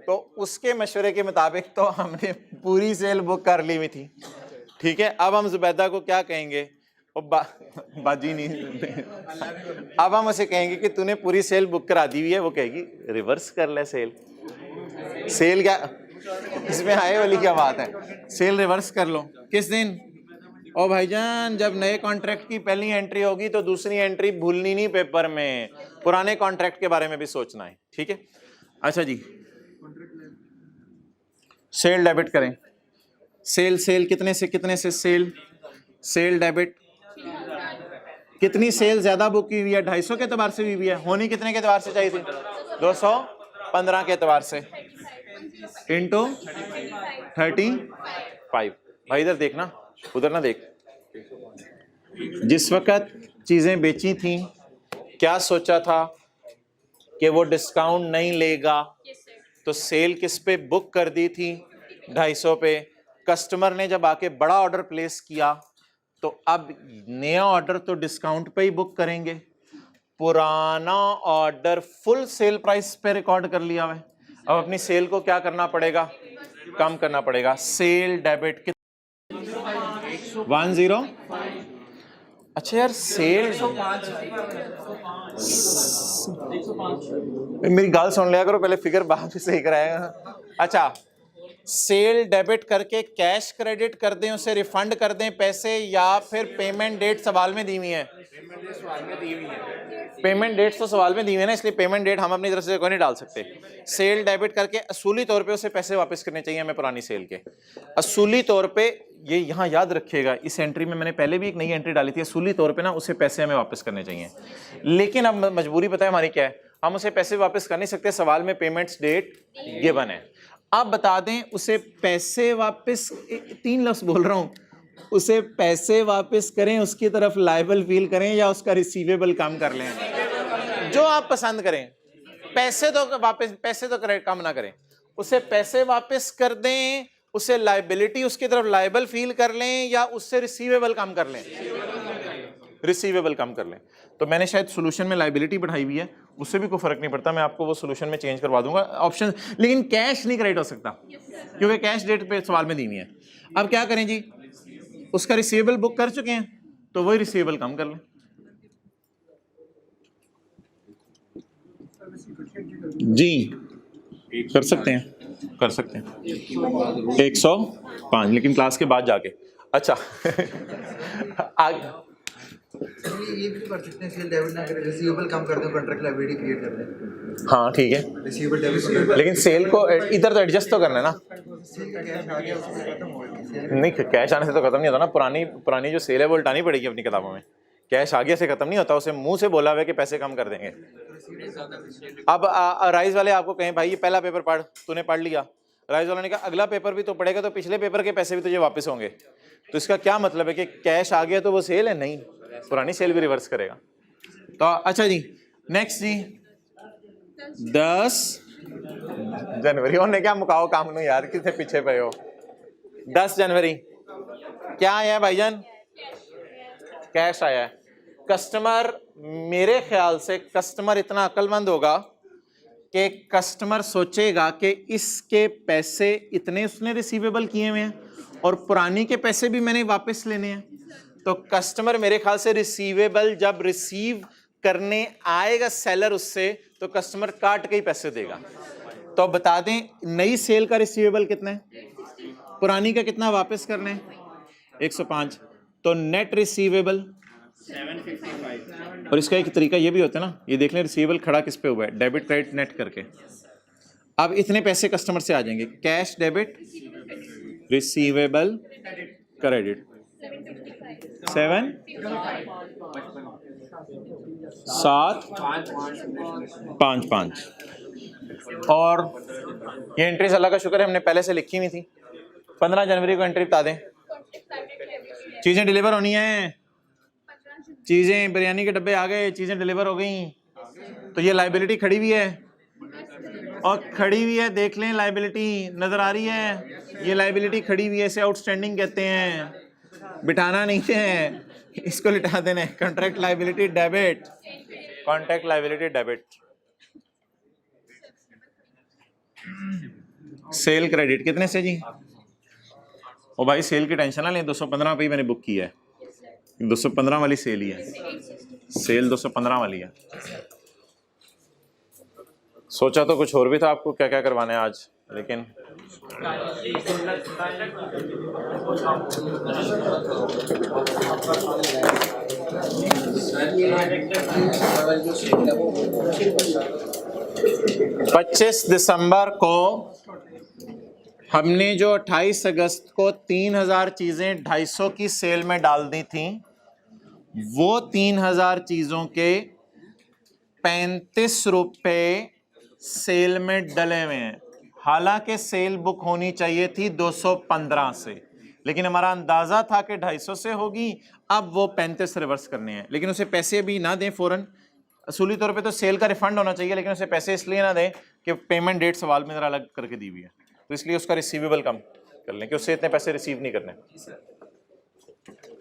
तो उसके मशवरे के मुताबिक तो हमने पूरी सेल बुक कर ली हुई थी। ठीक है, अब हम जुबैदा को क्या कहेंगे? बाजी नहीं अब हम उसे कहेंगे कि तूने पूरी सेल बुक करा दी हुई है। वो कहेगी रिवर्स कर ले सेल। क्या इसमें आए वाली क्या बात है? सेल रिवर्स कर लो। किस दिन? ओ भाईजान, जब नए कॉन्ट्रैक्ट की पहली एंट्री होगी तो दूसरी एंट्री भूलनी नहीं पेपर में, पुराने कॉन्ट्रैक्ट के बारे में भी सोचना है। ठीक है, अच्छा जी, सेल डेबिट करें। सेल कितने से कितने से सेल डेबिट? कितनी सेल ज्यादा बुक की हुई है? 250 के एतबार से हुई है। होनी कितने के एतबार से चाहिए थी? 215 के एतबार से इंटू 35। भाई इधर देखना, उधर ना देख। जिस वक्त चीजें बेची थी क्या सोचा था कि वो डिस्काउंट नहीं लेगा, तो सेल किस पे बुक कर दी थी? 250 पे। कस्टमर ने जब आके बड़ा ऑर्डर प्लेस किया तो अब नया ऑर्डर तो डिस्काउंट पे ही बुक करेंगे। पुराना ऑर्डर फुल सेल प्राइस पे रिकॉर्ड कर लिया है। अब अपनी सेल को क्या करना पड़ेगा? कम करना पड़ेगा। Sale debit 10। अच्छा यार, सेल मेरी गाल सुन लिया करो पहले, फिगर बाद में सही कराएगा। अच्छा, सेल डेबिट करके कैश क्रेडिट कर दें, उसे रिफंड कर दें पैसे, या फिर पेमेंट डेट सवाल में दी हुई है? पेमेंट डेट तो सवाल में दी हुई है ना, इसलिए पेमेंट डेट हम अपनी तरफ से कोई नहीं डाल सकते। सेल डेबिट करके असूली तौर पे उसे पैसे वापस करने चाहिए हमें पुरानी सेल के। असूली तौर पे ये यहाँ याद रखिएगा, इस एंट्री में मैंने पहले भी एक नई एंट्री डाली थी। असूली तौर पे ना उसे पैसे हमें वापस करने चाहिए, लेकिन अब मजबूरी पता है हमारी क्या है? हम उसे पैसे वापस कर नहीं सकते, सवाल में पेमेंट्स डेट गिवन है। आप बता दें उसे पैसे वापस, 3 लफ्ज बोल रहा हूं, उसे पैसे वापस करें, उसकी तरफ लायबल फील करें, या उसका रिसीवेबल कम कर लें, जो आप पसंद करें। पैसे तो क्रेडिट कम ना करें, उसे पैसे वापस कर दें, उसे लायबिलिटी उसकी तरफ लायबल फील कर लें, या उससे रिसीवेबल कम कर लें? रिसीवेबल कम कर लें। तो मैंने शायद सोल्यूशन में लायबिलिटी बढ़ाई हुई है, उससे भी कोई फर्क नहीं पड़ता, मैं आपको वो सोल्यूशन में चेंज करवा दूंगा ऑप्शन। लेकिन कैश नहीं क्रेडिट हो सकता क्योंकि कैश डेट पे सवाल में दी हुई है। अब क्या करें जी? उसका रिसीवेबल बुक कर चुके हैं तो वही रिसीवेबल कम कर लें। जी कर सकते हैं, कर सकते हैं 105, लेकिन क्लास के बाद जाके। अच्छा ये भी कर सकते हैं, सेल डेबिट ना करें, रिसीवेबल कम कर दो, कॉन्ट्रैक्ट लायबिलिटी क्रिएट कर दें। हाँ ठीक है, रिसीवेबल डेबिट, लेकिन सेल को इधर तो एडजस्ट तो करना है ना। सेल का कैश आ गया उससे खत्म हो गया। नहीं, कैश आने से तो खत्म नहीं होता ना। पुरानी जो सेल है वो उल्टानी पड़ेगी अपनी किताबों में। कैश आ गया से खत्म नहीं होता, उसे मुंह से बोला हुआ कि पैसे कम कर देंगे। अब राइज वाले आपको कहें भाई ये पहला पेपर पढ़, तूने पढ़ लिया, राइज वाले ने कहा अगला पेपर भी तो पढ़ेगा तो पिछले पेपर के पैसे भी तुझे वापस होंगे। तो इसका क्या मतलब है कि कैश आ गया तो वो सेल है? नहीं, पुरानी सेल भी रिवर्स करेगा। तो अच्छा जी, नेक्स्ट जी 10 जनवरी। उन्होंने क्या मुकाओ काम नहीं यार, कितने पीछे पे हो। 10 जनवरी क्या आया है भाईजान? कैश आया है। कस्टमर, मेरे ख्याल से कस्टमर इतना अक्लमंद होगा कि कस्टमर सोचेगा कि इसके पैसे इतने उसने रिसीवेबल किए हुए हैं और पुरानी के पैसे भी मैंने वापस लेने हैं। तो कस्टमर मेरे ख्याल से रिसीवेबल जब रिसीव करने आएगा सेलर उससे, तो कस्टमर काट के ही पैसे देगा। तो बता दें नई सेल का रिसीवेबल कितना है, पुरानी का कितना वापस करना है? 105। तो नेट रिसीवेबल 755। और इसका एक तरीका ये भी होता है ना, ये देख लें रिसीवेबल खड़ा किस पे हुआ है, डेबिट क्रेडिट नेट करके। अब इतने पैसे कस्टमर से आ जाएंगे, कैश डेबिट रिसीवेबल क्रेडिट 7 7 5 5। और ये एंट्रीज अल्लाह का शुक्र है हमने पहले से लिखी हुई थी। 15 जनवरी को एंट्री बता दें। चीजें डिलीवर होनी है, चीजें बिरयानी के डब्बे आ गए, चीजें डिलीवर हो गई, तो ये लाइबिलिटी खड़ी हुई है और खड़ी हुई है, देख लें लाइबिलिटी नजर आ रही है, ये लाइबिलिटी खड़ी हुई है, इसे आउटस्टैंडिंग कहते हैं, बिठाना नहीं है, इसको लिटा देना है। Contract liability debit, contract liability debit. Sale credit कितने से जी? ओ भाई सेल की टेंशन ना लें, 215 पे ही मैंने बुक किया है, 215 वाली सेल ही है, सेल 215 वाली है। सोचा तो कुछ और भी था आपको क्या क्या करवाना है आज, लेकिन पच्चीस दिसंबर को हमने जो 28 अगस्त को 3000 चीजें 250 की सेल में डाल दी थी, वो 3000 चीजों के 35 रुपए सेल में डले हुए हैं। हालांकि सेल बुक होनी चाहिए थी 215 से, लेकिन हमारा अंदाजा था कि 250 से होगी, अब वो 35 रिवर्स करने हैं। लेकिन उसे पैसे भी ना दें फौरन, असूली तौर पे तो सेल का रिफंड होना चाहिए, लेकिन उसे पैसे इसलिए ना दें कि पेमेंट डेट सवाल में जरा अलग करके दी हुई है, तो इसलिए उसका रिसीवेबल कम कर लें कि उससे इतने पैसे रिसीव नहीं करने।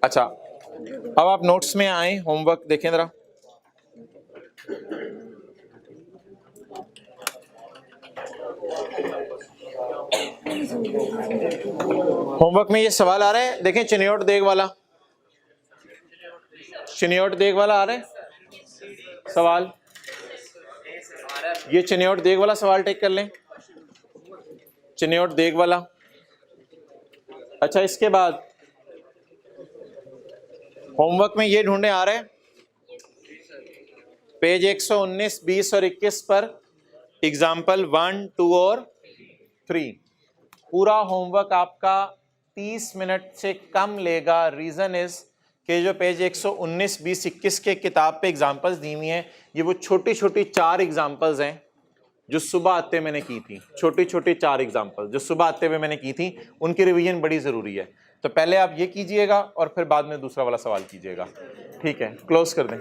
अच्छा, अब आप नोट्स में आए, होमवर्क देखें जरा। होमवर्क में ये सवाल आ रहे हैं, देखें चिन्योट देग वाला, चिन्योट देग वाला आ रहा है सवाल, ये चिन्योट देग वाला सवाल टेक कर लें, चिन्योट देग वाला। अच्छा, इसके बाद होमवर्क में ये ढूंढे आ रहे हैं पेज 119, 20 और 21 पर एग्जाम्पल 1, 2 और 3। पूरा होमवर्क आपका 30 मिनट से कम लेगा। रीजन इज कि जो पेज 119, 20, 21 के किताब पे एग्जाम्पल्स दी हुई हैं, ये वो छोटी छोटी 4 एग्जाम्पल्स हैं जो सुबह आते मैंने की थी, छोटी छोटी 4 एग्जाम्पल जो सुबह आते हुए मैंने की थी, उनकी रिवीजन बड़ी जरूरी है। तो पहले आप ये कीजिएगा और फिर बाद में दूसरा वाला सवाल कीजिएगा, ठीक है? क्लोज कर दें।